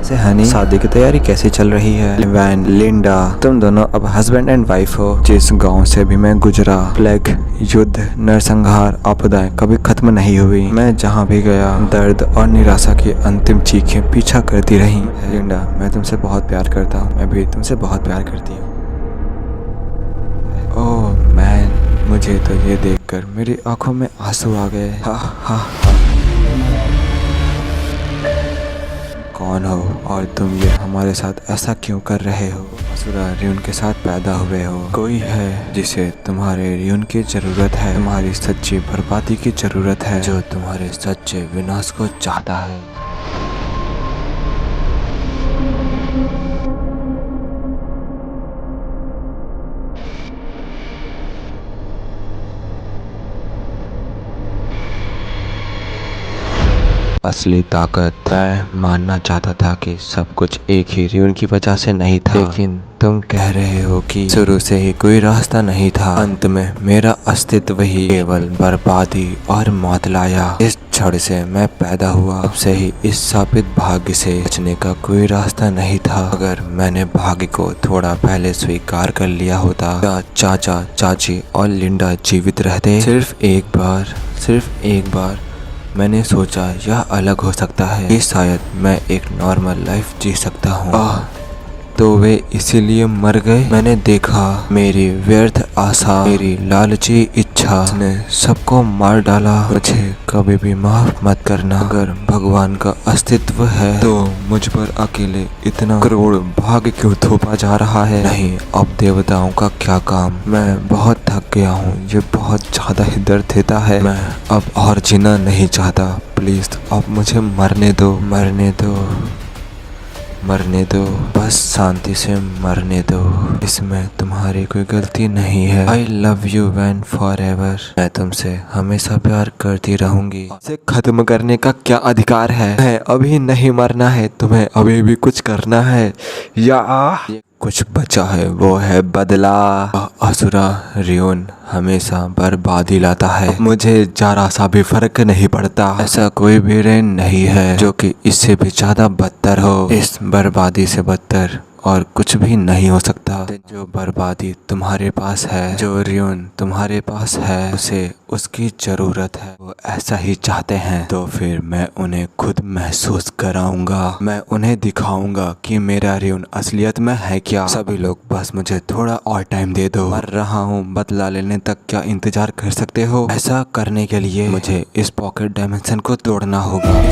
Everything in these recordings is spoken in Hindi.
से हनी, शादी की तैयारी कैसी चल रही है? वैन, लिंडा, तुम दोनों अब हस्बैंड एंड वाइफ हो। जिस गांव से भी मैं गुजरा, प्लेग, युद्ध, नरसंहार, आपदाएं कभी खत्म नहीं हुई। मैं जहाँ भी गया, दर्द और निराशा की अंतिम चीखें पीछा करती रही। लिंडा, मैं तुमसे बहुत प्यार करता हूँ। मैं भी तुमसे बहुत प्यार करती हूँ। ओह मैन, मुझे तो ये देखकर मेरी आंखों में आंसू आ गए। हा हा हा। कौन हो और तुम ये हमारे साथ ऐसा क्यों कर रहे हो? असुरा रियून के साथ पैदा हुए हो। कोई है जिसे तुम्हारे रियून की जरूरत है, तुम्हारी सच्ची बर्बादी की जरूरत है, जो तुम्हारे सच्चे विनाश को चाहता है। असली ताकत। मैं मानना चाहता था कि सब कुछ एक ही रियून की वजह से नहीं था, लेकिन तुम कह रहे हो कि शुरू से ही कोई रास्ता नहीं था। अंत में मेरा अस्तित्व ही केवल बर्बादी और मौत लाया। इस क्षण से मैं पैदा हुआ, तब से ही इस शापित भाग्य से बचने का कोई रास्ता नहीं था। अगर मैंने भाग्य को थोड़ा पहले स्वीकार कर लिया होता, क्या चाचा, चाची और लिंडा जीवित रहते? सिर्फ एक बार मैंने सोचा यह अलग हो सकता है कि शायद मैं एक नॉर्मल लाइफ जी सकता हूँ। तो वे इसीलिए मर गए। मैंने देखा मेरी व्यर्थ आशा, मेरी लालची इच्छा ने सबको मार डाला। मुझे कभी भी माफ मत करना। अगर भगवान का अस्तित्व है तो मुझ पर अकेले इतना करोड़ भाग्य क्यों थोपा जा रहा है? नहीं, अब देवताओं का क्या काम। मैं बहुत थक गया हूँ। ये बहुत ज्यादा ही दर्द देता है। मैं अब और जीना नहीं चाहता। प्लीज अब मुझे मरने दो, मरने दो, मरने दो, बस शांति से मरने दो। इसमें तुम्हारी कोई गलती नहीं है। I love you when for ever. मैं तुमसे हमेशा प्यार करती रहूंगी। इसे खत्म करने का क्या अधिकार है? तुम्हें अभी नहीं मरना है, तुम्हें अभी भी कुछ करना है या कुछ बचा है, वो है बदला। असुरा रियून हमेशा बर्बादी लाता है। मुझे जरा सा भी फर्क नहीं पड़ता। ऐसा कोई भी रेन नहीं है जो कि इससे भी ज्यादा बदतर हो। इस बर्बादी से बदतर और कुछ भी नहीं हो सकता। जो बर्बादी तुम्हारे पास है, जो रियून तुम्हारे पास है, उसे उसकी जरूरत है। वो ऐसा ही चाहते हैं, तो फिर मैं उन्हें खुद महसूस कराऊंगा। मैं उन्हें दिखाऊंगा कि मेरा रियून असलियत में है क्या। सभी लोग बस मुझे थोड़ा और टाइम दे दो। मर रहा हूँ, बदला लेने तक क्या इंतजार कर सकते हो? ऐसा करने के लिए मुझे इस पॉकेट डायमेंशन को तोड़ना होगा।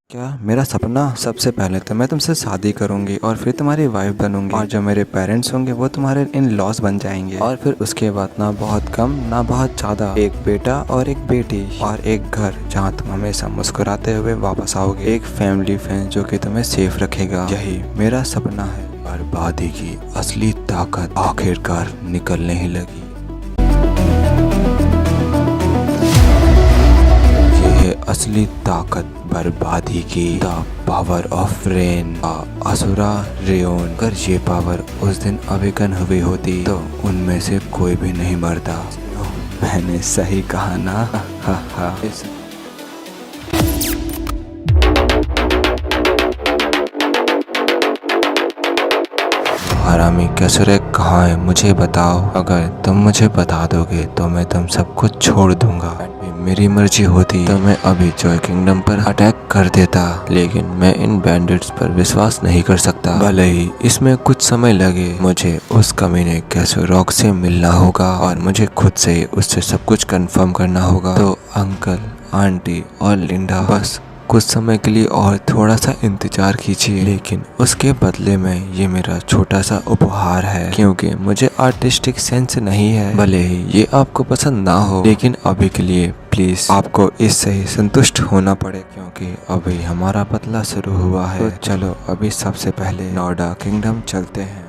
क्या मेरा सपना? सबसे पहले तो मैं तुमसे शादी करूंगी और फिर तुम्हारी वाइफ बनूंगी, और जो मेरे पेरेंट्स होंगे वो तुम्हारे इन लॉस बन जाएंगे, और फिर उसके बाद ना बहुत कम ना बहुत ज्यादा एक बेटा और एक बेटी, और एक घर जहाँ तुम हमेशा मुस्कुराते हुए वापस आओगे, एक फैमिली फ्रेंड जो कि तुम्हें सेफ रखेगा। यही मेरा सपना है। बर्बादी की असली ताकत आखिरकार निकलने ही लगी। असली ताकत बर्बादी की, the power of rain, Asura rune. अगर ये पावर उस दिन अवेकन हुई होती तो उनमें से कोई भी नहीं मरता। मैंने सही कहा ना? हा हा। हरामी कैसुरे कहाँ है? मुझे बताओ। अगर तुम मुझे बता दोगे तो मैं तुम सबको छोड़ दूंगा। मेरी मर्जी होती तो मैं अभी जॉय किंगडम पर अटैक कर देता, लेकिन मैं इन बैंडिट्स पर विश्वास नहीं कर सकता। भले ही इसमें कुछ समय लगे, मुझे उस कमीने कैसुरॉक से मिलना होगा और मुझे खुद से उससे सब कुछ कंफर्म करना होगा। तो अंकल, आंटी और लिंडा, बस कुछ समय के लिए और थोड़ा सा इंतजार कीजिए, लेकिन उसके बदले में ये मेरा छोटा सा उपहार है, क्योंकि मुझे आर्टिस्टिक सेंस नहीं है। भले ही ये आपको पसंद ना हो, लेकिन अभी के लिए प्लीज आपको इससे ही संतुष्ट होना पड़े, क्योंकि अभी हमारा बदला शुरू हुआ है। तो चलो अभी सबसे पहले नोडा किंगडम चलते हैं।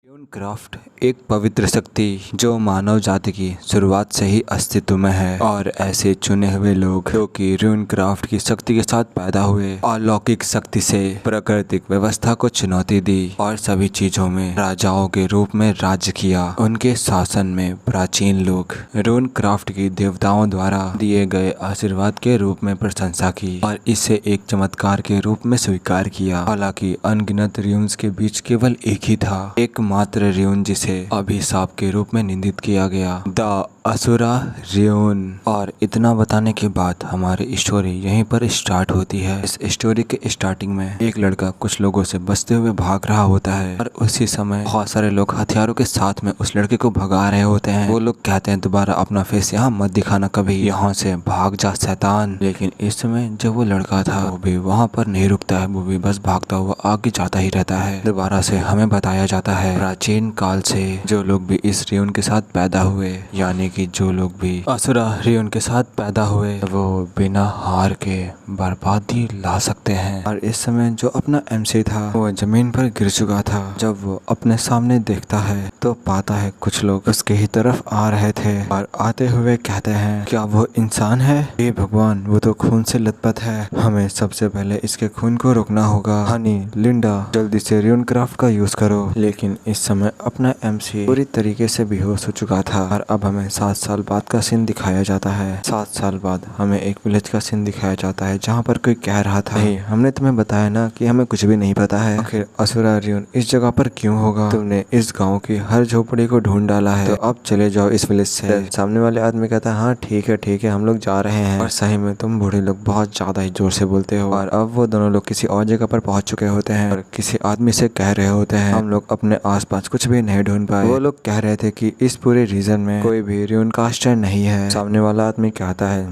क्राफ्ट एक पवित्र शक्ति जो मानव जाति की शुरुआत से ही अस्तित्व में है और ऐसे चुने हुए लोग जो कि क्राफ्ट की शक्ति के साथ पैदा हुए अलौकिक शक्ति से प्राकृतिक व्यवस्था को चुनौती दी और सभी चीजों में राजाओं के रूप में राज्य किया। उनके शासन में प्राचीन लोग क्राफ्ट की देवताओं द्वारा दिए गए आशीर्वाद के रूप में प्रशंसा की और इसे एक चमत्कार के रूप में स्वीकार किया। हालांकि अनगिनत र्यून्स के बीच केवल एक ही था, एकमात्र र्यून जिसे अभिशाप के रूप में निंदित किया गया, द असुरा र्यून। और इतना बताने के बाद हमारी स्टोरी यहीं पर स्टार्ट होती है। इस स्टोरी के स्टार्टिंग में एक लड़का कुछ लोगों से बचते हुए भाग रहा होता है और उसी समय बहुत सारे लोग हथियारों के साथ में उस लड़के को भगा रहे होते हैं। वो लोग कहते हैं दोबारा अपना फेस यहाँ मत दिखाना, कभी यहाँ से भाग जा शैतान। लेकिन इस समय जब वो लड़का था वो भी वहाँ पर नहीं रुकता है, वो भी बस भागता हुआ आगे जाता ही रहता है। दोबारा से हमें बताया जाता है प्राचीन काल से जो लोग भी इस र्यून के साथ पैदा हुए, यानी कि जो लोग भी असुरा र्यून के साथ पैदा हुए, वो बिना हार के बर्बादी ला सकते हैं। और इस समय जो अपना MC था वो जमीन पर गिर चुका था। जब वो अपने सामने देखता है तो पाता है कुछ लोग उसके ही तरफ आ रहे थे और आते हुए कहते हैं क्या वो इंसान है? हे भगवान, वो तो खून से लथपथ है, हमें सबसे पहले इसके खून को रोकना होगा। हनी, लिंडा, जल्दी से क्राफ्ट का यूज करो। लेकिन इस समय अपना MC पूरी तरीके से बेहोश हो चुका था और अब हमें 7 साल बाद का सीन दिखाया जाता है। 7 साल बाद हमें एक विलेज का सीन दिखाया जाता है जहाँ पर कोई कह रहा था, नहीं हमने तुम्हें बताया ना कि हमें कुछ भी नहीं पता है, आखिर असुरा र्यून इस जगह पर क्यों होगा? तुमने इस गाँव की हर झोपड़ी को ढूंढ डाला है, तो अब चले जाओ इस विलेज से। सामने वाले आदमी कहता है हाँ ठीक है हम लोग जा रहे हैं। और सही में तुम बूढ़े लोग बहुत ज्यादा ही जोर से बोलते हो। और अब वो दोनों लोग किसी और जगह पर पहुंच चुके होते हैं और किसी आदमी से कह रहे होते हैं हम लोग अपने आसपास कुछ भी नहीं ढूंढ पाए। वो लोग कह रहे थे कि इस पूरे रीजन में कोई भी र्यूनकास्टर नहीं है। सामने वाला आदमी कहता है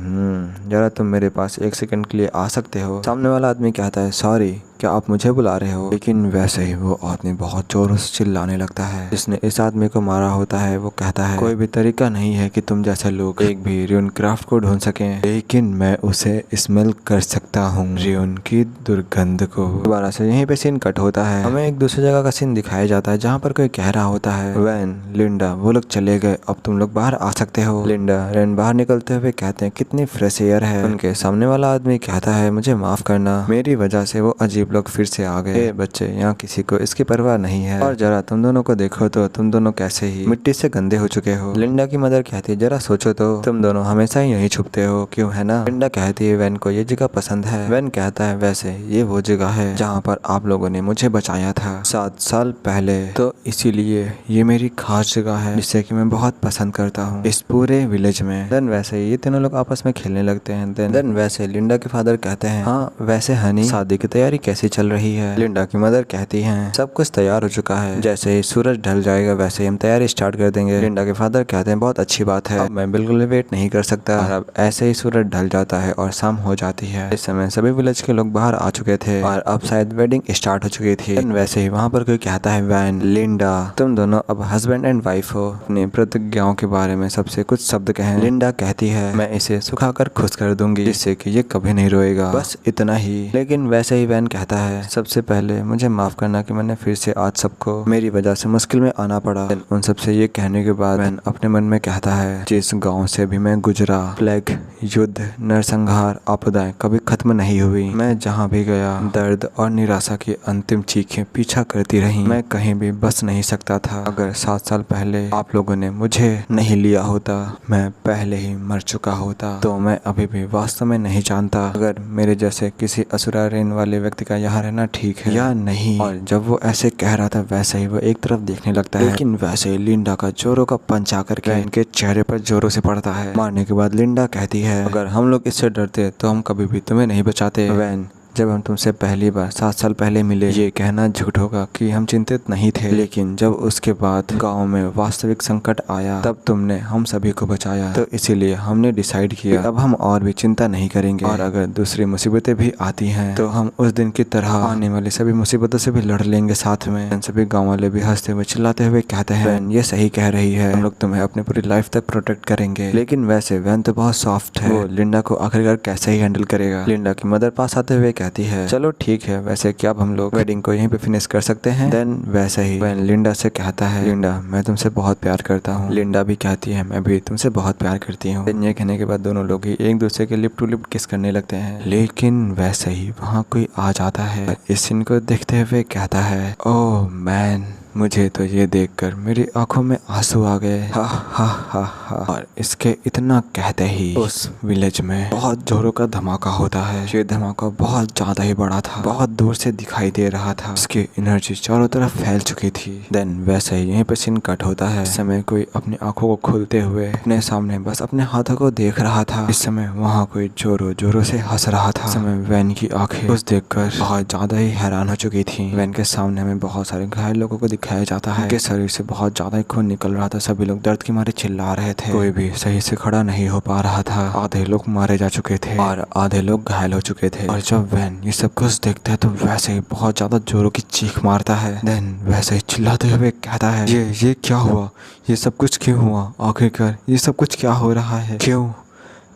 जरा तुम मेरे पास 1 सेकंड के लिए आ सकते हो? सामने वाला आदमी कहता है सॉरी, क्या आप मुझे बुला रहे हो? लेकिन वैसे ही वो आदमी बहुत जोरों से चिल्लाने लगता है। जिसने इस आदमी को मारा होता है वो कहता है कोई भी तरीका नहीं है कि तुम जैसे लोग एक भी क्राफ्ट को ढूंढ सकें, लेकिन मैं उसे स्मेल कर सकता हूँ, र्यून की दुर्गंध को। दोबारा से यहीं पे सीन कट होता है। हमें एक दूसरी जगह का सीन दिखाया जाता है जहाँ पर कोई कह रहा होता है वैन, लिंडा वो लोग चले गए, अब तुम लोग बाहर आ सकते हो। लिंडा रैन बाहर निकलते हुए कहते हैं कितनी फ्रेश एयर है। उनके सामने वाला आदमी कहता है मुझे माफ करना, मेरी वजह से वो अजीब लोग फिर से आ गए। बच्चे, यहाँ किसी को इसकी परवाह नहीं है और जरा तुम दोनों को देखो तो तुम दोनों कैसे ही मिट्टी से गंदे हो चुके हो। लिंडा की मदर कहती है जरा सोचो तो, तुम दोनों हमेशा ही यहीं छुपते हो क्यों, है ना? लिंडा कहती है वैन को ये जगह पसंद है। वैन कहता है वैसे ये वो जगह है जहाँ पर आप लोगों ने मुझे बचाया था 7 साल पहले, तो इसीलिए ये मेरी खास जगह है जिससे कि मैं बहुत पसंद करता हूँ इस पूरे विलेज में। देन वैसे ये तीनों लोग आपस में खेलने लगते हैं। देन वैसे लिंडा के फादर कहते हैं हाँ वैसे हनी शादी की तैयारी कैसी चल रही है? लिंडा की मदर कहती हैं सब कुछ तैयार हो चुका है, जैसे ही सूरज ढल जाएगा वैसे ही हम तैयारी स्टार्ट कर देंगे। लिंडा के फादर कहते हैं बहुत अच्छी बात है, अब मैं बिल्कुल वेट नहीं कर सकता। और अब ऐसे ही सूरज ढल जाता है और शाम हो जाती है। इस समय सभी विलेज के लोग बाहर आ चुके थे और अब शायद वेडिंग स्टार्ट हो चुकी थी। वैसे ही वहाँ पर कोई कहता है वैन, लिंडा तुम दोनों अब हस्बैंड एंड वाइफ हो, अपनी प्रतिज्ञाओं के बारे में सबसे कुछ शब्द कहें। लिंडा कहती है मैं इसे सुखाकर खुश कर दूंगी जिससे कि ये कभी नहीं रोएगा, बस इतना ही। लेकिन वैसे ही वैन कहता है सबसे पहले मुझे माफ करना कि मैंने फिर से आज सबको मेरी वजह से मुश्किल में आना पड़ा। उन सबसे ये कहने के बाद वैन अपने मन में कहता है जिस गांव से भी मैं गुजरा, प्लेग, युद्ध, नरसंहार, आपदाएं कभी खत्म नहीं हुई। मैं जहाँ भी गया दर्द और निराशा की अंतिम चीखें पीछा करती रही। मैं कहीं भी बस नहीं सकता था। अगर 7 साल पहले आप लोगों ने मुझे नहीं लिया होता, मैं पहले ही मर चुका होता। तो मैं अभी भी वास्तव में नहीं जानता अगर मेरे जैसे किसी असुरा र्यून वाले व्यक्ति का यहाँ रहना ठीक है या नहीं। और जब वो ऐसे कह रहा था वैसे ही वो एक तरफ देखने लगता है। लेकिन वैसे ही लिंडा का जोरों का पंच आकर के इनके चेहरे पर जोरों से पड़ता है। मारने के बाद लिंडा कहती है अगर हम लोग इससे डरते तो हम कभी भी तुम्हें नहीं बचाते। वैन, जब हम तुमसे पहली बार 7 साल पहले मिले ये कहना झूठ होगा कि हम चिंतित नहीं थे, लेकिन जब उसके बाद गांव में वास्तविक संकट आया तब तुमने हम सभी को बचाया। तो इसीलिए हमने डिसाइड किया अब हम और भी चिंता नहीं करेंगे और अगर दूसरी मुसीबतें भी आती हैं तो हम उस दिन की तरह आने वाली सभी मुसीबतों से भी लड़ लेंगे साथ में। सभी गाँव वाले भी हंसते हुए चिल्लाते हुए कहते हैं वैन ये सही कह रही है, हम लोग तुम्हें अपनी पूरी लाइफ तक प्रोटेक्ट करेंगे। लेकिन वैसे वैन तो बहुत सॉफ्ट है, वो लिंडा को आखिरकार कैसे ही हैंडल करेगा। लिंडा की मदर पास आते हुए कहती है चलो ठीक है, वैसे क्या अब हम लोग वेडिंग को यहीं पे फिनिश कर सकते हैं। देन वैसे ही वैन लिंडा से कहता है लिंडा मैं तुमसे बहुत प्यार करता हूँ। लिंडा भी कहती है मैं भी तुमसे बहुत प्यार करती हूँ। ये कहने के बाद दोनों लोग ही एक दूसरे के लिप टू लिप किस करने लगते हैं। लेकिन वैसे ही वहाँ कोई आ जाता है, इस सीन को देखते हुए कहता है ओह मैन, मुझे तो ये देखकर मेरी आंखों में आंसू आ गए। हा हा हा हा। और इसके इतना कहते ही उस विलेज में बहुत जोरों का धमाका होता है। ये धमाका बहुत ज्यादा ही बड़ा था, बहुत दूर से दिखाई दे रहा था, इसकी एनर्जी चारों तरफ फैल चुकी थी। देन वैसे ही यहीं पे सीन कट होता है। इस समय कोई अपनी आंखों को खोलते हुए अपने सामने बस अपने हाथों को देख रहा था। इस समय वहाँ कोई जोरों जोरों से हंस रहा था। इस समय वैन की आंखें उस देखकर बहुत ज्यादा ही हैरान हो चुकी थी। वैन के सामने हमें बहुत सारे घायल लोगों को दिखाया जाता है। उनके शरीर से बहुत ज्यादा खून निकल रहा था। सभी लोग दर्द के मारे चिल्ला रहे थे। कोई भी सही से खड़ा नहीं हो पा रहा था। आधे लोग मारे जा चुके थे और आधे लोग घायल हो चुके थे। और जब वैन ये सब कुछ देखता है तो वैसे ही बहुत ज्यादा जोरों की चीख मारता है। देन वैसे ही चिल्लाते हुए कहता है ये क्या हुआ, ये सब कुछ क्यों हुआ, आखिरकार ये सब कुछ क्या हो रहा है,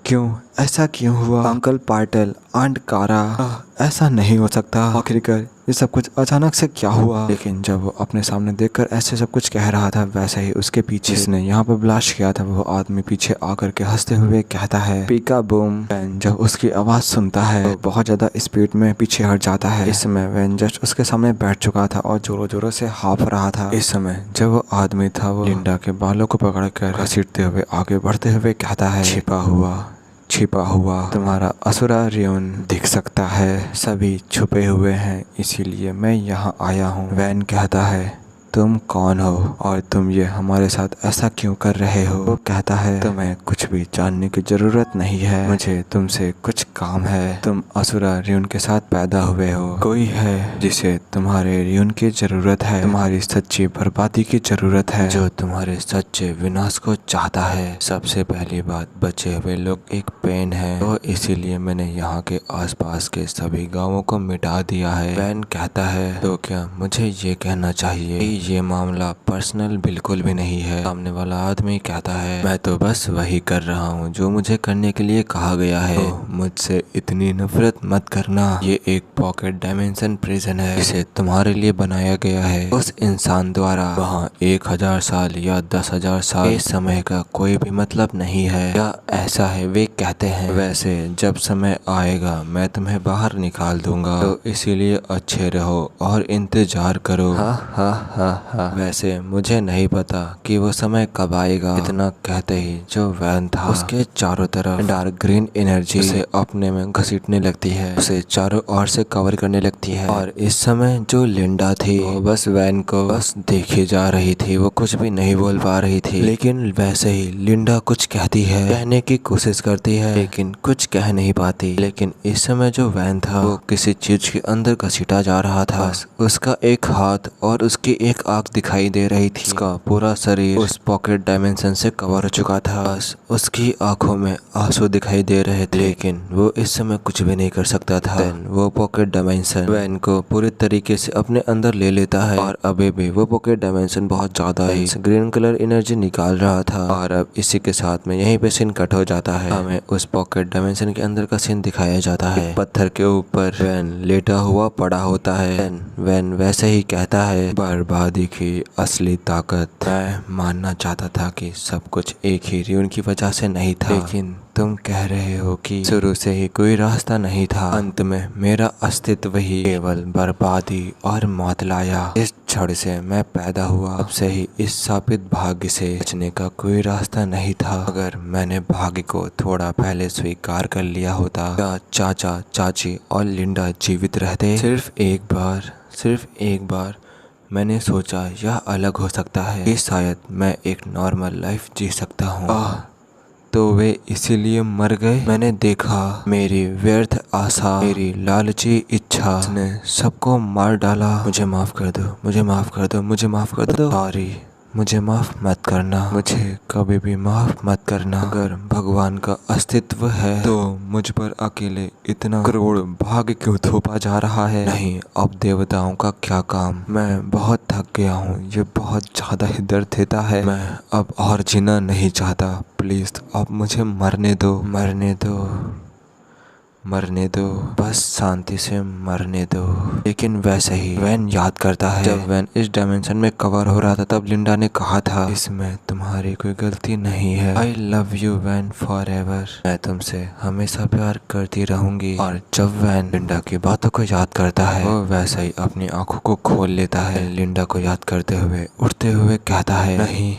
क्यों ऐसा क्यों हुआ। अंकल पाटिल, आंट कारा, ऐसा नहीं हो सकता, आखिरकार ये सब कुछ अचानक से क्या हुआ। लेकिन जब वो अपने सामने देखकर ऐसे सब कुछ कह रहा था, वैसे ही उसके पीछे जिसने यहाँ पर ब्लास्ट किया था वो आदमी पीछे आकर के हंसते हुए कहता है पीका बूम। वैन जब उसकी आवाज सुनता है तो बहुत ज्यादा स्पीड में पीछे हट जाता है। इस समय वैन जस्ट उसके सामने बैठ चुका था और जोरों जोरों से हाँफ रहा था। इस समय जब वो आदमी था वो लिंडा के बालों को पकड़कर घसीटते हुए आगे बढ़ते हुए कहता है छिपा हुआ तुम्हारा असुरा रियोन दिख सकता है, सभी छुपे हुए हैं, इसीलिए मैं यहाँ आया हूँ। वैन कहता है तुम कौन हो और तुम ये हमारे साथ ऐसा क्यों कर रहे हो। वो कहता है तुम्हें कुछ भी जानने की जरूरत नहीं है, मुझे तुमसे कुछ काम है। तुम असुरा रियोन के साथ पैदा हुए हो, कोई है जिसे तुम्हारे रियोन की जरूरत है, तुम्हारी सच्ची बर्बादी की जरूरत है, जो तुम्हारे सच्चे विनाश को चाहता है। सबसे पहली बात, बचे हुए लोग एक पेन है, तो इसीलिए मैंने यहाँ के आसपास के सभी गाँवों को मिटा दिया है। वैन कहता है तो क्या मुझे ये कहना चाहिए ये मामला पर्सनल बिल्कुल भी नहीं है। सामने वाला आदमी कहता है मैं तो बस वही कर रहा हूँ जो मुझे करने के लिए कहा गया है, तो मुझसे इतनी नफरत मत करना। ये एक पॉकेट डायमेंशन प्रिजन है, इसे तुम्हारे लिए बनाया गया है उस इंसान द्वारा। वहाँ 1000 साल या 10,000 साल के समय का कोई भी मतलब नहीं है, या ऐसा है वे कहते हैं। वैसे जब समय आएगा मैं तुम्हें बाहर निकाल दूंगा, तो इसीलिए अच्छे रहो और इंतजार करो। हाँ। वैसे मुझे नहीं पता कि वो समय कब आएगा। इतना कहते ही जो वैन था उसके चारों तरफ डार्क ग्रीन एनर्जी उसे अपने में घसीटने लगती है, उसे चारों ओर से कवर करने लगती है। और इस समय जो लिंडा थी वो बस वैन को बस देखी जा रही थी, वो कुछ भी नहीं बोल पा रही थी। लेकिन वैसे ही लिंडा कुछ कहती है, कहने की कोशिश करती है लेकिन कुछ कह नहीं पाती। लेकिन इस समय जो वैन था वो किसी चीज के अंदर घसीटा जा रहा था। बस उसका एक हाथ और उसकी एक आंख दिखाई दे रही थी, उसका पूरा शरीर उस पॉकेट डायमेंशन से कवर हो चुका था। बस उसकी आंखों में आंसू दिखाई दे रहे थे, लेकिन वो इस समय कुछ भी नहीं कर सकता था। देन वो पॉकेट डायमेंशन वैन को पूरे तरीके से अपने अंदर ले लेता है और अभी भी वो पॉकेट डायमेंशन बहुत ज्यादा ही ग्रीन कलर एनर्जी निकाल रहा था। और अब इसी के साथ में यहीं पे सीन कट हो जाता है। हमें उस पॉकेट डायमेंशन के अंदर का सीन दिखाया जाता है। पत्थर के ऊपर वैन लेटा हुआ पड़ा होता है। वैन वैसे ही कहता है बर्बादी की असली ताकत। मैं मानना चाहता था कि सब कुछ एक ही रियोन की वजह से नहीं था, लेकिन तुम कह रहे हो कि शुरू से ही कोई रास्ता नहीं था। अंत में मेरा अस्तित्व ही केवल बर्बादी और मौत लाया। इस क्षण से मैं पैदा हुआ, अब से ही इस शापित भाग्य से बचने का कोई रास्ता नहीं था। अगर मैंने भाग्य को थोड़ा पहले स्वीकार कर लिया होता, या चाचा चाची और लिंडा जीवित रहते। सिर्फ एक बार मैंने सोचा यह अलग हो सकता है कि शायद मैं एक नॉर्मल लाइफ जी सकता हूँ। तो वे इसीलिए मर गए। मैंने देखा मेरी व्यर्थ आशा, मेरी लालची इच्छा ने सबको मार डाला। मुझे माफ कर दो, मुझे माफ कर दो, मुझे माफ कर दो। सॉरी, मुझे माफ मत करना, मुझे कभी भी माफ मत करना। अगर भगवान का अस्तित्व है तो मुझ पर अकेले इतना करोड़ भाग्य क्यों थोपा जा रहा है। नहीं, अब देवताओं का क्या काम। मैं बहुत थक गया हूँ, ये बहुत ज्यादा ही दर्द देता है। मैं अब और जीना नहीं चाहता, प्लीज अब मुझे मरने दो। मरने दो, बस शांति से मरने दो। लेकिन वैसे ही वैन याद करता है जब वैन इस डायमेंशन में कवर हो रहा था तब लिंडा ने कहा था इसमें तुम्हारी कोई गलती नहीं है। I love you when for ever, मैं तुमसे हमेशा प्यार करती रहूंगी। और जब वैन लिंडा की बातों को याद करता है वो वैसे ही अपनी आंखों को खोल लेता है। लिंडा को याद करते हुए उठते हुए कहता है नहीं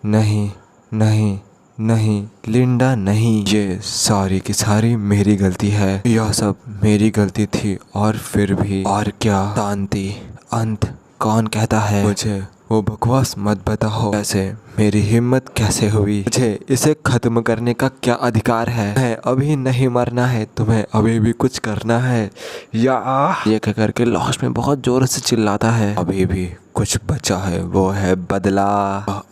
नहीं नहीं नहीं लिंडा नहीं, ये सारी की सारी मेरी गलती है, यह सब मेरी गलती थी। और फिर भी और क्या शांति अंत कौन कहता है? मुझे वो बकवास मत बताओ, ऐसे मेरी हिम्मत कैसे हुई? मुझे इसे खत्म करने का क्या अधिकार है? मैं अभी नहीं मरना है, तुम्हें अभी भी कुछ करना है या? ये कह करके लास्ट में बहुत जोर से चिल्लाता है अभी भी कुछ बचा है, वो है बदला।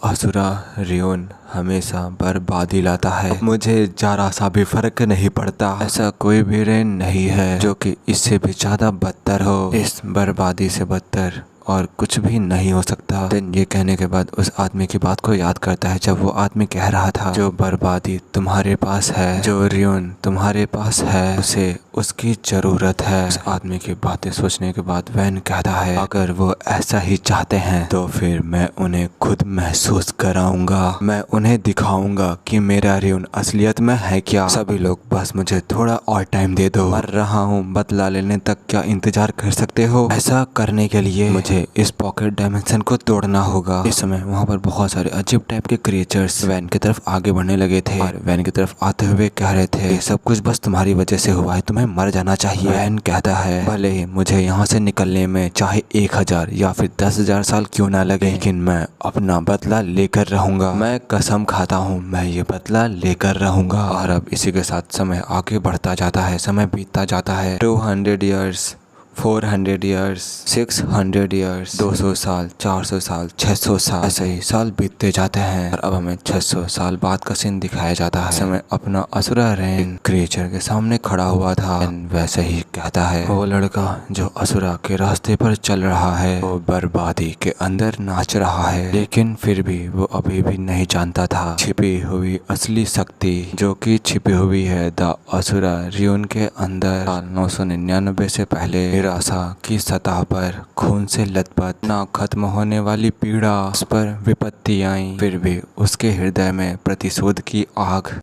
असुरा रियोन हमेशा बर्बादी लाता है, मुझे जरा सा भी फर्क नहीं पड़ता। ऐसा कोई भी रेन नहीं है जो कि इससे भी ज्यादा बदतर हो। इस बर्बादी से बदतर और कुछ भी नहीं हो सकता। देन ये कहने के बाद उस आदमी की बात को याद करता है जब वो आदमी कह रहा था जो बर्बादी तुम्हारे पास है, जो रियोन तुम्हारे पास है, उसे उसकी जरूरत है। उस आदमी की बातें सोचने के बाद वैन कहता है अगर वो ऐसा ही चाहते हैं तो फिर मैं उन्हें खुद महसूस कराऊंगा, मैं उन्हें दिखाऊंगा कि मेरा रियोन असलियत में है क्या। सभी लोग बस मुझे थोड़ा और टाइम दे दो, मर रहा हूँ, बदला लेने तक क्या इंतजार कर सकते हो? ऐसा करने के लिए मुझे इस पॉकेट डायमेंशन को तोड़ना होगा। इस समय वहाँ पर बहुत सारे अजीब टाइप के क्रिएचर्स वैन की तरफ आगे बढ़ने लगे थे और वैन की तरफ आते हुए कह रहे थे ये सब कुछ बस तुम्हारी वजह से हुआ है, तुम्हें मर जाना चाहिए। वैन कहता है भले ही मुझे यहाँ से निकलने में चाहे 1000 या फिर 10,000 साल क्यों ना लगे, लेकिन मैं अपना बदला लेकर रहूंगा। मैं कसम खाता हूँ मैं ये बदला लेकर रहूंगा। और अब इसी के साथ समय आगे बढ़ता जाता है, समय बीतता जाता है। 200 ईयर्स, 400 ईयर्स, 600 ईयर्स, 200 साल, 400 साल, 600 साल, ऐसे ही साल बीतते जाते हैं। और अब हमें 600 साल बाद का सीन दिखाया जाता है। समय अपना असुरा रेन क्रिएचर के सामने खड़ा हुआ था। वैसे ही कहता है वो लड़का जो असुरा के रास्ते पर चल रहा है वो बर्बादी के अंदर नाच रहा है, लेकिन फिर भी वो अभी भी नहीं जानता था छिपी हुई असली शक्ति जो कि छिपी हुई है द असुरा रियोन के अंदर। साल 999 से पहले निराशा की सतह पर खून से लथपथ ना खत्म होने वाली पीड़ा, उस पर विपत्ति आई, फिर भी उसके हृदय में प्रतिशोध की आग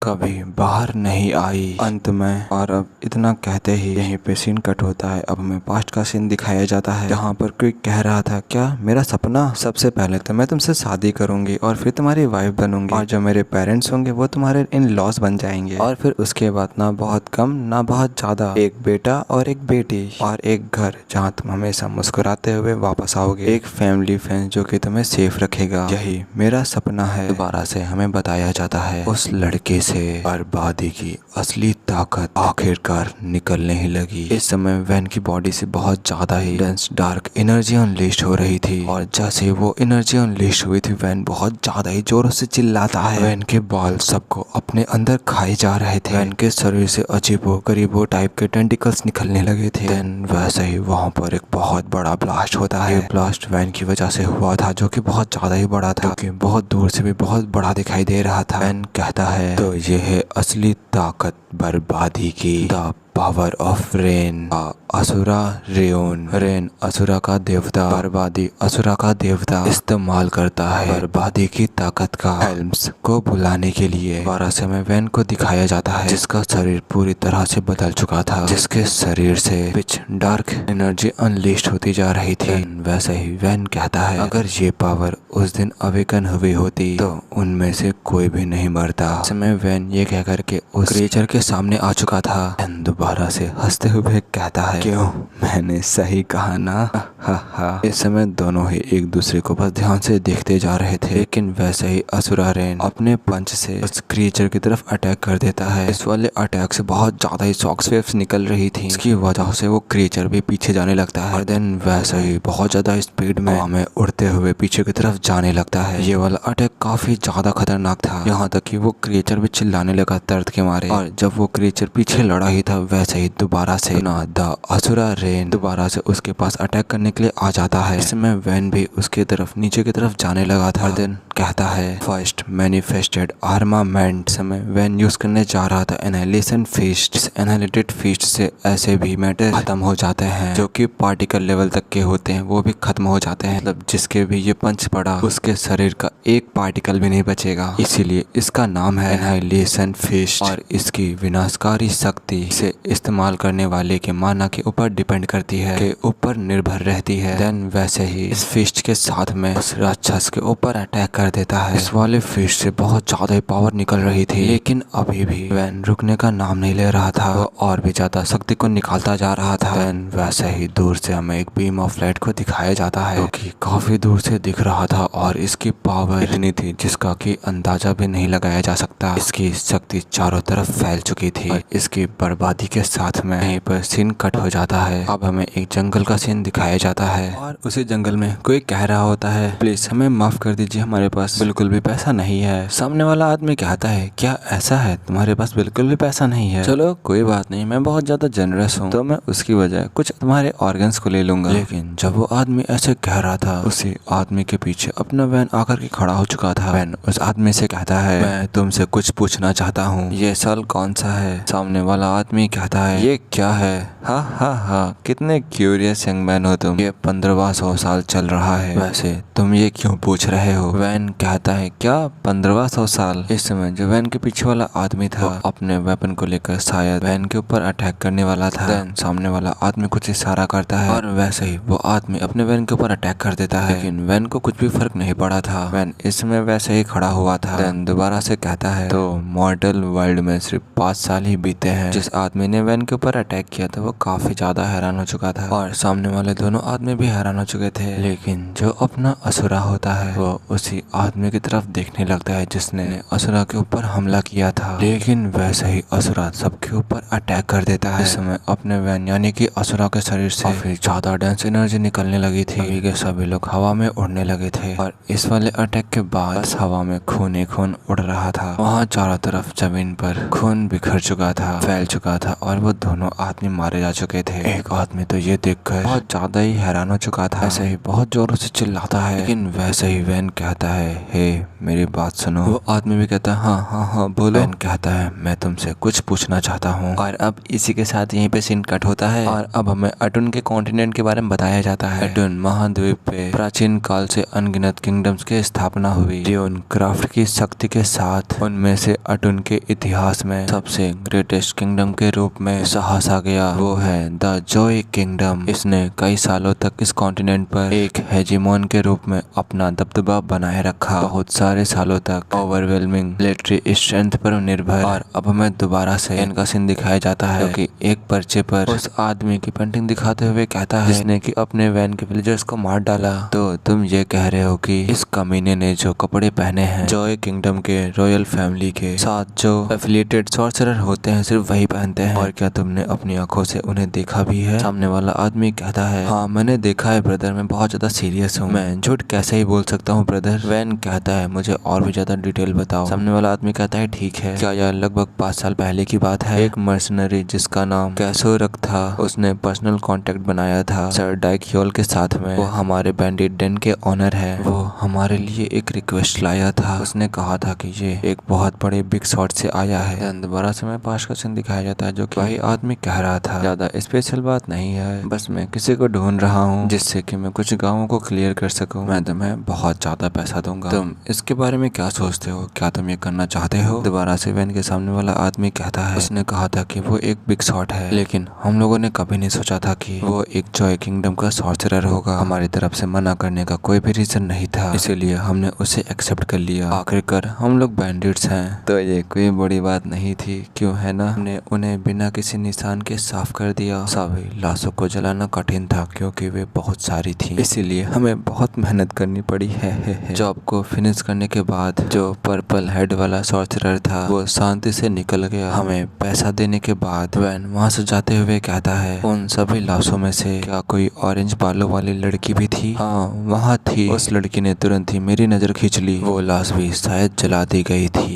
कभी बाहर नहीं आई अंत में। और अब इतना कहते ही यहीं पे सीन कट होता है। अब हमें पास्ट का सीन दिखाया जाता है जहाँ पर कोई कह रहा था क्या मेरा सपना, सबसे पहले तो मैं तुमसे शादी करूंगी और फिर तुम्हारी वाइफ बनूंगी और जो मेरे पेरेंट्स होंगे वो तुम्हारे इन लॉस बन जाएंगे और फिर उसके बाद ना बहुत कम ना बहुत ज्यादा एक बेटा और एक बेटी और एक घर जहाँ तुम हमेशा मुस्कुराते हुए वापस आओगे, एक फैमिली फ्रेंड जो कि तुम्हें सेफ रखेगा, यही मेरा सपना है। दोबारा से हमें बताया जाता है उस लड़के से बर्बादी की असली ताकत आखिरकार निकलने ही लगी। इस समय वैन की बॉडी से बहुत ज्यादा ही डेंस डार्क एनर्जी अनलीस्ट हो रही थी और जैसे वो एनर्जी अनलीस्ट हुई थी वैन बहुत ज्यादा ही जोरों से चिल्लाता है। वैन के बाल सबको अपने अंदर खाए जा रहे थे। वैन के शरीर से अजीबो गरीबो टाइप के टेंटिकल्स निकलने लगे थे। देन वैसे ही वहाँ पर एक बहुत बड़ा ब्लास्ट होता है। ये ब्लास्ट वैन की वजह से हुआ था जो कि बहुत ज्यादा ही बड़ा था, क्योंकि बहुत दूर से भी बहुत बड़ा दिखाई दे रहा था। वैन कहता है तो ये है असली ताकत बर्बादी की, the power of rain. Asura rune, rain Asura का देवता, बर्बादी असुरा का देवता इस्तेमाल करता है बर्बादी की ताकत का हेल्म्स को बुलाने के लिए। दोबारा से हमें वैन को दिखाया जाता है जिसका शरीर पूरी तरह से बदल चुका था, जिसके शरीर से पिच डार्क एनर्जी अनलिस्ट होती जा रही थी। वैसे ही वैन कहता है अगर ये पावर उस दिन अवेकन हुई होती तो उनमें से कोई भी नहीं मरता। समय वैन ये कहकर के उस क्रिएचर के सामने आ चुका था। दोबारा से हंसते हुए कहता है क्यों मैंने सही कहा ना, हा हा। इस समय दोनों ही एक दूसरे को बस ध्यान से देखते जा रहे थे, लेकिन वैसे ही असुरा रेन अपने पंच से उस क्रिएचर की तरफ अटैक कर देता है। इस वाले अटैक से बहुत ज्यादा ही शॉक वेव्स निकल रही थी, इसकी वजह से वो क्रिएचर भी पीछे जाने लगता है और देन वैसे ही बहुत ज्यादा स्पीड में हमें उड़ते हुए पीछे की तरफ जाने लगता है। ये वाला अटैक काफी ज्यादा खतरनाक था, यहाँ तक कि वो क्रिएचर भी चिल्लाने लगा दर्द के मारे। और जब वो क्रिएचर पीछे लड़ा ही था वैसे ही दोबारा से द असुरा रेन दोबारा से उसके पास अटैक करने के लिए आ जाता है। इसमें वैन भी उसकी तरफ नीचे की तरफ जाने लगा था। देन कहता है फर्स्ट मैनिफेस्टेड आर्मामेंट। समय वैन यूज करने जा रहा था एनालिसन फीस्ट। इस एनालिटेड फीस्ट से ऐसे भी मैटर खत्म हो जाते हैं जो कि पार्टिकल लेवल तक के होते हैं, वो भी खत्म हो जाते हैं। मतलब जिसके भी ये पंच पड़ा उसके शरीर का एक पार्टिकल भी नहीं बचेगा। इसीलिए इसका नाम है एनालिसन फीस्ट और इसकी विनाशकारी शक्ति से इस्तेमाल करने वाले के माना के ऊपर डिपेंड करती है, के ऊपर निर्भर रहती है। देन वैसे ही इस फिस्ट के साथ में उस राक्षस के ऊपर अटैक कर देता है। इस वाले फिस्ट से बहुत ज्यादा पावर निकल रही थी, लेकिन अभी भी वैन रुकने का नाम नहीं ले रहा था। वो और भी ज्यादा शक्ति को निकालता जा रहा था। देन वैसे ही दूर से हमें एक बीम ऑफ लाइट को दिखाया जाता है जो कि काफी दूर से दिख रहा था और इसकी पावर इतनी थी जिसका कि अंदाजा भी नहीं लगाया जा सकता। इसकी शक्ति चारों तरफ फैल चुकी थी और इसकी बर्बादी के साथ में यहीं पर सीन कट हो जाता है। अब हमें एक जंगल का सीन दिखाया जाता है और उसी जंगल में कोई कह रहा होता है प्लीज हमें माफ कर दीजिए, हमारे पास बिल्कुल भी पैसा नहीं है। सामने वाला आदमी कहता है क्या ऐसा है, तुम्हारे पास बिल्कुल भी पैसा नहीं है? चलो कोई बात नहीं, मैं बहुत ज्यादा जनरस हूँ तो मैं उसकी वजह कुछ तुम्हारे ऑर्गन्स को ले लूंगा। लेकिन जब वो आदमी ऐसे कह रहा था उसी आदमी के पीछे अपना वैन आकर के खड़ा हो चुका था। वैन उस आदमी से कहता है मैं तुमसे कुछ पूछना चाहता हूँ, ये साल कौन सा है? सामने वाला आदमी कहता है ये क्या है? हा हा हा, कितने क्यूरियस यंग मैन हो तुम, ये 1500 साल चल रहा है, वैसे तुम ये क्यों पूछ रहे हो? वैन कहता है क्या 1500 साल? इस समय जो वैन के पीछे वाला आदमी था अपने वेपन को लेकर शायद वैन के ऊपर अटैक करने वाला था। देन सामने वाला आदमी कुछ इशारा करता है और वैसे ही वो आदमी अपने वैन के ऊपर अटैक कर देता है, लेकिन वैन को कुछ भी फर्क नहीं पड़ा था। वैन इस समय वैसे ही खड़ा हुआ था। देन दोबारा से कहता है तो मॉर्टल वर्ल्ड में सिर्फ 5 साल ही बीते हैं। जिस आदमी ने वैन के ऊपर अटैक किया था वो काफी ज्यादा हैरान हो चुका था और सामने वाले दोनों आदमी भी हैरान हो चुके थे। लेकिन जो अपना असुरा होता है वो उसी आदमी की तरफ देखने लगता है जिसने असुरा के ऊपर हमला किया था। लेकिन वैसे ही असुरा सबके ऊपर अटैक कर देता है। इस समय अपने वैन यानी कि असुरा के शरीर से काफी ज्यादा डेंस एनर्जी निकलने लगी थी। सभी के सभी लोग हवा में उड़ने लगे थे और इस वाले अटैक के बाद बस हवा में खून ही खून उड़ रहा था। वहाँ चारों तरफ जमीन पर खून बिखर चुका था, फैल चुका था और वो दोनों आदमी मारे जा चुके थे। एक आदमी तो ये देखकर बहुत ज्यादा ही हैरान हो चुका था, ऐसे ही बहुत जोरों से चिल्लाता है। लेकिन वैसे ही वैन कहता है हे मेरी बात सुनो। वो आदमी भी कहता है हाँ हाँ हाँ बोलो। वैन कहता है मैं तुमसे कुछ पूछना चाहता हूँ। और अब इसी के साथ यहीं पे सीन कट होता है और अब हमें अटुन के कॉन्टिनेंट के बारे में बताया जाता है। अटुन महाद्वीप पे प्राचीन काल से अनगिनत किंगडम्स की स्थापना हुई। लियोन क्राफ्ट की शक्ति के साथ उनमें से अटुन के इतिहास में सबसे ग्रेटेस्ट किंगडम के रूप में सहासा गया वो है द जॉय किंगडम। इसने कई सालों तक इस कॉन्टिनेंट पर एक हेजिमोन के रूप में अपना दबदबा बनाए रखा, बहुत सारे सालों तक ओवरवेलमिंग मिलिट्री स्ट्रेंथ पर निर्भर। और अब हमें दोबारा से इनका सीन दिखाया जाता है क्योंकि एक पर्चे पर उस आदमी की पेंटिंग दिखाते हुए कहता है जिसने कि अपने वैन के विलेजर्स को मार डाला। तो तुम ये कह रहे हो कि इस कमीने ने जो कपड़े पहने हैं जॉय किंगडम के रॉयल फैमिली के साथ जो एफिलिएटेड सॉर्सरर होते हैं सिर्फ वही पहनते हैं? और क्या तुमने अपनी आंखों से उन्हें देखा भी है? सामने वाला आदमी कहता है हाँ मैंने देखा है ब्रदर, मैं बहुत ज्यादा सीरियस हूँ, मैं झूठ कैसे ही बोल सकता हूँ ब्रदर। वैन कहता है मुझे और भी ज्यादा डिटेल बताओ। सामने वाला आदमी कहता है ठीक है, क्या यह लगभग 5 साल पहले की बात है? एक मर्सनरी जिसका नाम कैसोरक था उसने पर्सनल कांटेक्ट बनाया था सर डाइक्योल के साथ में। वो हमारे बैंडिट डेन के ऑनर है। वो हमारे लिए एक रिक्वेस्ट लाया था, उसने कहा था कि ये एक बहुत बड़े बिग शॉट से आया है। दोबारा से मैं पास का सीन दिखाया जाता है जो कि वही आदमी कह रहा था ज्यादा स्पेशल बात नहीं है, बस मैं किसी को ढूंढ रहा हूँ जिससे कि मैं कुछ गाँवों को क्लियर कर सकूँ, मैं तुम्हें बहुत ज्यादा पैसा दूंगा। तुम इसके बारे में क्या सोचते हो, क्या तुम ये करना चाहते हो? दोबारा से वैन के सामने वाला आदमी कहता है उसने कहा था कि वो एक बिग शॉट है, लेकिन हम लोगों ने कभी नहीं सोचा था कि वो एक जॉय किंगडम का सॉर्सरर होगा। हमारी तरफ से मना करने का कोई भी रीजन नहीं था, इसीलिए हमने उसे एक्सेप्ट कर लिया। आखिरकार हम लोग बैंडिट्स हैं तो ये कोई बड़ी बात नहीं थी, क्यों है ना? हमने उन्हें बिना किसी निशान के साफ कर दिया। सभी लाशों को जलाना कठिन था क्योंकि वे बहुत सारी थी, इसीलिए हमें बहुत मेहनत करनी पड़ी है। जॉब को फिनिश करने के बाद जो पर्पल हेड वाला सॉर्सरर था वो शांति से निकल गया। हमें पैसा देने के बाद वैन वहाँ से जाते हुए कहता है उन सभी लाशों में से क्या कोई ऑरेंज बालों वाली लड़की भी थी? हाँ वहाँ थी। उस लड़की ने तुरंत ही मेरी नजर खींच ली, वो लाश भी शायद जला दी गई थी।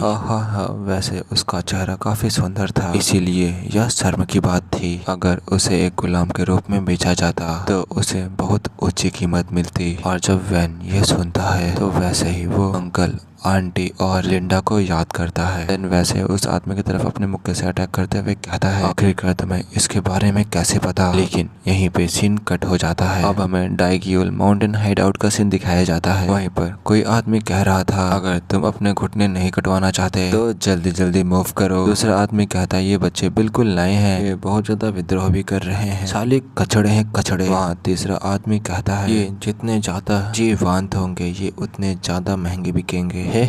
वैसे उसका चेहरा काफी सुंदर था, इसीलिए यह शर्म की बात थी। अगर उसे एक गुलाम के रूप में बेचा जाता तो उसे बहुत ऊंची कीमत मिलती। और जब वैन ये सुनता है तो वैसे ही वो अंकल, आंटी और लिंडा को याद करता है। देन वैसे उस आदमी की तरफ अपने मुक्के से अटैक करते हुए कहता है, आखिरकार तुम्हें इसके बारे में कैसे पता। लेकिन यहीं पे सीन कट हो जाता है। अब हमें डाइग्यूल माउंटेन हाइड आउट का सीन दिखाया जाता है। वहीं पर कोई आदमी कह रहा था, अगर तुम अपने घुटने नहीं कटवाना चाहते तो जल्दी जल्दी मूव करो। दूसरा आदमी कहता है, ये बच्चे बिल्कुल नए हैं, ये बहुत ज्यादा विद्रोह भी कर रहे हैं, साले कचड़े हैं कचड़े। वहाँ तीसरा आदमी कहता है, ये जितने ज्यादा जीवंत होंगे ये उतने ज्यादा महंगे बिकेंगे। हे।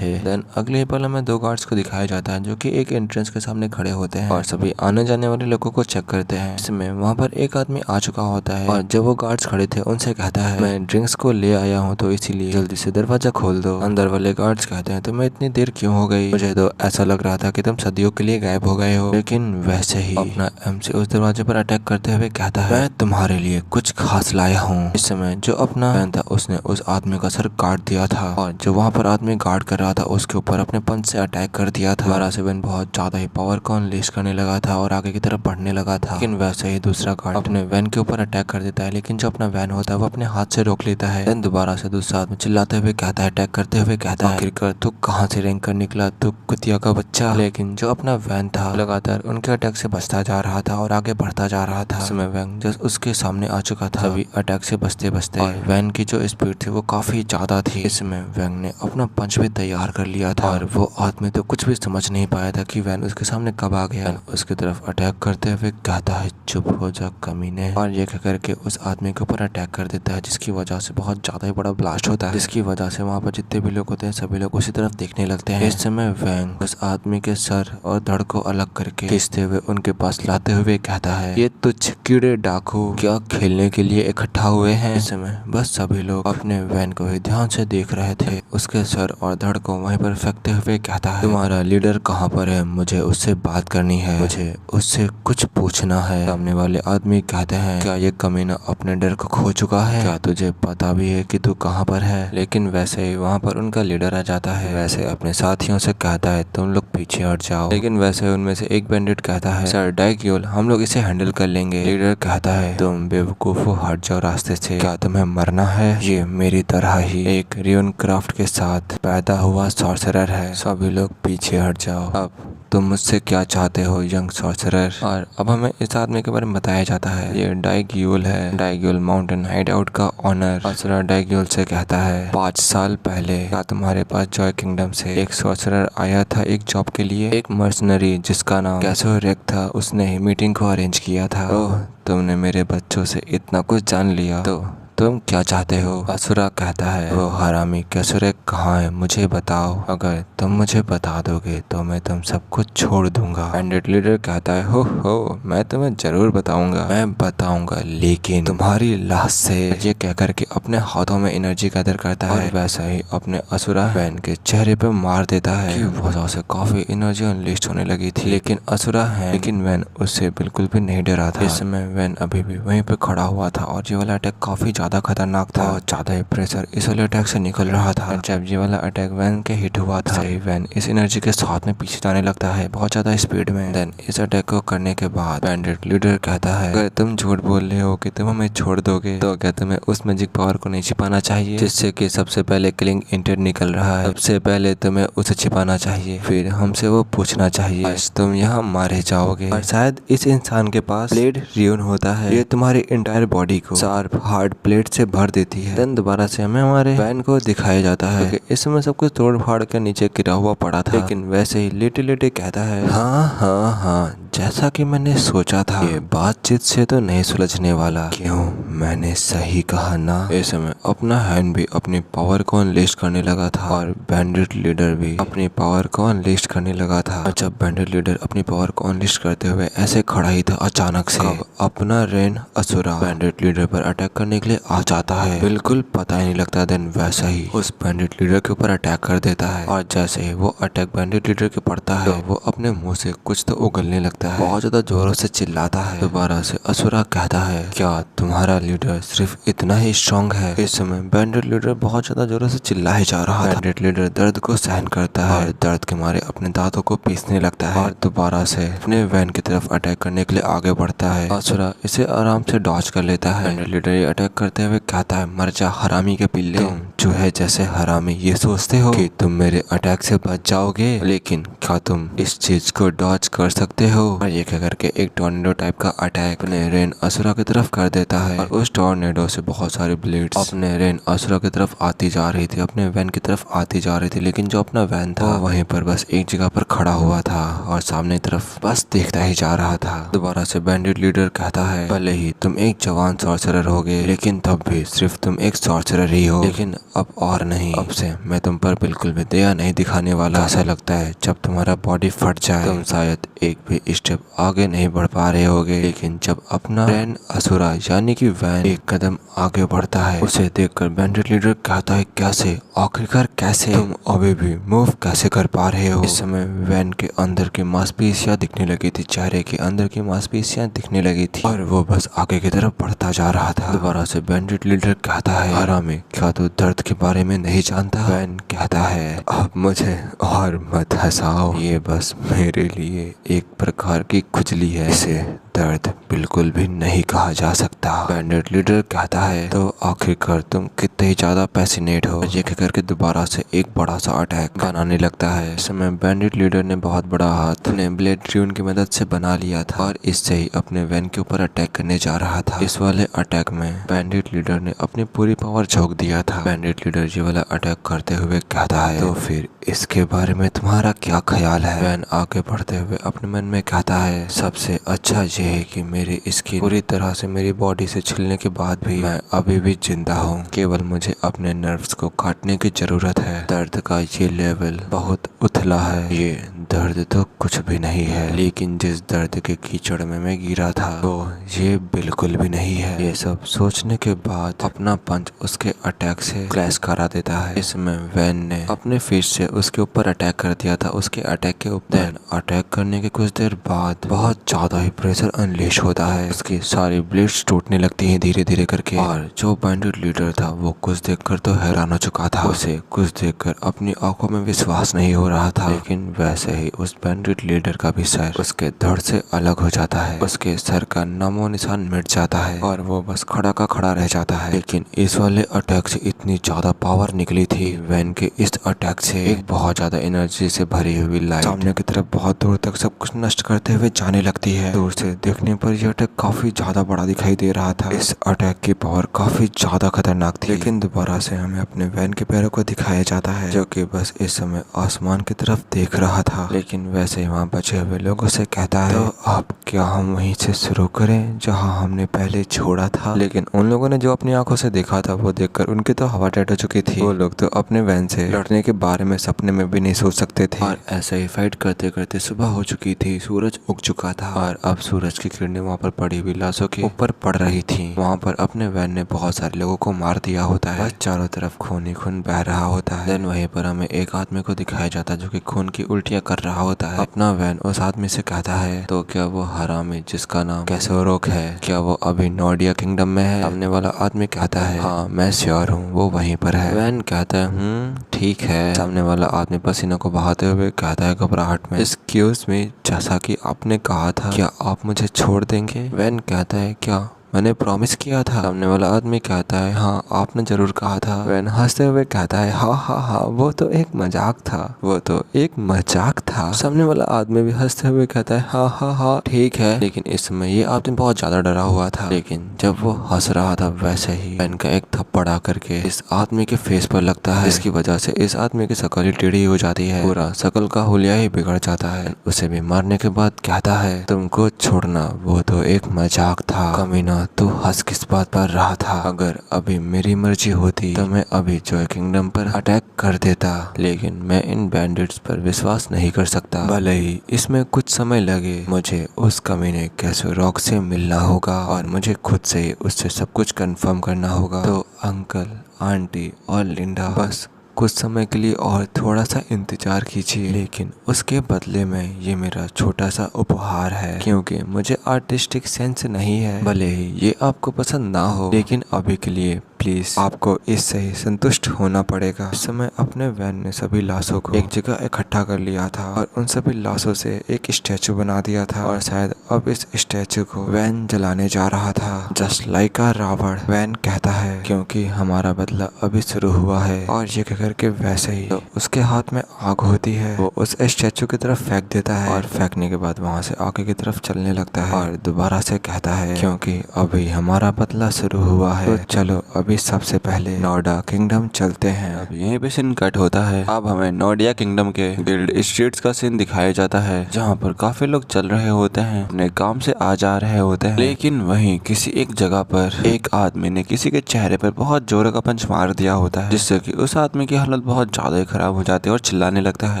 देन अगले पल हमें दो गार्ड्स को दिखाया जाता है जो कि एक एंट्रेंस के सामने खड़े होते हैं और सभी आने जाने वाले लोगों को चेक करते हैं। इसमें वहाँ पर एक आदमी आ चुका होता है और जब वो गार्ड्स खड़े थे उनसे कहता है, मैं ड्रिंक्स को ले आया हूँ तो इसीलिए जल्दी से दरवाजा खोल दो। अंदर वाले गार्ड्स कहते हैं, तुम्हें इतनी देर क्यों हो गई, मुझे तो ऐसा लग रहा था कि तुम सदियों के लिए गायब हो गए हो। लेकिन वैसे ही अपना MC उस दरवाजे पर अटैक करते हुए कहता है, मैं तुम्हारे लिए कुछ खास लाया हूँ। इस समय जो अपना फैन था उसने उस आदमी का सर काट दिया था और जो वहाँ पर आदमी गार्ड कर रहा था उसके ऊपर अपने पंच से अटैक कर दिया था। दोबारा से वैन बहुत ज्यादा ही पावर को अनलीश करने लगा था और आगे की तरफ बढ़ने लगा था। लेकिन वैसे ही दूसरा गार्ड अपने वैन के ऊपर अटैक कर देता है, लेकिन जो अपना वैन होता है वो अपने हाथ से रोक लेता है। देन दोबारा से दूसरा आदमी चिल्लाते हुए कहता है, अटैक करते हुए कहता है, आखिरकार तू कहाँ से रैंक कर निकला तू कुतिया का बच्चा। लेकिन जो अपना वैन था लगातार उनके अटैक से बचता जा रहा था और आगे बढ़ता जा रहा था। समय वैन जस्ट उसके सामने आ चुका था। सभी अटैक से बचते बचते वैन की जो स्पीड थी वो काफी ज्यादा थी। इसमें वैन ने अपना पंच भी तैयार कर लिया था और वो आदमी तो कुछ भी समझ नहीं पाया था कि वैन उसके सामने कब आ गया। उसकी तरफ अटैक करते हुए कहता है, चुप हो जा कमीने, और ये कह करके उस आदमी के ऊपर अटैक कर देता है, जिसकी वजह से बहुत ज्यादा ही बड़ा ब्लास्ट होता है, जिसकी वजह से वहाँ पर जितने भी लोग होते हैं सभी लोग उसी तरफ देखने लगते हैं। इस समय वैन उस आदमी के सर और धड़ को अलग करके खींचते हुए उनके पास लाते हुए कहता है, ये तुच्छ कीड़े डाकू क्या खेलने के लिए इकट्ठा हुए हैं। इस समय बस सभी लोग अपने वैन को ही ध्यान से देख रहे थे। उसके सर और धड़ को वहीं पर फेंकते हुए कहता है, तुम्हारा लीडर कहाँ पर है, मुझे उससे बात करनी है, मुझे उससे कुछ पूछना है। सामने वाले आदमी कहते हैं, क्या ये कमीना अपने डर को खो चुका है, क्या तुझे पता भी है कि तू कहाँ पर है। लेकिन वैसे ही वहाँ पर उनका लीडर आ जाता है। वैसे अपने साथियों से कहता है, तुम लोग पीछे हट जाओ। लेकिन वैसे उनमें से एक बैंडिट कहता है, सर डाइग्यूल हम लोग इसे हैंडल कर लेंगे। लीडर कहता है, तुम बेवकूफो हट जाओ रास्ते से, क्या तुम्हें मरना है, ये मेरी तरह ही एक रियोन क्राफ्ट के साथ पैदा हुआ सॉर्सरर है, सभी लोग पीछे हट जाओ। अब तुम मुझसे क्या चाहते हो यंग सॉर्सरर। और अब हमें इस आदमी के बारे में बताया जाता है, ये डाइग्यूल है, डाइग्यूल माउंटेन हाइड आउट का ऑनर। असुरा डाइग्यूल से कहता है, 5 साल पहले क्या तुम्हारे पास जॉय किंगडम से एक सॉर्सरर आया था एक जॉब के लिए, एक मर्सनरी जिसका नाम कैसो रेक था, उसने ही मीटिंग को अरेंज किया था। ओह, तुमने मेरे बच्चों से इतना कुछ जान लिया, तो तुम क्या चाहते हो। असुरा कहता है, वो हरामी कैसुरेक कहाँ है मुझे बताओ, अगर तुम मुझे बता दोगे तो मैं तुम सब कुछ छोड़ दूंगा। बैंडिट लीडर कहता है, हो मैं तुम्हें जरूर बताऊंगा, मैं बताऊंगा, लेकिन तुम्हारी लाश से। ये कहकर के अपने हाथों में एनर्जी गैदर करता है, वैसा ही अपने असुरा वैन के चेहरे पे मार देता है, की वजह से काफी एनर्जी अनलिस्ट होने लगी थी। लेकिन असुरा है, लेकिन वैन उससे बिल्कुल भी नहीं डरा था। इस समय वैन अभी भी वहीं पे खड़ा हुआ था और ये वाला अटैक काफी ज्यादा खतरनाक था और ज्यादा प्रेशर इस वाले अटैक से निकल रहा था। जब ये वाला अटैक वैन के हिट हुआ था, सही वैन इस एनर्जी के साथ में पीछे जाने लगता है बहुत ज्यादा स्पीड में। देन इस अटैक को करने के बाद बैंडिट लीडर कहता है, अगर तुम झूठ बोल रहे हो कि तुम हमें छोड़ दोगे तो क्या तुम्हें उस मैजिक पावर को नहीं छिपाना चाहिए जिससे कि सबसे पहले किलिंग इंटेंट निकल रहा है। सबसे पहले तुम्हें उसे छिपाना चाहिए, फिर हमसे वो पूछना चाहिए, आज तुम यहाँ मारे जाओगे। और शायद इस इंसान के पास ब्लेड रियोन होता है, ये तुम्हारी इंटायर बॉडी को शार्प हार्ड प्लेट से भर देती है। देन दोबारा से हमें हमारे वैन को दिखाया जाता है कि इस समय सब कुछ तोड़ फाड़ के नीचे गिरा हुआ पड़ा था। लेकिन वैसे ही लेटे लेटे कहता है, हाँ जैसा कि मैंने सोचा था, ये बातचीत से तो नहीं सुलझने वाला। क्यों, मैंने सही कहा ना। इस समय अपना हैंड भी अपनी पावर को अनलिस्ट करने लगा था और बैंडिट लीडर भी अपनी पावर को अनलिस्ट करने लगा था। जब बैंडिट लीडर अपनी पावर को अनलिस्ट करते हुए ऐसे खड़ा ही था, अचानक से अपना रेन असुरा बैंडिट लीडर पर अटैक करने के लिए आ जाता है, बिल्कुल पता ही नहीं लगता। देन वैसा ही उस बैंडिट लीडर के ऊपर अटैक कर देता है और जैसे ही वो अटैक बैंडिट लीडर के पड़ता है तो वो अपने मुंह से कुछ तो उगलने लगता है बहुत ज्यादा जोरों से चिल्लाता है। दोबारा से असुरा कहता है, क्या तुम्हारा लीडर सिर्फ इतना ही स्ट्रॉन्ग है? इस समय बैंडिट लीडर बहुत ज्यादा जोरों से चिल्लाए जा रहा था। बैंडिट लीडर दर्द को सहन करता है और दर्द के मारे अपने दांतों को पीसने लगता है और दोबारा से अपने वैन की तरफ अटैक करने के लिए आगे बढ़ता है। असुरा इसे आराम से डॉज कर लेता है। बैंडिट लीडर ये अटैक करते हुए कहता है, मर जा हरामी के पिल्ले, तुम चूहे जैसे हरामी ये सोचते हो कि तुम मेरे अटैक से बच जाओगे, लेकिन क्या तुम इस चीज को डॉज कर सकते हो? और ये कह करके एक टॉर्नेडो टाइप का अटैक अपने रेन असुरा की तरफ कर देता है और उस टॉर्नेडो से बहुत सारी ब्लेड्स अपने रेन असुरा की तरफ आती जा रही थी, अपने वैन की तरफ आती जा रही थी। लेकिन जो अपना वैन था वहीं पर बस एक जगह पर खड़ा हुआ था और सामने तरफ बस देखता ही जा रहा था। दोबारा से बैंडिट लीडर कहता है, भले ही तुम एक जवान सॉर्सरर होगे, लेकिन तब भी सिर्फ तुम एक सॉर्सरर ही हो, लेकिन अब और नहीं। अब से मैं तुम पर बिल्कुल भी दया नहीं दिखाने वाला। ऐसा लगता है जब तुम्हारा बॉडी फट जाए तुम शायद एक भी स्टेप आगे नहीं बढ़ पा रहे होगे, लेकिन जब अपना रेन असुरा यानी कि वैन एक कदम आगे बढ़ता है उसे देखकर बैंडिट लीडर कहता है, कैसे, आखिरकार कैसे, तुम अभी भी मूव कैसे कर पा रहे हो? इस समय वैन के अंदर की मांसपेशियां दिखने लगी थी, चेहरे के अंदर की मांसपेशियां दिखने लगी थी और वो बस आगे की तरफ बढ़ता जा रहा था। दोबारा से बैंडिट लीडर कहता है, हरामी, क्या तू दर्द के बारे में नहीं जानता? वैन कहता है, अब मुझे और मत हंसाओ, ये बस मेरे लिए एक प्रकार की खुजली है, इसे दर्द बिल्कुल भी नहीं कहा जा सकता। बैंडिट लीडर कहता है, तो आखिरकार तुम कितने ही ज्यादा पैसिनेट हो? ये कह करके दोबारा से एक बड़ा सा अटैक बनाने लगता है। इस समय बैंडिट लीडर ने बहुत बड़ा हाथ अपने ब्लेड ट्यून की मदद से बना लिया था और इससे ही अपने वैन के ऊपर अटैक करने जा रहा था। इस वाले अटैक में बैंडिट लीडर ने अपनी पूरी पावर झोंक दिया था। बैंडिट लीडर ये वाला अटैक करते हुए कहता है, तो फिर इसके बारे में तुम्हारा क्या ख्याल है? वैन आगे बढ़ते हुए अपने मन में कहता है, सबसे अच्छा ये है कि मेरी स्किन पूरी तरह से मेरी बॉडी से छिलने के बाद भी मैं अभी भी जिंदा हूँ, केवल मुझे अपने नर्व्स को काटने की जरूरत है। दर्द का ये लेवल बहुत उथला है, ये दर्द तो कुछ भी नहीं है, लेकिन जिस दर्द के कीचड़ में मैं गिरा था वो ये बिल्कुल भी नहीं है। ये सब सोचने के बाद अपना पंच उसके अटैक से क्लैश करा देता है। इसमें वैन ने अपने फिस्ट से उसके ऊपर अटैक कर दिया था। उसके अटैक के ऊपर अटैक करने के कुछ देर बाद बहुत ज्यादा ही प्रेशर अनलेश होता है, उसकी सारी ब्लेड्स टूटने लगती हैं धीरे धीरे करके। और जो बैंडिट लीडर था वो कुछ देखकर तो हैरान हो चुका था, उसे कुछ देखकर अपनी आंखों में विश्वास नहीं हो रहा था। लेकिन वैसे ही उस बैंडिट लीडर का भी सर उसके धड़ से अलग हो जाता है, उसके सर का नामो निशान मिट जाता है और वो बस खड़ा का खड़ा रह जाता है। लेकिन इस वाले अटैक से इतनी ज्यादा पावर निकली थी वैन के इस अटैक से, एक बहुत ज्यादा एनर्जी से भरी हुई लाइट सामने की तरफ बहुत दूर तक सब कुछ नष्ट करते हुए जाने लगती है। दूर से देखने पर यह अटैक काफी ज्यादा बड़ा दिखाई दे रहा था। इस अटैक की पावर काफी ज्यादा खतरनाक थी। लेकिन दोबारा से हमें अपने वैन के पैरों को दिखाया जाता है जो कि बस इस समय आसमान की तरफ देख रहा था। लेकिन वैसे ही वहाँ बचे हुए लोगों से कहता है, तो अब क्या हम वहीं से शुरू करें जहाँ हमने पहले छोड़ा था? लेकिन उन लोगों ने जो अपनी आंखों से देखा था वो देखकर उनकी तो हवा टाइट हो चुकी थी। वो लोग तो अपने वैन से लड़ने के बारे में सपने में भी नहीं सोच सकते थे। और ऐसे ही फाइट करते करते सुबह हो चुकी थी, सूरज उग चुका था और अब सूरज की किरणें वहाँ पर पड़ी हुई लाशों के ऊपर पड़ रही थी। वहाँ पर अपने वैन ने बहुत सारे लोगों को मार दिया होता है, बस चारों तरफ खून ही खून बह रहा होता है। देन वहीं पर हमें एक आदमी को दिखाया जाता है जो कि खून की उल्टियाँ कर रहा होता है। अपना वैन उस आदमी से कहता है, तो क्या वो हरामी जिसका नाम कैसोरोक है, क्या वो अभी नॉर्डिया किंगडम में है? सामने वाला आदमी कहता है, हाँ मैं श्योर हूँ वो वहीं पर है। वैन कहता है, ठीक है। सामने वाला आदमी पसीनों को बहाते हुए कहता है घबराहट में, एक्सक्यूज मी, जैसा कि आपने कहा था क्या आप मुझे छोड़ देंगे? वैन कहता है, क्या मैंने प्रॉमिस किया था? सामने वाला आदमी कहता है, हाँ आपने जरूर कहा था। वैन हंसते हुए कहता है, हाँ हाँ हाँ वो तो एक मजाक था, वो तो एक मजाक था। सामने वाला आदमी भी हंसते हुए कहता है, हाँ हाँ हाँ ठीक है। लेकिन इस समय ये आदमी बहुत ज्यादा डरा हुआ था। लेकिन जब वो हंस रहा था वैसे ही वैन का एक थप्पड़ आकर के इस आदमी के फेस पर लगता है, जिसकी वजह से इस आदमी की शकल ही टेढ़ी हो जाती है, पूरा शकल का हुलिया ही बिगड़ जाता है। उसे भी मारने के बाद कहता है, तुमको छोड़ना वो तो एक मजाक था, कमीना तू हंस किस बात पर रहा था? अगर अभी मेरी मर्जी होती तो मैं अभी जॉय किंगडम पर अटैक कर देता, लेकिन मैं इन बैंडिट्स पर विश्वास नहीं कर सकता। भले ही इसमें कुछ समय लगे, मुझे उस कमीने कैसोरोक से मिलना होगा और मुझे खुद से उससे सब कुछ कंफर्म करना होगा। तो अंकल, आंटी और लिंडा बस कुछ समय के लिए और थोड़ा सा इंतजार कीजिए, लेकिन उसके बदले में ये मेरा छोटा सा उपहार है, क्योंकि मुझे आर्टिस्टिक सेंस नहीं है। भले ही ये आपको पसंद ना हो, लेकिन अभी के लिए प्लीज आपको इससे ही संतुष्ट होना पड़ेगा। इस समय अपने वैन ने सभी लाशों को एक जगह इकट्ठा कर लिया था और उन सभी लाशों से एक स्टैचू बना दिया था, और शायद अब इस स्टैचू को वैन जलाने जा रहा था। जस्ट लाइक अ रावण, वैन कहता है, क्योंकि हमारा बदला अभी शुरू हुआ है। और ये कहकर के वैसे ही तो उसके हाथ में आग होती है, वो उस स्टैचू की तरफ फेंक देता है, और फेंकने के बाद वहाँ से आगे की तरफ चलने लगता है और दोबारा से कहता है, क्योंकि अभी हमारा बदला शुरू हुआ है, तो चलो अभी सबसे पहले नोएडा किंगडम चलते हैं। अब यहीं पे सीन कट होता है। अब हमें नोएडा किंगडम के गिल्ड स्ट्रीट्स का सीन दिखाया जाता है, जहाँ पर काफी लोग चल रहे होते हैं, अपने काम से आ जा रहे होते हैं। लेकिन वहीं किसी एक जगह पर एक आदमी ने किसी के चेहरे पर बहुत जोर का पंच मार दिया होता है, जिससे कि उस आदमी की हालत बहुत ज्यादा ही खराब हो जाती है और चिल्लाने लगता है।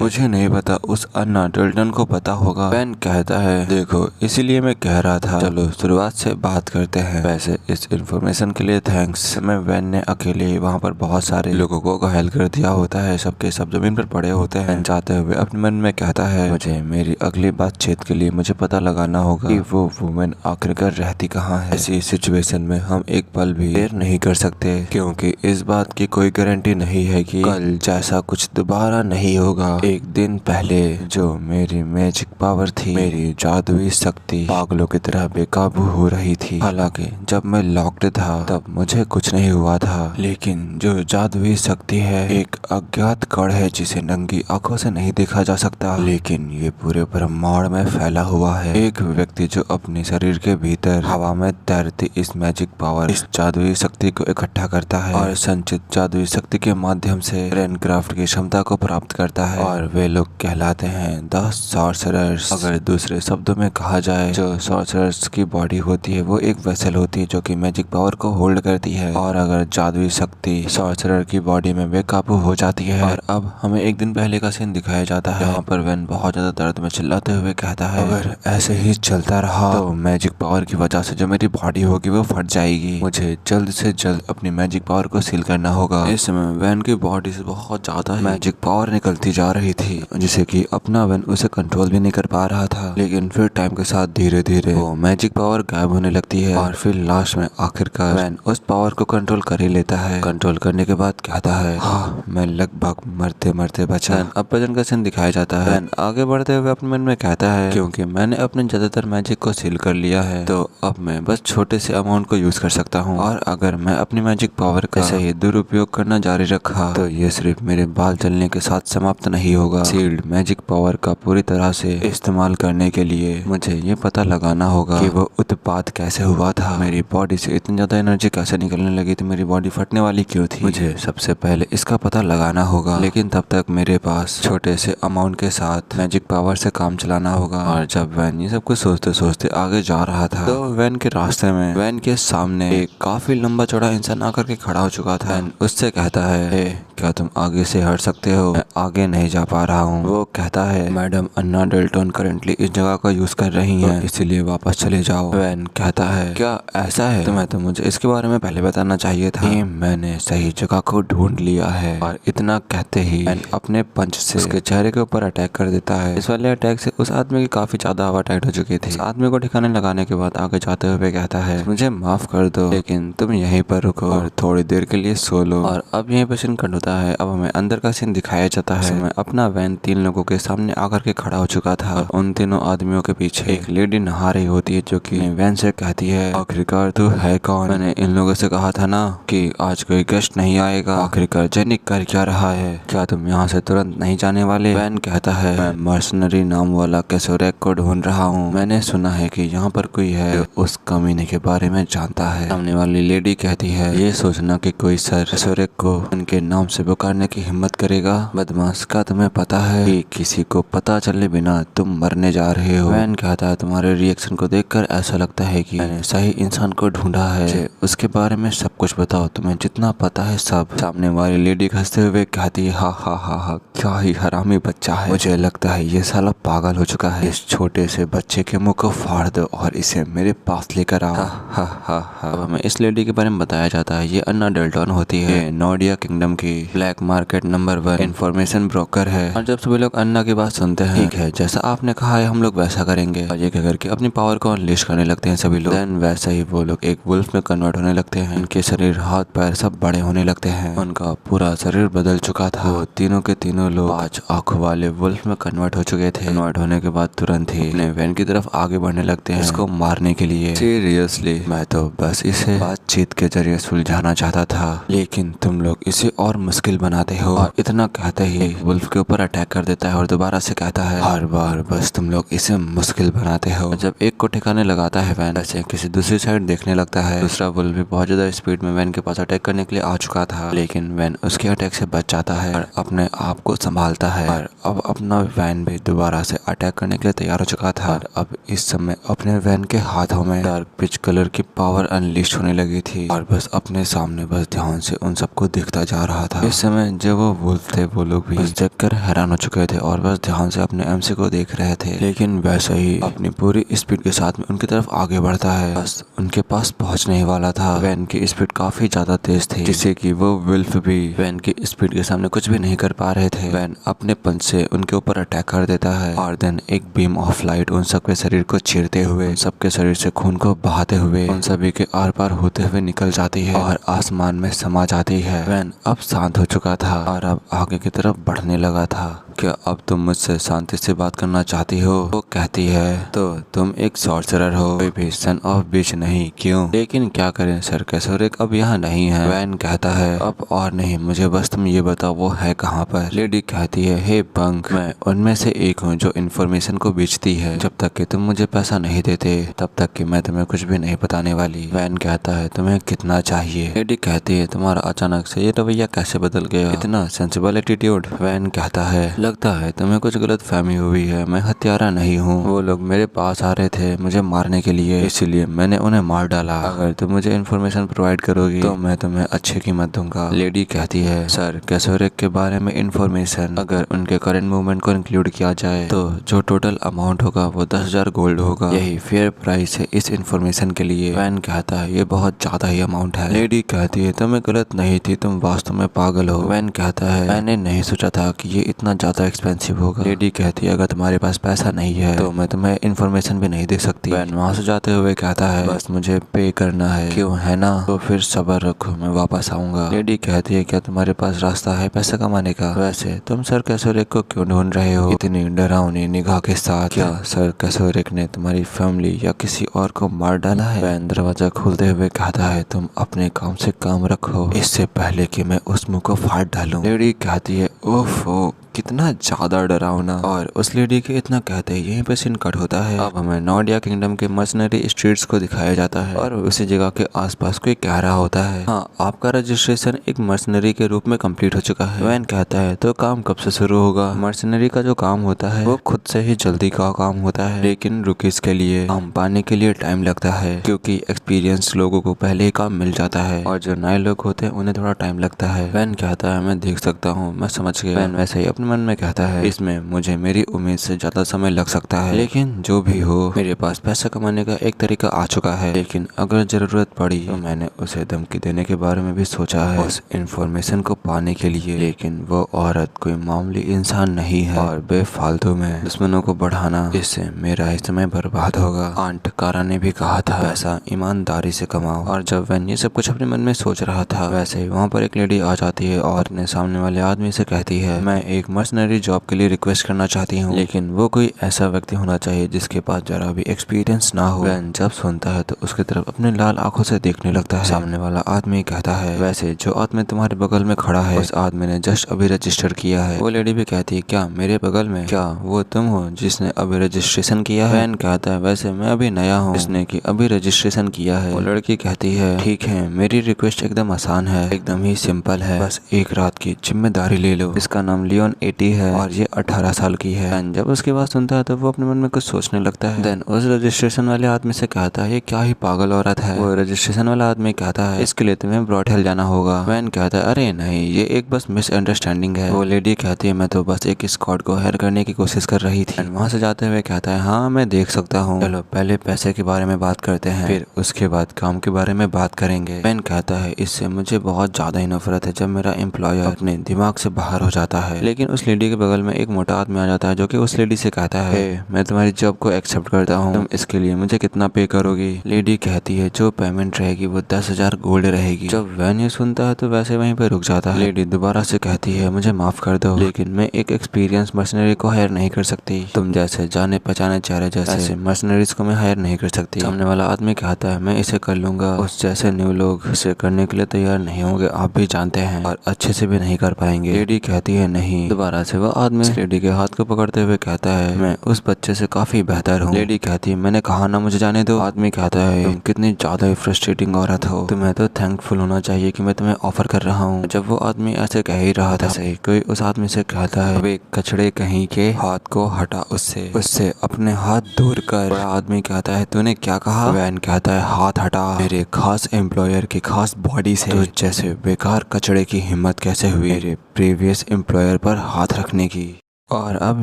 मुझे नहीं पता उस अन्ना डल्टन को पता होगा। वैन कहता है, देखो इसीलिए मैं कह रहा था, चलो शुरुआत से बात करते हैं। वैसे इस इन्फॉर्मेशन के लिए थैंक्स। मैं वैन ने अकेले ही वहाँ पर बहुत सारे लोगों को घायल कर दिया होता है, सबके सब जमीन पर पड़े होते हैं। जाते हुए अपने मन में कहता है, मुझे मेरी अगली बातचीत के लिए मुझे पता लगाना होगा कि वो वुमेन आखिरकार रहती कहाँ है। ऐसी सिचुएशन में हम एक पल भी देर नहीं कर सकते, क्योंकि इस बात की कोई गारंटी नहीं है कि कल जैसा कुछ दोबारा नहीं होगा। एक दिन पहले जो मेरी मैजिक पावर थी, मेरी जादुई शक्ति पागलों की तरह बेकाबू हो रही थी। हालांकि जब मैं लॉक्ड था तब मुझे कुछ नहीं हुआ था, लेकिन जो जादुई शक्ति है एक अज्ञात कण है जिसे नंगी आंखों से नहीं देखा जा सकता, लेकिन ये पूरे ब्रह्मांड में फैला हुआ है। एक व्यक्ति जो अपने शरीर के भीतर हवा में तैरती इस मैजिक पावर, इस जादुई शक्ति को इकट्ठा करता है और संचित जादुई शक्ति के माध्यम से रेनक्राफ्ट की क्षमता को प्राप्त करता है, और वे लोग कहलाते हैं द सॉर्सरर्स। अगर दूसरे शब्दों में कहा जाए, जो सॉर्सरर्स की बॉडी होती है वो एक वेसल होती है जो कि मैजिक पावर को होल्ड करती है, और अगर जादुई शक्ति सॉर्सरर की बॉडी में बेकाबू हो जाती है। और अब हमें एक दिन पहले का सीन दिखाया जाता है, जहाँ पर वैन बहुत ज्यादा दर्द में चिल्लाते हुए कहता है, अगर ऐसे ही चलता रहा तो मैजिक पावर की वजह से जो मेरी बॉडी होगी वो फट जाएगी। मुझे जल्द से जल्द अपनी मैजिक पावर को सील करना होगा। इस समय वैन की बॉडी से बहुत ज्यादा मैजिक पावर निकलती जा रही थी, जिसे कि अपना वैन उसे कंट्रोल भी नहीं कर पा रहा था। लेकिन फिर टाइम के साथ धीरे धीरे वो मैजिक पावर गायब होने लगती है, और फिर लास्ट में आखिरकार वैन उस पावर को कंट्रोल कर ही लेता है। कंट्रोल करने के बाद कहता है, हाँ मैं लगभग मरते मरते बचा। अब भजन का सीन दिखाया जाता है। आगे बढ़ते हुए अपने मन में कहता है, क्योंकि मैंने अपने ज्यादातर मैजिक को सील कर लिया है तो अब मैं बस छोटे से अमाउंट को यूज कर सकता हूँ, और अगर मैं अपनी मैजिक पावर का सही दुरुपयोग करना जारी रखा तो ये सिर्फ मेरे बाल जलने के साथ समाप्त नहीं होगा। सील्ड मैजिक पावर का पूरी तरह से इस्तेमाल करने के लिए मुझे ये पता लगाना होगा कि वो उत्पाद कैसे हुआ था, मेरी बॉडी से इतनी ज्यादा एनर्जी कैसे निकलने लगी थी, मेरी बॉडी फटने वाली क्यों थी। मुझे सबसे पहले इसका पता लगाना होगा, लेकिन तब तक मेरे पास छोटे से अमाउंट के साथ मैजिक पावर से काम चलाना होगा। और जब वैन ये सब कुछ सोचते सोचते आगे जा रहा था, तो वैन के रास्ते में वैन के सामने एक काफी लंबा चौड़ा इंसान आकर के खड़ा हो चुका था। वैन उससे कहता है, क्या तुम आगे से हट सकते हो, मैं आगे नहीं जा पा रहा हूँ। वो कहता है, मैडम अन्ना डल्टन करेंटली इस जगह का यूज कर रही हैं, तो इसीलिए वापस चले जाओ। वैन कहता है, क्या ऐसा है, तुम्हें तो मुझे इसके बारे में पहले बताना चाहिए था। मैंने सही जगह को ढूंढ लिया है। और इतना कहते ही वैन अपने पंच से उसके चेहरे के ऊपर अटैक कर देता है। इस वाले अटैक से उस आदमी की काफी ज्यादा हवा टाइट हो चुकी थी। इस आदमी को ठिकाने लगाने के बाद आगे जाते हुए कहता है, मुझे माफ कर दो, लेकिन तुम यहीं पर रुको और थोड़ी देर के लिए सो लो। और अब यहीं पर सीन कट होता है। अब हमें अंदर का सीन दिखाया जाता है। मैं अपना वैन 3 लोगों के सामने आकर के खड़ा हो चुका था, और उन तीनों आदमियों के पीछे एक लेडी नहा रही होती है, जो कि वैन से कहती है, आखिरकार तू है कौन? मैंने इन लोगों से कहा था ना कि आज कोई गेस्ट नहीं आएगा, आखिरकार जेनिक कर क्या रहा है, क्या तुम यहाँ से तुरंत नहीं जाने वाले? वैन कहता है, मैं मर्सनरी नाम वाला कैसोरेक को ढूंढ रहा हूँ, मैंने सुना है कि यहाँ पर कोई है जो उस कमीने के बारे में जानता है। सामने वाली लेडी कहती है, ये सोचना कि कोई सर कैसोरेक को उनके नाम से पुकारने की हिम्मत करेगा? बदमाश, का तुम्हें पता है कि किसी को पता चले बिना तुम मरने जा रहे हो? वैन कहता है, तुम्हारे रिएक्शन को देखकर ऐसा लगता है कि मैंने सही इंसान को ढूंढा है, उसके बारे में सब कुछ बताओ, तुम्हें जितना पता है सब। सामने वाली लेडी हंसते हुए कहती है, हा हा हा हा, क्या ही हरामी बच्चा है, मुझे लगता है ये साला पागल हो चुका है। इस छोटे से बच्चे के मुंह को फाड़ दो और इसे मेरे पास लेकर आओ। हा हा हा। अब हमें इस लेडी के बारे में बताया जाता है, ये अन्ना डल्टन होती है, नोएडा किंगडम की black market number 1 information broker है। और जब सभी लोग अन्ना की बात सुनते हैं, ठीक है जैसा आपने कहा है हम लोग वैसा करेंगे, और ये कह करके अपनी पावर को अनलीश करने लगते हैं सभी लोग। देन वैसा ही वो लोग एक वुल्फ में कन्वर्ट होने लगते हैं। उनके शरीर, हाथ पैर सब बड़े होने लगते हैं। उनका पूरा शरीर बदल चुका था। वो तीनों के तीनों लोग 5 आंखों वाले वुल्फ में कन्वर्ट हो चुके थे। कन्वर्ट होने के बाद तुरंत ही अपने वैन की तरफ आगे बढ़ने लगते हैं इसको मारने के लिए। सीरियसली मैं तो बस इसे बातचीत के जरिए सुलझाना चाहता था, लेकिन तुम लोग इसे और मुश्किल बनाते हो। और इतना कहते ही वुल्फ के ऊपर अटैक कर देता है और दोबारा से कहता है हर बार बस तुम लोग इसे मुश्किल बनाते हो। जब एक को ठिकाने लगाता है वैन, ऐसे किसी दूसरी साइड देखने लगता है। दूसरा वुल्फ भी बहुत ज्यादा स्पीड में वैन के पास अटैक करने के लिए आ चुका था, लेकिन वैन उसके अटैक से बच जाता है और अपने आप को संभालता है। और अब अपना वैन भी दोबारा से अटैक करने के लिए तैयार हो चुका था। और अब इस समय अपने वैन के हाथों में डार्क पिच कलर की पावर अनलिस्ट होने लगी थी और बस अपने सामने बस ध्यान से उन सबको देखता जा रहा था। इस समय जो वो वुल्फ थे वो लोग भी बस देखकर हैरान हो चुके थे और बस ध्यान से अपने एमसी को देख रहे थे। लेकिन वैसे ही अपनी पूरी स्पीड के साथ में उनकी तरफ आगे बढ़ता है। बस उनके पास पहुंचने ही वाला था। वैन की स्पीड काफी ज्यादा तेज थी, जिससे कि वो वुल्फ भी वैन की स्पीड के सामने कुछ भी नहीं कर पा रहे थे। वैन अपने पंच से उनके ऊपर अटैक कर देता है और देन एक बीम ऑफ लाइट उन सबके शरीर को चीरते हुए, उन सबके शरीर से खून को बहाते हुए उन सभी के आर पार होते हुए निकल जाती है और आसमान में समा जाती है। वैन अब शांत हो चुका था और अब आगे की तरफ बढ़ने लगा था। क्या अब तुम मुझसे शांति से बात करना चाहती हो? वो कहती है तो तुम एक सॉर्सरर हो, कोई भी सन ऑफ बीच नहीं, क्यों? लेकिन क्या करें सर, कैसोरिक अब यहाँ नहीं है। वैन कहता है अब और नहीं, मुझे बस तुम ये बताओ वो है कहाँ पर। लेडी कहती है हे पंक, मैं उनमें से एक हूँ जो इन्फॉर्मेशन को बेचती है। जब तक कि तुम मुझे पैसा नहीं देते तब तक कि मैं तुम्हें कुछ भी नहीं बताने वाली। वैन कहता है तुम्हें कितना चाहिए? लेडी कहती है तुम्हारा अचानक से ये रवैया कैसे बदल गया, इतना सेंसिबल एटीट्यूड। वैन कहता है लगता है तुम्हें कुछ गलत फहमी हुई है, मैं हत्यारा नहीं हूँ। वो लोग मेरे पास आ रहे थे मुझे मारने के लिए, इसीलिए मैंने उन्हें मार डाला। अगर तुम मुझे इन्फॉर्मेशन प्रोवाइड करोगी तो मैं तुम्हें अच्छी कीमत दूंगा। लेडी कहती है सर, कैसोरिक के बारे में इन्फॉर्मेशन अगर उनके करंट मूवमेंट को इंक्लूड किया जाए तो जो टोटल अमाउंट होगा वो 10,000 गोल्ड होगा। यही फेयर प्राइस है इस इन्फॉर्मेशन के लिए। वैन कहता है ये बहुत ज्यादा ही अमाउंट है। लेडी कहती है तुम्हें गलत नहीं थी, तुम वास्तव में पागल हो। वैन कहता है मैंने नहीं सोचा था कि ये इतना ज्यादा एक्सपेंसिव होगा। लेडी कहती है अगर तुम्हारे पास पैसा नहीं है तो मैं तुम्हें इन्फॉर्मेशन भी नहीं दे सकती। वैन वहाँ से जाते हुए कहता है बस मुझे पे करना है, क्यों है ना? तो फिर सब्र रखो, मैं वापस आऊंगा। लेडी कहती है क्या तुम्हारे पास रास्ता है पैसा कमाने का? वैसे तुम सर कैसोरिक को क्यों ढूंढ रहे हो इतनी डरावनी निगाह के साथ? क्या सर कैसोरिक ने तुम्हारी फैमिली या किसी और को मार डाला है? वैन दरवाजा खोलते हुए कहता है तुम अपने काम से काम रखो, इससे पहले कि मैं उस मुंह को फाड़ डालूं। लेडी कहती है ओफ कितना ज्यादा डरावना। और उस लेडी के इतना कहते ही यहीं पे सीन कट होता है। अब हमें नॉर्डिया किंगडम के मर्सनरी स्ट्रीट्स को दिखाया जाता है और उसी जगह के आसपास कोई कह रहा होता है हाँ आपका रजिस्ट्रेशन एक मर्सनरी के रूप में कंप्लीट हो चुका है। वैन कहता है तो काम कब से शुरू होगा? मर्सनरी का जो काम होता है वो खुद से ही जल्दी का काम होता है, लेकिन रुकीज के लिए काम पाने के लिए टाइम लगता है क्योंकि एक्सपीरियंस लोगों को पहले ही काम मिल जाता है और जो नए लोग होते हैं उन्हें थोड़ा टाइम लगता है। वैन कहता है मैं देख सकता हूँ, मैं समझ गया। वैन वैसे ही मन में कहता है इसमें मुझे मेरी उम्मीद से ज्यादा समय लग सकता है, लेकिन जो भी हो मेरे पास पैसा कमाने का एक तरीका आ चुका है। लेकिन अगर जरूरत पड़ी तो मैंने उसे धमकी देने के बारे में भी सोचा है उस इन्फॉर्मेशन को पाने के लिए, लेकिन वो औरत कोई मामूली इंसान नहीं है और बेफालतू में दुश्मनों को बढ़ाना, इससे मेरा ही समय बर्बाद होगा। आंट कारा ने भी कहा था पैसा ईमानदारी से कमाओ। और जब वैन ये सब कुछ अपने मन में सोच रहा था वैसे ही वहाँ पर एक लेडी आ जाती है और अपने सामने वाले आदमी से कहती है मैं एक मर्सनरी जॉब के लिए रिक्वेस्ट करना चाहती हूँ, लेकिन वो कोई ऐसा व्यक्ति होना चाहिए जिसके पास जरा भी एक्सपीरियंस ना हो। वैन जब सुनता है तो उसकी तरफ अपने लाल आंखों से देखने लगता है। सामने वाला आदमी कहता है वैसे जो आदमी तुम्हारे बगल में खड़ा है उस आदमी ने जस्ट अभी रजिस्टर किया है। वो लेडी भी कहती है क्या मेरे बगल में? क्या वो तुम हो जिसने अभी रजिस्ट्रेशन किया है? वैन कहता है वैसे मैं अभी नया हूँ जिसने की अभी रजिस्ट्रेशन किया है। वो लड़की कहती है ठीक है मेरी रिक्वेस्ट एकदम आसान है, एकदम ही सिंपल है, बस एक रात की जिम्मेदारी ले लो। इसका नाम लियोन 18 है और ये 18 साल की है। वैन जब उसकी बात सुनता है तो वो अपने मन में कुछ सोचने लगता है। देन उस रजिस्ट्रेशन वाले आदमी से कहता है ये क्या ही पागल औरत है। वो रजिस्ट्रेशन वाला आदमी कहता है इसके लिए तुम्हें ब्रॉडहेल जाना होगा। वैन कहता है अरे नहीं, ये एक बस मिसअंडरस्टैंडिंग है। वो लेडी कहती है मैं तो बस एक स्क्वाड को हायर करने की कोशिश कर रही थी। वहाँ से जाते हुए कहता है हाँ मैं देख सकता हूँ, चलो पहले पैसे के बारे में बात करते हैं, फिर उसके बाद काम के बारे में बात करेंगे। वैन कहता है इससे मुझे बहुत ज्यादा ही नफरत है जब मेरा एम्प्लॉयर अपने दिमाग से बाहर हो जाता है। लेकिन उस लेडी के बगल में एक मोटा आदमी आ जाता है जो कि उस लेडी से कहता है मैं तुम्हारी जॉब को एक्सेप्ट करता हूँ, तुम इसके लिए मुझे कितना पे करोगी। लेडी कहती है जो पेमेंट रहेगी वो 10,000 गोल्ड रहेगी। जब वैन ये सुनता है तो वैसे वहीं पर रुक जाता है। लेडी दोबारा से कहती है मुझे माफ कर दो, लेकिन मैं एक एक्सपीरियंस मर्सनरी को हायर नहीं कर सकती, तुम जैसे जाने पहचाने चेहरे जैसे मर्सनरीज को मैं हायर नहीं कर सकती। सामने वाला आदमी कहता है मैं इसे कर लूंगा, उस जैसे न्यू लोग इसे करने के लिए तैयार नहीं होंगे, आप भी जानते हैं, और अच्छे से भी नहीं कर पाएंगे। लेडी कहती है नहीं। दोबारा से वह आदमी लेडी के हाथ को पकड़ते हुए कहता है मैं उस बच्चे से काफी बेहतर हूँ। लेडी कहती है मैंने कहा ना मुझे जाने दो। आदमी कहता है तुम कितनी ज्यादा फ्रस्ट्रेटिंग औरत हो, तुम्हें तो थैंकफुल होना चाहिए कि मैं तुम्हें ऑफर कर रहा हूँ। जब वो आदमी ऐसे कह ही रहा था सही कोई उस आदमी से कहता है वे कचड़े कहीं के हाथ को हटा उससे अपने हाथ दूर कर। बड़ा आदमी कहता है तूने क्या कहा। वैन कहता है हाथ हटा मेरे खास एम्प्लॉयर की खास बॉडी से, तो जैसे बेकार कचड़े की हिम्मत कैसे हुई मेरे प्रीवियस एम्प्लॉयर पर हाथ रखने की। और अब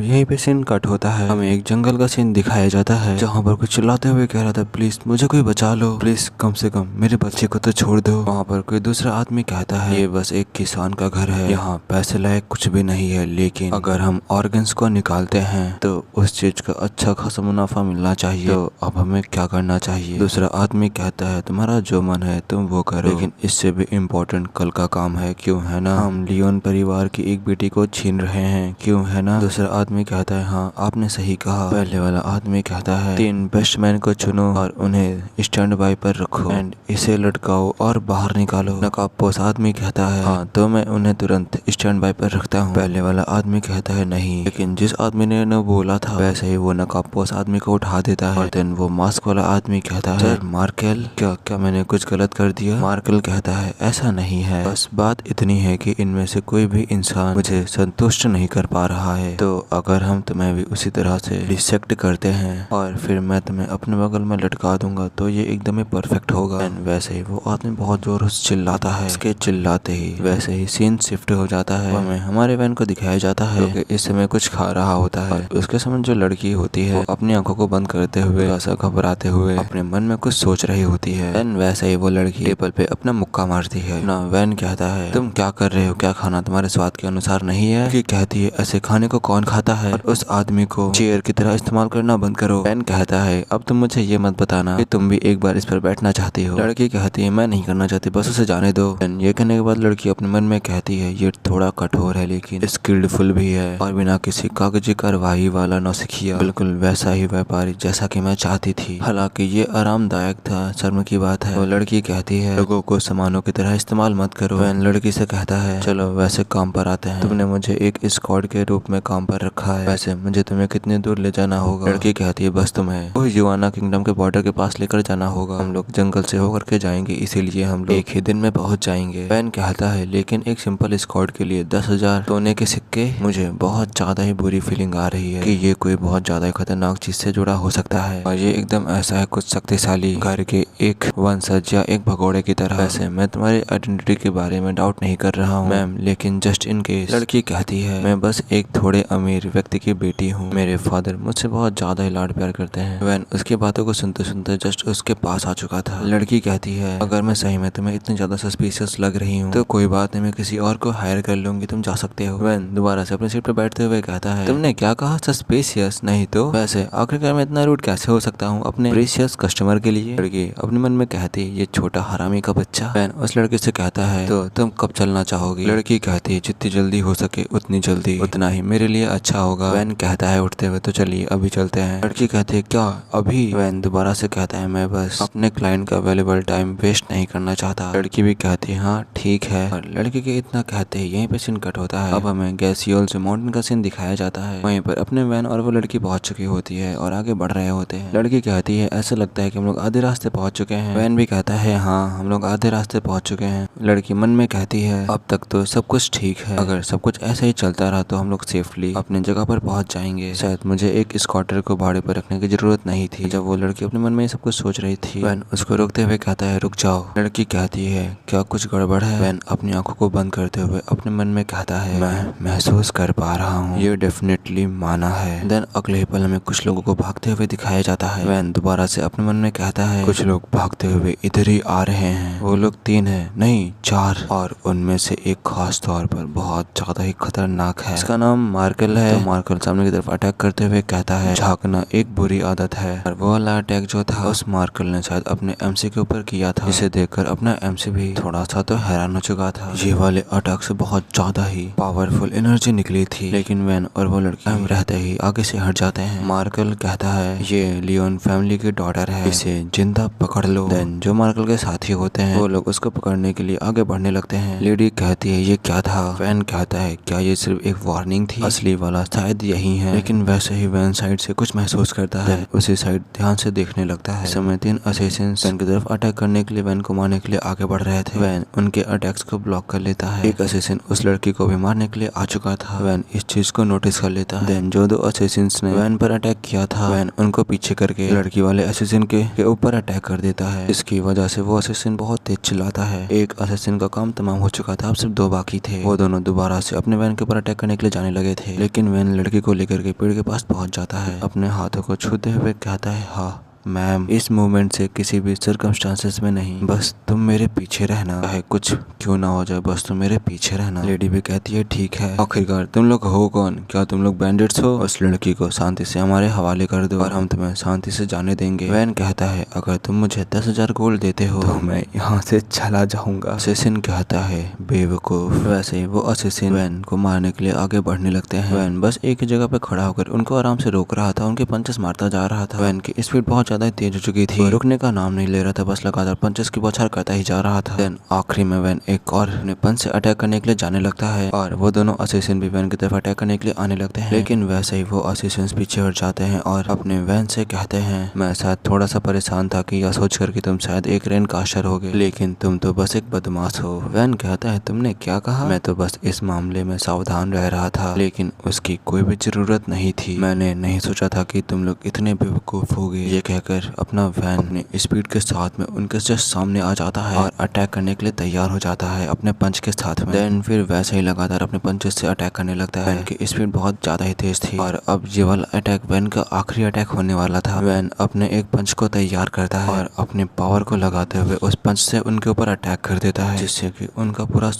यहीं पे सीन कट होता है, हमें एक जंगल का सीन दिखाया जाता है जहाँ पर कुछ चिल्लाते हुए कह रहा था प्लीज मुझे कोई बचा लो, प्लीज कम से कम मेरे बच्चे को तो छोड़ दो। वहाँ पर कोई दूसरा आदमी कहता है ये बस एक किसान का घर है, यहाँ पैसे लायक कुछ भी नहीं है, लेकिन अगर हम ऑर्गन्स को निकालते हैं तो उस चीज का अच्छा खासा मुनाफा मिलना चाहिए, तो अब हमें क्या करना चाहिए। दूसरा आदमी कहता है तुम्हारा जो मन है तुम वो करो, लेकिन इससे भी इम्पोर्टेंट कल का काम है, क्यों है ना, हम लियोन परिवार की एक बेटी को छीन रहे हैं, क्यों है ना। दूसरा आदमी कहता है हाँ आपने सही कहा। पहले वाला आदमी कहता है 3 बेस्ट मैन को चुनो और उन्हें स्टैंड बाय पर रखो एंड इसे लटकाओ और बाहर निकालो। नकाबपोश आदमी कहता है हाँ तो मैं उन्हें तुरंत स्टैंड बाय पर रखता हूँ। पहले वाला आदमी कहता है नहीं, लेकिन जिस आदमी ने न बोला था वैसे ही वो नकाबपोश आदमी को उठा देता है। और देन वो मास्क वाला आदमी कहता है सर मार्केल क्या मैंने कुछ गलत कर दिया। मार्केल कहता है ऐसा नहीं है, बस बात इतनी है कि इनमें से कोई भी इंसान मुझे संतुष्ट नहीं कर पा रहा है, तो अगर हम तुम्हें भी उसी तरह से डिसेक्ट करते हैं और फिर मैं तुम्हें अपने बगल में लटका दूंगा तो ये एकदम ही परफेक्ट होगा। वैसे ही वो आदमी बहुत जोर से चिल्लाता है, इसके चिल्लाते ही वैसे ही सीन शिफ्ट हो जाता है। हमें हमारे वैन को दिखाया जाता है कि इस समय कुछ खा रहा होता है। उसके समय जो लड़की होती है वो अपनी आंखों को बंद करते हुए ऐसा घबराते हुए अपने मन में कुछ सोच रही होती है। देन वैसे ही वो लड़की टेबल पे अपना मुक्का मारती है ना। वैन कहता है तुम क्या कर रहे हो, क्या खाना तुम्हारे स्वाद के अनुसार नहीं है। कि कहती है ऐसे खाने को कौन खाता है, और उस आदमी को चेयर की तरह इस्तेमाल करना बंद करो। वैन कहता है अब तुम मुझे ये मत बताना कि तुम भी एक बार इस पर बैठना चाहती हो। लड़की कहती है मैं नहीं करना चाहती, बस उसे जाने दो। ये कहने के बाद लड़की अपने मन में कहती है ये थोड़ा कठोर है लेकिन स्किल्डफुल भी है और बिना किसी कागजी कार्रवाई वाला नौसिखिया, बिल्कुल वैसा ही व्यापारी जैसा कि मैं चाहती थी। हालांकि ये आरामदायक था, शर्म की बात है। तो लड़की कहती है लोगों को सामानों की तरह इस्तेमाल मत करो। वैन लड़की से कहता है चलो वैसे काम पर आते हैं, तुमने मुझे एक स्क्वाड के रूप में काम पर रखा है, वैसे मुझे तुम्हें कितनी दूर ले जाना होगा। लड़की कहती है बस तुम्हें वो युवाना किंगडम के बॉर्डर के पास लेकर जाना होगा, हम लोग जंगल से होकर के जाएंगे इसीलिए हम लोग एक ही दिन में पहुंच जाएंगे। वैन कहता है लेकिन एक सिंपल स्क्वाड के लिए 10,000 सोने के सिक्के, मुझे बहुत ज्यादा ही बुरी फीलिंग आ रही है कि ये कोई बहुत ज्यादा खतरनाक चीज से जुड़ा हो सकता है और ये एकदम ऐसा है कुछ शक्तिशाली घर के एक वंशज या एक भगोड़े की तरह। वैसे मैं तुम्हारी आइडेंटिटी के बारे में डाउट नहीं कर रहा हूँ मैम, लेकिन जस्ट इन केस। लड़की कहती है मैं बस एक थोड़े अमीर व्यक्ति की बेटी हूँ, मेरे फादर मुझसे बहुत ज्यादा ही लाड प्यार करते हैं। वैन उसकी बातों को सुनते सुनते जस्ट उसके पास आ चुका था। लड़की कहती है अगर मैं सही में तुम्हें इतनी ज्यादा सस्पिशियस लग रही हूँ तो कोई बात नहीं, मैं किसी और को हायर कर लूंगी, तुम जा सकते हो। वैन दोबारा से अपनी सीट पर बैठते हुए कहता है तुमने क्या कहा, सस्पिशियस नहीं तो वैसे आखिरकार मैं इतना रूड कैसे हो सकता हूँ अपने प्रीशियस कस्टमर के लिए। लड़की अपने मन में कहती ये छोटा हरामी का बच्चा। वैन उस लड़के से कहता है तो तुम कब चलना चाहोगी। लड़की कहती है जितनी जल्दी हो सके उतनी जल्दी, उतना ही मेरे मेरे लिए अच्छा होगा। वैन कहता है उठते हुए तो चलिए अभी चलते हैं। लड़की कहती है क्या अभी? वैन दोबारा से कहता है मैं बस अपने क्लाइंट का अवेलेबल टाइम वेस्ट नहीं करना चाहता। लड़की भी कहती है हाँ ठीक है। और लड़के के इतना कहते ही यहीं पे सीन कट होता है। अब हमें गैसियोल से माउंटेन का सीन दिखाया जाता है। वहीं पर अपने वैन और वो लड़की पहुंच चुकी होती है और आगे बढ़ रहे होते हैं। लड़की कहती है ऐसा लगता है कि हम लोग आधे रास्ते पहुंच चुके हैं। वैन भी कहता है हाँ हम लोग आधे रास्ते पहुंच चुके हैं। लड़की मन में कहती है अब तक तो सब कुछ ठीक है, अगर सब कुछ ऐसे ही चलता रहा तो हम लोग सेफली अपने जगह पर पहुंच जाएंगे। शायद मुझे एक स्कॉटर को भाड़े पर रखने की जरूरत नहीं थी। जब वो लड़की अपने मन में ये सब कुछ सोच रही थी, वैन उसको रोकते हुए कहता है रुक जाओ। लड़की कहती है क्या कुछ गड़बड़ है? वैन अपनी आंखों को बंद करते हुए अपने मन में कहता है मैं महसूस कर पा रहा हूँ, ये डेफिनेटली माना है। देन अगले ही पल में कुछ लोगों को भागते हुए दिखाया जाता है। वैन दोबारा से अपने मन में कहता है कुछ लोग भागते हुए इधर ही आ रहे हैं। वो लोग 3 है नहीं 4, और उनमें से एक खास तौर पर बहुत ज्यादा ही खतरनाक है। इसका नाम मार्कल है। तो मार्कल सामने की तरफ अटैक करते हुए कहता है झांकना एक बुरी आदत है। और वो वाला अटैक जो था उस मार्कल ने शायद अपने एमसी के ऊपर किया था, जिसे देखकर अपना एमसी भी थोड़ा सा तो हैरान हो चुका था। ये वाले अटैक से बहुत ज्यादा ही पावरफुल एनर्जी निकली थी, लेकिन वैन और वो लड़की रहते ही आगे से हट जाते हैं। मार्कल कहता है ये लियोन फैमिली की डॉटर है, इसे जिंदा पकड़ लो। देन जो मार्कल के साथी होते हैं वो लोग उसको पकड़ने के लिए आगे बढ़ने लगते हैं। लेडी कहती है ये क्या था? वैन कहता है क्या ये सिर्फ एक वार्निंग थी? असली वाला शायद यही है। लेकिन वैसे ही वैन साइड से कुछ महसूस करता है, उसी साइड ध्यान से देखने लगता है। समय 3 असेसिन्स वैन की तरफ अटैक करने के लिए वैन को मारने के लिए आगे बढ़ रहे थे। वैन उनके अटैक्स को ब्लॉक कर लेता है। एक असेसिन उस लड़की को भी मारने के लिए आ चुका था। वैन इस चीज को नोटिस कर लेता है। देन जो 2 असेसिन्स ने वैन पर अटैक किया था, वैन उनको पीछे करके लड़की वाले असेसिन के ऊपर अटैक कर देता है। इसकी वजह से वो असेसिन बहुत तेज चिल्लाता है। एक असेसिन का काम तमाम हो चुका था, अब सिर्फ 2 बाकी थे। वो दोनों दोबारा से अपने वैन के ऊपर अटैक करने के लिए जाने लगे थे, लेकिन वैन लड़की को लेकर के पेड़ के पास पहुंच जाता है। अपने हाथों को छूते हुए कहता है हाँ मैम, इस मूवमेंट से किसी भी सर्कमस्टांसेस में नहीं, बस तुम मेरे पीछे रहना, चाहे कुछ क्यों ना हो जाए बस तुम मेरे पीछे रहना। लेडी भी कहती है ठीक है। आखिरकार तुम लोग हो कौन? क्या तुम लोग बैंडिट्स हो? उस लड़की को शांति से हमारे हवाले कर दो और हम तुम्हें शांति से जाने देंगे। वैन कहता है अगर तुम मुझे 10,000 गोल्ड देते हो तो मैं यहाँ से चला जाऊंगा। असेसिन कहता है बेवकूफ। वैसे ही वो असेसिन वैन को मारने के लिए आगे बढ़ने लगते हैं। वैन बस एक ही जगह पे खड़ा होकर उनको आराम से रोक रहा था, उनके पंचेस मारता जा रहा था। वैन की स्पीड बहुत ज्यादा तेज हो चुकी थी, रुकने का नाम नहीं ले रहा था, बस लगातार पंचेस की बौछार करता ही जा रहा था। देन आखिरी में वैन एक और अपने पंच से अटैक करने के लिए जाने लगता है और वो दोनों असेसिन भी वैन की तरफ अटैक करने के लिए आने लगते हैं। लेकिन वैसे ही वो असेसिन पीछे हट जाते हैं और अपने वैन से कहते हैं मैं शायद थोड़ा सा परेशान था कि यह सोच कर कि तुम शायद एक रेन कास्टर होगे, लेकिन तुम तो बस एक बदमाश हो। वैन कहता है तुमने क्या कहा? मैं तो बस इस मामले में सावधान रह रहा था, लेकिन उसकी कोई भी जरूरत नहीं थी। मैंने नहीं सोचा था कि तुम लोग इतने बेवकूफ होगे। ये कहकर अपना वैन अपनी स्पीड के साथ में उनके जस्ट सामने आ जाता है और अटैक करने के लिए तैयार हो जाता है अपने पंच के साथ में। देन फिर वैसे ही लगातार अपने पंचेस से अटैक करने लगता है। वैन की स्पीड बहुत ज्यादा ही तेज थी और अब ये वाला अटैक वैन का आखिरी अटैक होने वाला था। वैन अपने एक पंच को तैयार करता है और अपने पावर को लगाते हुए उस पंच से उनके ऊपर अटैक कर देता है, जिससे कि उनका पूरा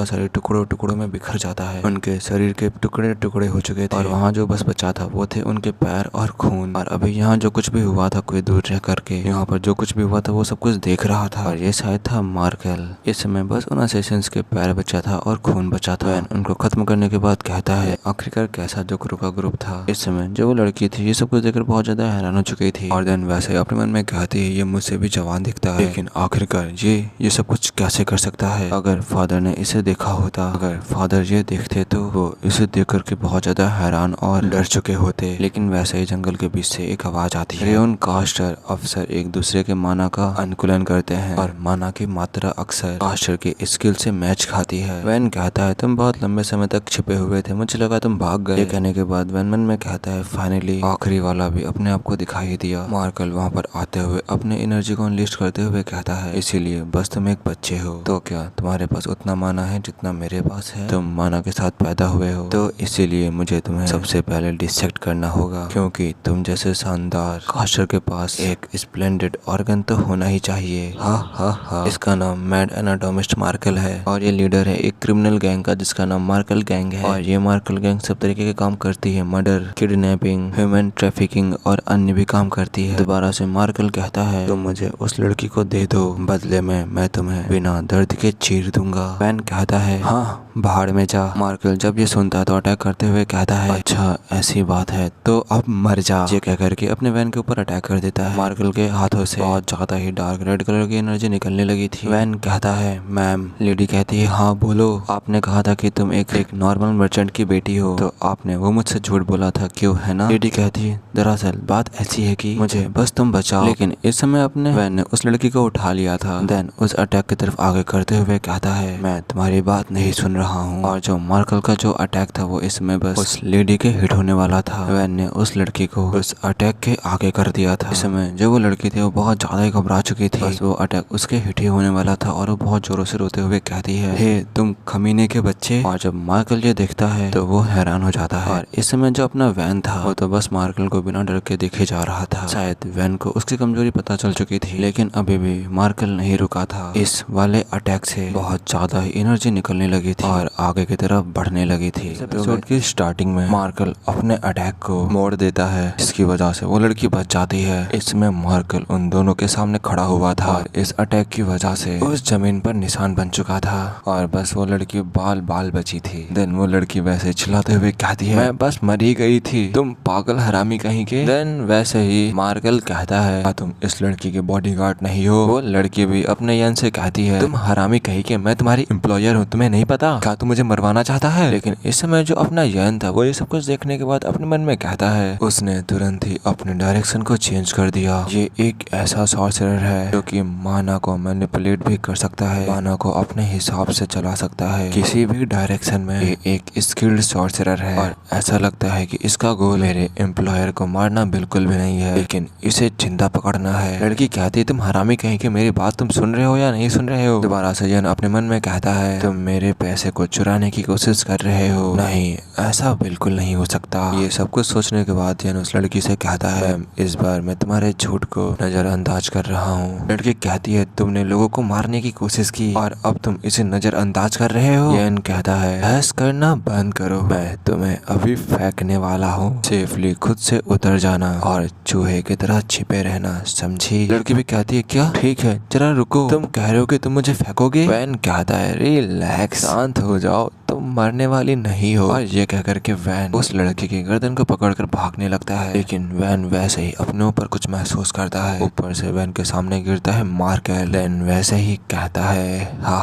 शरीर टुकड़ों टुकड़ों में बिखर जाता है। उनके शरीर के टुकड़े टुकड़े हो चुके थे और वहाँ जो बस बचा था वो थे उनके पैर और खून। और अभी यहाँ जो कुछ भी हुआ था कोई दूर रह करके यहाँ पर जो कुछ भी हुआ था वो सब कुछ देख रहा था और ये शायद था मार्केल। इस समय बस उन असेसिन्स के पैर बचा था और खून बचा था। वैन उनको खत्म करने के बाद कहता है आखिरकार कैसा जोकरों का ग्रुप था। इस समय जो वो लड़की थी ये सब कुछ देखकर बहुत ज्यादा हैरान हो चुकी थी और देन वैसे अपने मन में कहती है ये मुझसे भी जवान दिखता है, लेकिन आखिरकार ये सब कुछ कैसे कर सकता है? अगर फादर ने इसे देखा होता, अगर फादर ये देखते तो वो इसे देख करके बहुत ज्यादा हैरान और डर चुके होते। लेकिन वैसे ही जंगल के बीच से एक आवाज आती है। रेन कास्टर अफसर एक दूसरे के माना का अनुकूलन करते हैं और माना की मात्रा अक्सर कास्टर के स्किल से मैच खाती है। वैन कहता है तुम बहुत लंबे समय तक छिपे हुए थे, मुझे लगा तुम भाग गए। ये कहने के बाद वैन मन में कहता है फाइनली आखिरी वाला भी अपने आप को दिखाई दिया। मार्कल वहाँ पर आते हुए अपने एनर्जी को अनलिस्ट करते हुए कहता है इसीलिए बस तुम एक बच्चे हो, तो क्या तुम्हारे पास उतना माना है जितना मेरे पास है? तुम माना के साथ पैदा हुए हो, तो इसीलिए मुझे तुम्हें सबसे पहले डिसेक्ट करना होगा, क्योंकि तुम जैसे शानदार यार, काशर के पास एक स्प्लेंडेड ऑर्गन तो होना ही चाहिए। हा। इसका नाम मैड एनाटोमिस्ट मार्कल है और ये लीडर है एक क्रिमिनल गैंग का जिसका नाम मार्कल गैंग है। और ये मार्कल गैंग सब तरीके के काम करती है, मर्डर, किडनैपिंग, ह्यूमन ट्रैफिकिंग और अन्य भी काम करती है। दोबारा से मार्कल कहता है तुम मुझे उस लड़की को दे दो, बदले में मैं तुम्हें बिना दर्द के चीर दूंगा। वैन कहता है हाँ भाड़ में जा। मार्कल जब ये सुनता है तो अटैक करते हुए कहता है अच्छा ऐसी बात है तो अब मर जा। ये कह करके अपने वैन के ऊपर अटैक कर देता है। मार्कल के हाथों से बहुत ज्यादा ही डार्क रेड कलर की एनर्जी निकलने लगी थी। वैन कहता है मैम। लेडी कहती है हाँ बोलो, आपने कहा था कि तुम एक नॉर्मल मर्चेंट की बेटी हो, तो आपने वो मुझसे झूठ बोला था क्यों, है ना? लेडी कहती है दरअसल बात ऐसी है कि मुझे बस तुम बचाओ। लेकिन इस समय अपने वैन ने उस लड़की को उठा लिया था। देन उस अटैक की तरफ आगे करते हुए कहता है मैं तुम्हारी बात नहीं सुन रहा हूँ। और जो मार्कल का जो अटैक था वो इसमें बस उस लेडी के हिट होने वाला था। वैन ने उस लड़की को उस अटैक के आगे कर दिया था। इस समय जो वो लड़की थी वो बहुत ज्यादा ही घबरा चुकी थी, बस वो अटैक उसके हिट ही होने वाला था और वो बहुत जोरों से रोते हुए कहती है हे तुम खमीने के बच्चे। और जब मार्कल ये देखता है तो वो हैरान हो जाता है। और इस समय जो अपना वैन था वो तो बस मार्कल को बिना डर के देखे जा रहा था। शायद वैन को उसकी कमजोरी पता चल चुकी थी, लेकिन अभी भी मार्कल नहीं रुका था। इस वाले अटैक से बहुत ज्यादा ही एनर्जी निकलने लगी थी और आगे की तरफ बढ़ने लगी थी। एपिसोड की स्टार्टिंग में मार्कल अपने अटैक को मोड़ देता है, जिसकी वजह से वो लड़की बच जाती है। इसमें मार्कल उन दोनों के सामने खड़ा हुआ था और इस अटैक की वजह से उस जमीन पर निशान बन चुका था और बस वो लड़की बाल बची थी। देन वो लड़की वैसे चिल्लाते हुए कहती है मैं बस मर ही गई थी, तुम पागल हरामी कहीं के। देन वैसे ही मार्कल कहता है क्या तुम इस लड़की के बॉडीगार्ड नहीं हो? वो लड़की भी अपने यन से कहती है तुम हरामी कहीं के, मैं तुम्हारी एम्प्लॉयर हूँ, तुम्हें नहीं पता क्या तुम मुझे मरवाना चाहता है? लेकिन इस समय जो अपना यन था वो ये सब कुछ देखने के बाद अपने मन में कहता है उसने तुरंत ही अपने डायरेक्शन को चेंज कर दिया। ये एक ऐसा सॉर्सरर है जो कि माना को मैनिपुलेट भी कर सकता है, माना को अपने हिसाब से चला सकता है किसी भी डायरेक्शन में। ये एक स्किल्ड सॉर्सरर है और ऐसा लगता है कि इसका गोल मेरे एम्प्लॉयर को मारना बिल्कुल भी नहीं है, लेकिन इसे जिंदा पकड़ना है। लड़की कहती है तुम हरामी कहीं के, मेरी बात तुम सुन रहे हो या नहीं सुन रहे हो? दोबारा से यन अपने मन में कहता है तुम मेरे पैसे को चुराने की कोशिश कर रहे हो, नहीं ऐसा बिल्कुल नहीं हो सकता। ये सब कुछ सोचने के बाद यन उस लड़की से कहता है इस बार मैं तुम्हारे झूठ को नजरअंदाज कर रहा हूँ। लड़की कहती है तुमने लोगों को मारने की कोशिश की और अब तुम इसे नजरअंदाज कर रहे हो। यन कहता है बहस करना बंद करो, मैं तुम्हें अभी फेंकने वाला हूँ, सेफली खुद से उतर जाना और चूहे की तरह छिपे रहना, समझी? लड़की भी कहती है क्या? ठीक है जरा रुको, तुम कह रहे हो कि तुम मुझे फेंकोगे? वैन कहता है रिलैक्स, शांत हो जाओ, तुम मरने वाली नहीं हो। और ये कहकर के वैन उस लड़की की गर्दन को पकड़कर भागने लगता है, लेकिन वैन वैसे ही अपने ऊपर कुछ महसूस करता है। ऊपर से वैन के सामने गिरता है मार्कल। वैन वैसे ही कहता है हा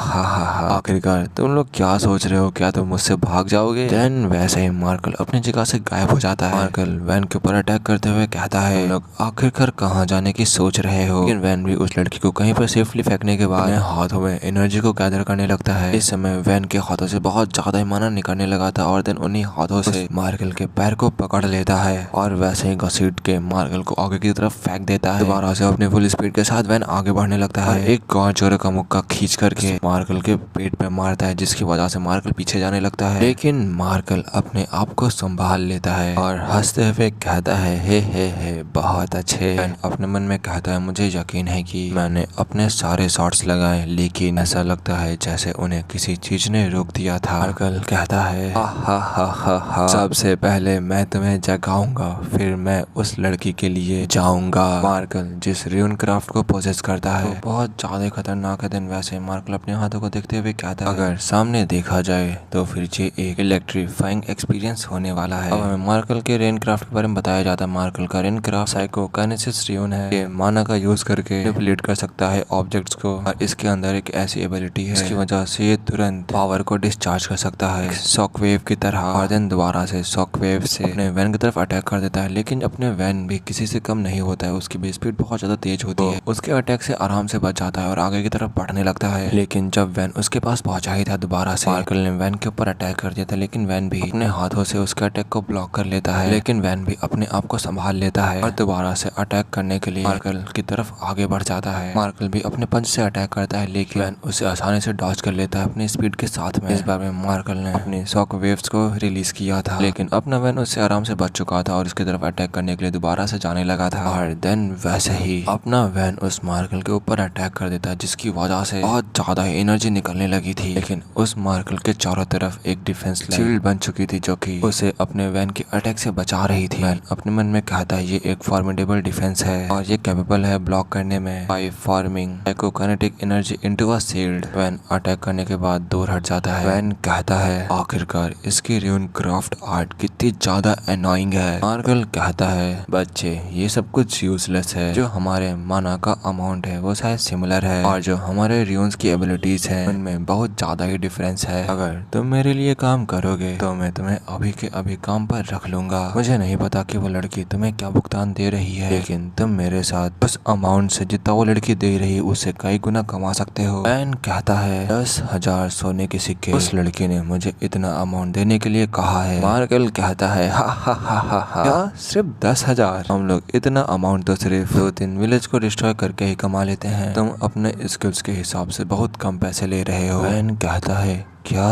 आखिरकार तुम लोग क्या सोच रहे हो, क्या तुम मुझसे भाग जाओगे? देन वैसे ही मार्कल अपनी जगह से गायब हो जाता है। मार्कल वैन के ऊपर अटैक करते हुए कहता है तुम लोग आखिरकार कहाँ जाने की सोच रहे हो? लेकिन वैन भी उस लड़की को कहीं पर सेफली फेंकने के बाद हाथों में एनर्जी को गैदर करने लगता है। इस समय वैन के हाथों से बहुत ज्यादा ही माना निकलने लगा था और देन उन्हीं हाथों से मार्कल के पैर को पकड़ लेता है और वैसे ही घसीट के मार्कल को आगे की तरफ फेंक देता है। दोबारा से अपने फुल स्पीड के साथ वैन आगे बढ़ने लगता है, एक गांव का मुक्का खींच करके मार्कल के पेट पे मारता है, जिसकी वजह से मार्कल पीछे जाने लगता है। लेकिन मार्कल अपने आप को संभाल लेता है और हंसते हुए कहता है हे बहुत अच्छे। वैन अपने मन में कहता है मुझे यकीन है कि मैंने अपने सारे शॉट्स लगाए, लेकिन ऐसा लगता है जैसे उन्हें किसी चीज ने रोक दिया था। मार्कल कहता है हा सबसे पहले मैं तुम्हें जगाऊंगा, फिर मैं उस लड़की के लिए जाऊंगा। मार्कल जिस र्यूनक्राफ्ट को पोजेस करता है वो बहुत ज्यादा खतरनाक है। दिन वैसे मार्कल अपने हाथों को देखते हुए कहता है अगर सामने देखा जाए तो फिर ये एक इलेक्ट्रीफाइंग एक्सपीरियंस होने वाला है। अब हमें मार्कल के रेनक्राफ्ट के बारे में बताया जाता है। मार्कल का रेनक्राफ्ट साइकोकाइनेसिस र्यून है, ये माना का यूज करके मैनिपुलेट कर सकता है ऑब्जेक्ट्स को और इसके अंदर एक ऐसी एबिलिटी है जिसकी वजह से ये तुरंत पावर को डिस्चार्ज कर सकता है शॉकवेव की तरह। और देन दोबारा से शॉकवेव से अपने वैन की तरफ अटैक कर देता है, लेकिन अपने वैन भी किसी से कम नहीं होता है, उसकी भी स्पीड बहुत ज्यादा तेज होती है। उसके अटैक से आराम से बच जाता है और आगे की तरफ बढ़ने लगता है। लेकिन जब वैन उसके पास पहुंचा ही था, दोबारा से मार्कल ने वैन के ऊपर अटैक कर दिया था, लेकिन वैन भी अपने हाथों से उसके अटैक को ब्लॉक कर लेता है। लेकिन वैन भी अपने अपने आप को संभाल लेता है और दोबारा से अटैक करने के लिए मार्कल की तरफ आगे बढ़ जाता है। मार्कल भी अपने पंच से अटैक करता है, लेकिन वैन उसे आसानी से डॉज कर लेता है अपनी स्पीड के साथ में। इस बार में मार्कल ने अपने शॉक वेव्स को रिलीज किया था, लेकिन अपना वैन उससे आराम से बच चुका था और उसकी तरफ अटैक करने के लिए दोबारा से जाने लगा था। और देन वैसे ही अपना वैन उस मार्कल के ऊपर अटैक कर देता है, जिसकी वजह से बहुत ज्यादा एनर्जी निकलने लगी थी। लेकिन उस मार्कल के चारों तरफ एक डिफेंस शील्ड बन चुकी थी, जो कि उसे अपने वैन के अटैक से बचा रही थी। वैन अपने मन में कहता है ये एक फॉर्मिडेबल डिफेंस है और ये कैपेबल है ब्लॉक करने में by forming psychokinetic energy into a shield. When attack करने के बाद दूर हट जाता है। वैन कहता है आखिरकार इसकी र्यून क्राफ्ट आर्ट कितनी ज्यादा एनोइंग है। मार्कल कहता है बच्चे ये सब कुछ यूजलेस है, जो हमारे माना का अमाउंट है वो शायद सिमिलर है और जो हमारे र्यून्स की एबिलिटीज है उनमें बहुत ज्यादा ही डिफरेंस है। अगर तुम मेरे लिए काम करोगे तो मैं तुम्हें अभी के अभी काम पर रख लूंगा। मुझे नहीं पता कि वो लड़की तुम्हें क्या भुगतान दे रही है, लेकिन तुम मेरे साथ उस अमाउंट से जितना वो लड़की दे रही है उससे कई गुना कमा सकते हो। वैन कहता है 10,000 सोने के सिक्के उस लड़की ने मुझे इतना अमाउंट देने के लिए कहा है। मार्कल कहता है हा हा हा हा हा, क्या सिर्फ 10,000? हम लोग इतना अमाउंट तो सिर्फ 2-3 विलेज को डिस्ट्रॉय करके ही कमा लेते हैं। तुम अपने स्किल्स के हिसाब से बहुत कम पैसे ले रहे हो। वैन कहता है क्या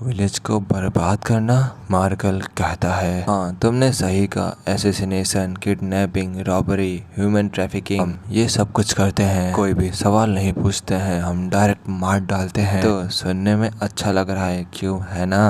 विलेज को बर्बाद करना? मार्कल कहता है हाँ तुमने सही कहा, assassination, kidnapping, robbery, human trafficking, हम ये सब कुछ करते हैं। कोई भी सवाल नहीं पूछते हैं, हम डायरेक्ट मार डालते हैं। तो सुनने में अच्छा लग रहा है क्यों, है ना?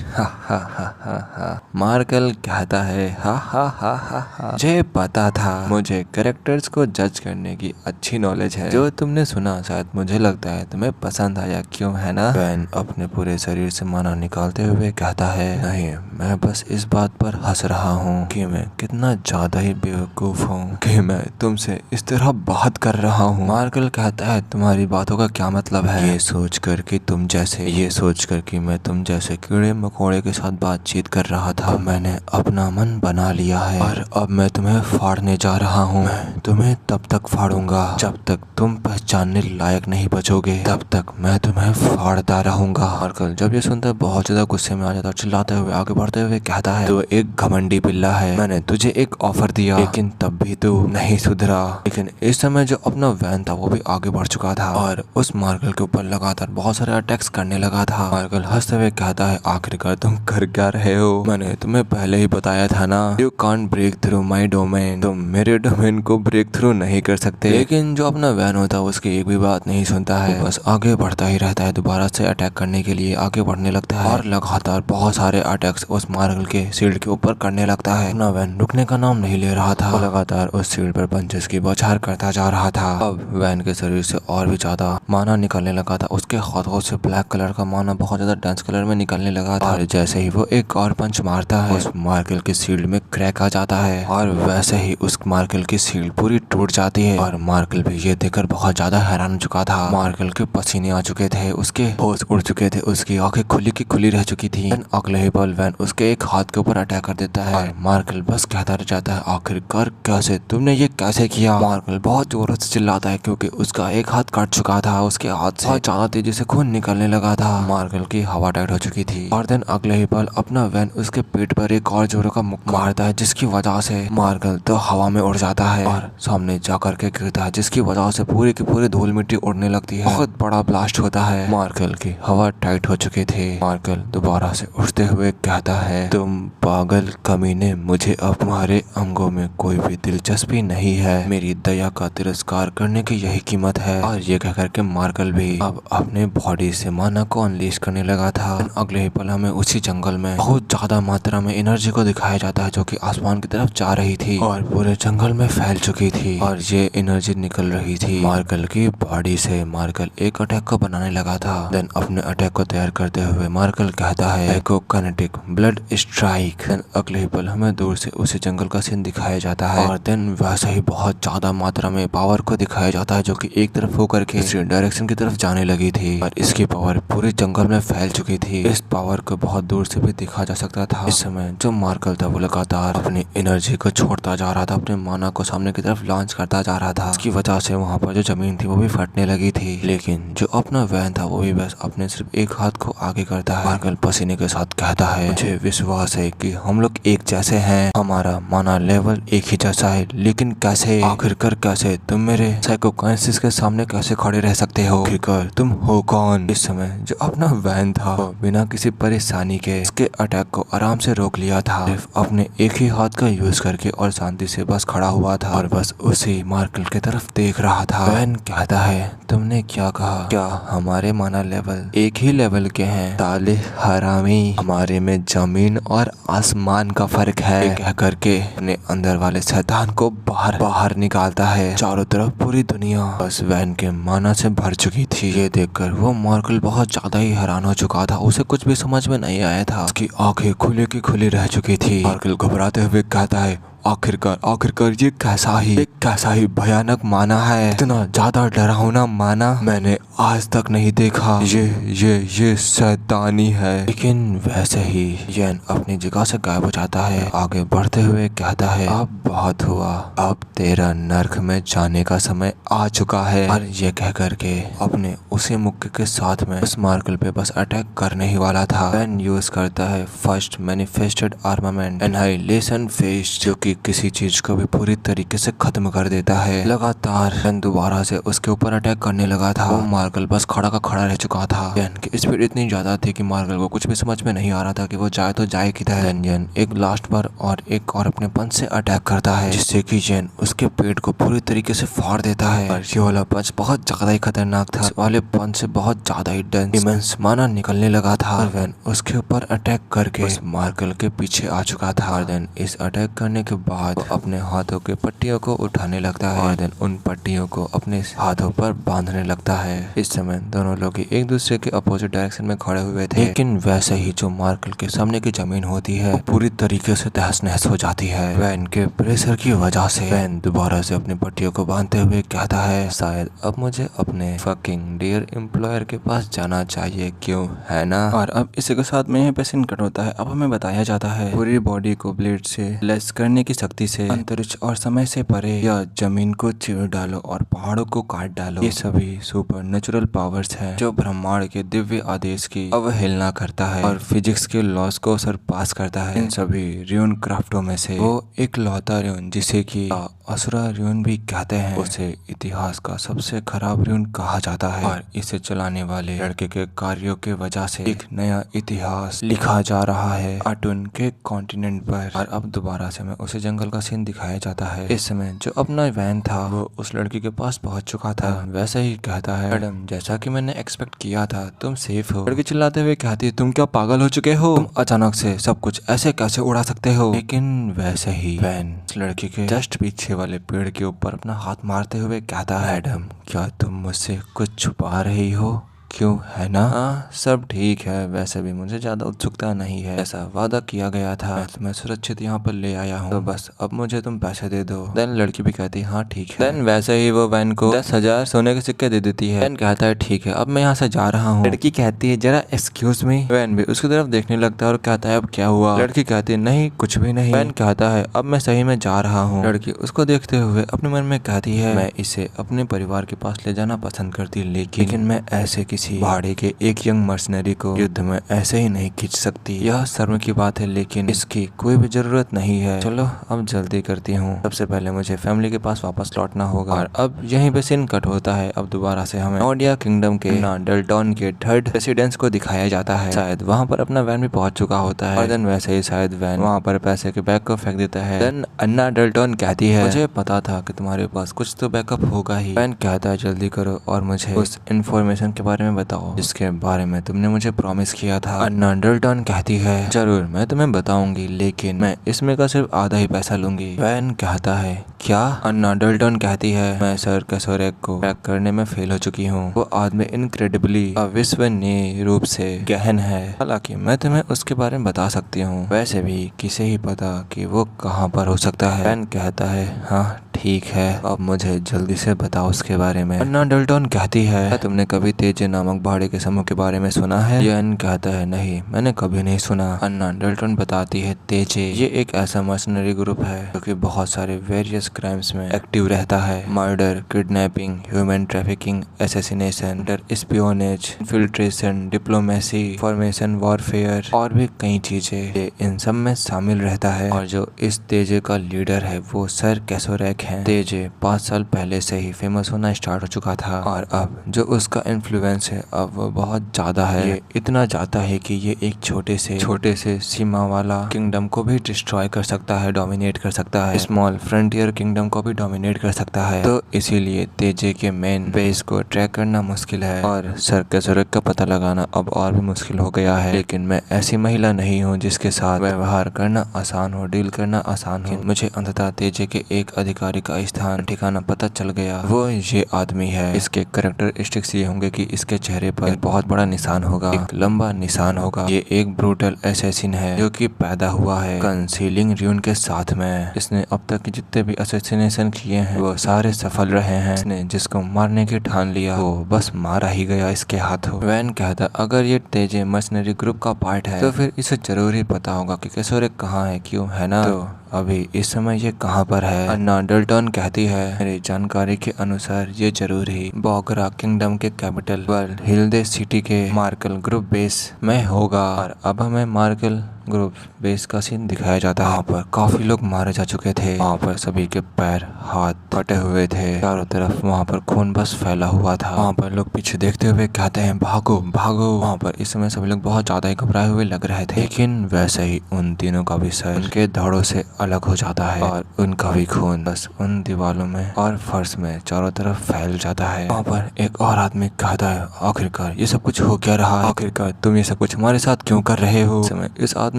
हा हा हा हा हा। मार्कल कहता है हा हा हा हा हा, मुझे पता था, मुझे कैरेक्टर्स को जज करने की अच्छी नॉलेज है। जो तुमने सुना शायद मुझे लगता है तुम्हें पसंद आया, क्यों, है ना? वैन अपने पूरे शरीर से माना निकालते हुए कहता है नहीं, मैं बस इस बात पर हंस रहा हूँ कि मैं कितना ज्यादा ही बेवकूफ हूँ कि मैं तुमसे इस तरह बात कर रहा हूँ। मार्कल कहता है तुम्हारी बातों का क्या मतलब है? ये सोच कर कि मैं तुम जैसे कीड़े मकोड़े के साथ बातचीत कर रहा था, तो मैंने अपना मन बना लिया है और अब मैं तुम्हें फाड़ने जा रहा हूँ। मैं तुम्हें तब तक फाड़ूंगा जब तक तुम पहचानने लायक नहीं बचोगे, तब तक मैं तुम्हें फाड़ता रहूंगा। मार्कल जब ये सुनता है बहुत ज्यादा गुस्से में आ जाता है, चिल्लाते हुए आगे बढ़ते हुए कहता है तू एक घमंडी पिल्ला है, मैंने तुझे एक ऑफर दिया लेकिन तब भी तू नहीं सुधरा। लेकिन इस समय जो अपना वैन था वो भी आगे बढ़ चुका था और उस मार्कल के ऊपर लगातार बहुत सारे अटैक्स करने लगा था। मार्कल हंसते हुए कहता है आखिरकार तुम कर क्या रहे हो? मैंने तुम्हें पहले ही बताया था ना, you can't break through my domain, तुम मेरे डोमेन को ब्रेक थ्रू नहीं कर सकते। लेकिन जो अपना वैन होता है उसकी एक भी बात नहीं सुनता है, बस आगे बढ़ता ही रहता है। दोबारा से अटैक करने के लिए आगे बढ़ने लगता है और लगातार बहुत सारे अटैक्स उस मार्कल के शील्ड के ऊपर करने लगता है। अपना वैन रुकने का नाम नहीं ले रहा था, वो लगातार उस शील्ड पर पंचेस की बौछार करता जा रहा था। अब वैन के शरीर से और भी ज्यादा माना निकलने लगा था, उसके हाथों से ब्लैक कलर का माना बहुत ज्यादा डांस कलर में निकलने लगा था और जैसे ही वो एक और पंच मारता है उस मार्कल की शील्ड में क्रैक आ जाता है और वैसे ही उस मार्कल की शील्ड पूरी टूट जाती है। और मार्कल भी ये देखकर बहुत ज्यादा हैरान हो चुका था। मार्कल के पसीने आ चुके थे, उसके होश उड़ चुके थे, उसकी आंखें खुली की खुली रह चुकी थी। अगले ही पल वैन उसके एक हाथ के ऊपर अटैक कर देता है और मार्कल बस कहता रह जाता है आखिरकार कैसे, तुमने ये कैसे किया? मार्कल बहुत जोरों से चिल्लाता है क्योंकि उसका एक हाथ कट चुका था, उसके हाथ से बहुत ज्यादा तेजी से खून निकलने लगा था। मार्कल की हवा टाइट हो चुकी थी और देन अगले ही पल अपना वैन उसके पेट पर एक और जोरों का मुक्का मारता है, जिसकी वजह से मार्कल तो हवा में उड़ जाता है और सामने जाकर के गिरता है, जिसकी वजह से पूरी की पूरी धूल मिट्टी उड़ने लगती है। बहुत बड़ा ब्लास्ट होता है। मार्कल की हवा टाइट हो चुकी थी। मार्कल दोबारा से उठते हुए कहता है तुम पागल कमीने, मुझे अब तुम्हारे अंगों में कोई भी दिलचस्पी नहीं है, मेरी दया का तिरस्कार करने की यही कीमत है। और ये कहकर के मार्कल भी अब अपने बॉडी से माना को अनलीश करने लगा था। अगले ही पल हमें उसी जंगल में बहुत ज्यादा मात्रा में एनर्जी को दिखाया जाता है, जो कि आसमान की तरफ जा रही थी और पूरे जंगल में फैल चुकी थी और ये एनर्जी निकल रही थी मार्कल की बॉडी से। मार्कल एक अटैक को बनाने लगा था। देन अपने अटैक को तैयार करते हुए मार्कल कहता है साइकोकाइनेटिक ब्लड स्ट्राइक। देन अगले ही पल हमें दूर से उसी जंगल का सीन दिखाया जाता है और देन वैसे ही बहुत ज्यादा मात्रा में पावर को दिखाया जाता है, जो कि एक तरफ होकर के दूसरी डायरेक्शन की तरफ जाने लगी थी और इसकी पावर पूरे जंगल में फैल चुकी थी। इस पावर को बहुत दूर से भी देखा जा सकता था। इस समय जो मार्कल था वो लगातार अपनी एनर्जी को छोड़ता जा रहा था, अपने माना को सामने की तरफ लॉन्च करता जा रहा था। इसकी वजह से वहाँ पर जो जमीन थी वो भी फटने लगी थी। लेकिन जो अपना वैन था वो भी बस अपने सिर्फ एक हाथ को आगे करता है। मार्कल पसीने के साथ कहता है, मुझे विश्वास है कि हम लोग एक जैसे हैं, हमारा माना लेवल एक ही जैसा है, लेकिन कैसे, आखिरकार कैसे तुम मेरे साइकोकाइनेसिस के सामने कैसे खड़े रह सकते हो? आखिरकार तुम हो कौन? इस समय जो अपना वैन था वो बिना किसी परेशानी के इसके अटैक को आराम से रोक लिया था, सिर्फ अपने एक ही हाथ का यूज करके, और शांति से बस खड़ा हुआ था और बस उसी मार्कल की तरफ देख रहा था। वैन कहता है, तुमने क्या कहा? क्या हमारे माना लेवल एक ही लेवल के हैं? साले हरामी, हमारे में जमीन और आसमान का फर्क है। कह करके अपने अंदर वाले शैतान को बाहर बाहर निकालता है। चारों तरफ पूरी दुनिया बस वैन के माना से भर चुकी थी। ये देखकर वो मार्कल बहुत ज्यादा ही हैरान हो चुका था। उसे कुछ भी समझ में नहीं आया था। उसकी आंखें खुली की खुली रह चुकी थी। मार्कल घबराते हुए कहता है, आखिरकार ये कैसा ही भयानक माना है, इतना ज्यादा डरावना माना मैंने आज तक नहीं देखा। ये शैतानी है। लेकिन वैसे ही येन अपनी जगह से गायब हो जाता है। आगे बढ़ते हुए कहता है, अब बहुत हुआ, अब तेरा नर्क में जाने का समय आ चुका है। और ये कह करके अपने उसी मुक्के के साथ में उस मार्कल पे बस अटैक करने ही वाला था। वैन यूज करता है first manifested armament annihilation face, जो कि किसी चीज को भी पूरी तरीके से खत्म कर देता है। लगातार वैन दोबारा से उसके ऊपर अटैक करने लगा था। वो मार्कल बस खड़ा का खड़ा रह चुका था। वैन की स्पीड इतनी ज्यादा थी कि मार्कल को कुछ भी समझ में नहीं आ रहा था कि वो जाए तो जाए किधर। येन एक लास्ट बार और एक और अपने पंच से अटैक करता है, जिससे कि येन उसके पेट को पूरी तरीके से फाड़ देता है। और ये वाला पंच बहुत ज्यादा ही खतरनाक था। इस वाले पंच से बहुत ज्यादा ही डेंस माना निकलने लगा था। और वैन उसके ऊपर अटैक करके उस मार्कल के पीछे आ चुका था। और देन इस अटैक करने के बाद वो अपने हाथों के पट्टियों को उठाने लगता है और देन उन पट्टियों को अपने हाथों पर बांधने लगता है। इस समय दोनों लोग एक दूसरे के अपोजिट डायरेक्शन में खड़े हुए थे। लेकिन वैसे ही जो मार्कल के सामने की जमीन होती है वो पूरी तरीके से तहस नहस हो जाती है। वैन के प्रेशर की वजह से वैन दोबारा से अपनी पट्टियों को बांधते हुए कहता है, शायद अब मुझे अपने फकिंग डियर एम्प्लॉयर के पास जाना चाहिए, क्यों है ना? और अब इसी के साथ में पे सीन कट होता है। अब हमें बताया जाता है पूरी बॉडी को ब्लेड से लेस करने की शक्ति से अंतरिक्ष और समय से परे, या जमीन को चीर डालो और पहाड़ों को काट डालो, ये सभी सुपर नेचुरल पावर्स हैं जो ब्रह्मांड के दिव्य आदेश की अवहेलना करता है और फिजिक्स के लॉस को सरपास करता है। इन सभी र्यून क्राफ्टों में से वो एक लौता र्यून, जिसे कि असुरा र्यून भी कहते हैं, उसे इतिहास का सबसे खराब र्यून कहा जाता है। और इसे चलाने वाले लड़के के कार्यों के वजह से एक नया इतिहास लिखा जा रहा है अटून के कॉन्टिनेंट पर। और अब दोबारा से हमें उसे जंगल का सीन दिखाया जाता है। इस समय जो अपना वैन था वो उस लड़की के पास पहुंच चुका था। वैसे ही कहता है, मैडम जैसा कि मैंने एक्सपेक्ट किया था, तुम सेफ हो। लड़की चिल्लाते हुए कहती, तुम क्या पागल हो चुके हो? तुम अचानक से सब कुछ ऐसे कैसे उड़ा सकते हो? लेकिन वैसे ही वैन उस लड़की के जस्ट पीछे वाले पेड़ के ऊपर अपना हाथ मारते हुए कहता है, मैडम क्या तुम मुझसे कुछ छुपा रही हो? क्यों, है ना? हाँ सब ठीक है, वैसे भी मुझे ज्यादा उत्सुकता नहीं है, ऐसा वादा किया गया था, मैं तुम्हें सुरक्षित यहाँ पर ले आया हूँ, तो बस अब मुझे तुम पैसे दे दो। देन लड़की भी कहती हाँ ठीक है। देन वैसे ही वो वैन को 10,000 सोने के सिक्के दे देती है। वैन कहता है ठीक है, अब मैं यहाँ से जा रहा हूँ। लड़की कहती है जरा एक्सक्यूज मी। वैन भी उसकी तरफ देखने लगता है और कहता है अब क्या हुआ? लड़की कहती है नहीं कुछ भी नहीं। वैन कहता है अब मैं सही में जा रहा हूँ। लड़की उसको देखते हुए अपने मन में कहती है मैं इसे अपने परिवार के पास ले जाना पसंद करती, लेकिन मैं ऐसे किसी भाड़े के एक यंग मर्सनरी को युद्ध में ऐसे ही नहीं खींच सकती। यह शर्म की बात है, लेकिन इसकी कोई भी जरूरत नहीं है। चलो अब जल्दी करती हूँ, सबसे पहले मुझे फैमिली के पास वापस लौटना होगा। और अब यहीं पे सीन कट होता है। अब दोबारा से हमें नोडिया किंगडम के डेल्टॉन के 3rd रेसिडेंस को दिखाया जाता है। शायद वहाँ पर अपना वैन भी पहुंच चुका होता है। और देन वैसे ही शायद वैन वहाँ पर पैसे के बैग को फेंक देता है। देन अन्ना डेल्टॉन कहती है मुझे पता था कि तुम्हारे पास कुछ तो बैकअप होगा ही। वैन कहता है जल्दी करो और मुझे उस इन्फॉर्मेशन के बारे में बताओ जिसके बारे में तुमने मुझे प्रॉमिस किया था। अन्ना डेल्टॉन कहती है जरूर मैं तुम्हें बताऊंगी, लेकिन मैं इसमें का सिर्फ आधा ही पैसा लूंगी। वैन कहता है क्या? अन्ना डेल्टॉन कहती है मैं सर कैसोरेक को ट्रैक करने में फेल हो चुकी हूँ। वो आदमी इनक्रेडिबली अविश्वसनीय रूप से गहन है, हालांकि मैं तुम्हें उसके बारे में बता सकती हूँ, वैसे भी किसे ही पता कि वो कहाँ पर हो सकता है। वैन कहता है हाँ ठीक है, अब मुझे जल्दी से बताओ उसके बारे में। अन्ना डेल्टॉन कहती है तुमने कभी तेज नामक भाड़े के समूह के बारे में सुना है? यन कहता है नहीं, मैंने कभी नहीं सुना। अन्ना डल्टन बताती है तेजे ये एक ऐसा मर्सनरी ग्रुप है जो कि बहुत सारे वेरियस क्राइम्स में एक्टिव रहता है। Murder, kidnapping, human trafficking, assassination, espionage, infiltration, diplomacy, formation warfare और भी कई चीजें, ये इन सब में शामिल रहता है। और जो इस तेजे का लीडर है वो सर कैसोरेक है। तेजे 5 साल पहले से ही फेमस होना स्टार्ट हो चुका था और अब जो उसका इन्फ्लुएंस है अब वो बहुत ज्यादा है। ये इतना ज्यादा है कि ये एक छोटे से सीमा वाला किंगडम को भी डिस्ट्रॉय कर सकता है, डोमिनेट कर सकता है, स्मॉल फ्रंटियर किंगडम को भी डोमिनेट कर सकता है। तो इसीलिए तेजे के मेन बेस को ट्रैक करना मुश्किल है और सर कैसोरेक का पता लगाना अब और भी मुश्किल हो गया है। लेकिन मैं ऐसी महिला नहीं हूँ जिसके साथ व्यवहार करना आसान हो, डील करना आसान हो। मुझे अंततः तेजे के एक अधिकारी का स्थान ठिकाना पता चल गया, वो ये आदमी है। इसके कैरेक्टरिस्टिक्स ये होंगे कि इसके चेहरे पर एक बहुत बड़ा निशान होगा, एक लंबा निशान होगा। ये एक ब्रूटल असैसिन है जो कि पैदा हुआ है कंसीलिंग र्यून के साथ में। इसने अब तक के जितने भी असैसिनेशन किए हैं वो सारे सफल रहे हैं। इसने जिसको मारने की ठान लिया वो बस मारा ही गया इसके हाथों। वैन कहता अगर ये तेजे मर्सनरी ग्रुप का पार्ट है तो फिर इसे जरूर ही पता होगा कि कैसोरेक कहाँ है, क्यों है ना? तो अभी इस समय ये कहाँ पर है? अन्ना डल्टन कहती है मेरी जानकारी के अनुसार ये जरूर ही बोगरा किंगडम के कैपिटल वर्ल्ड हिल्दे सिटी के मार्कल ग्रुप बेस में होगा। और अब हमें मार्कल ग्रुप बेस का सीन दिखाया जाता है। वहाँ पर काफी लोग मारे जा चुके थे, वहाँ पर सभी के पैर हाथ फटे हुए थे, चारों तरफ वहाँ पर खून बस फैला हुआ था। वहाँ पर लोग पीछे देखते हुए कहते हैं भागो भागो। वहाँ पर इस समय सभी लोग बहुत ज्यादा ही घबराए हुए लग रहे थे। लेकिन वैसे ही उन तीनों का भी सर उनके धड़ों से अलग हो जाता है और उनका भी खून बस उन दीवारों में और फर्श में चारों तरफ फैल जाता है। वहाँ पर एक और आदमी कहता है आखिरकार ये सब कुछ हो क्या रहा है? आखिरकार तुम ये सब कुछ हमारे साथ क्यों कर रहे हो? इस समय इस आदमी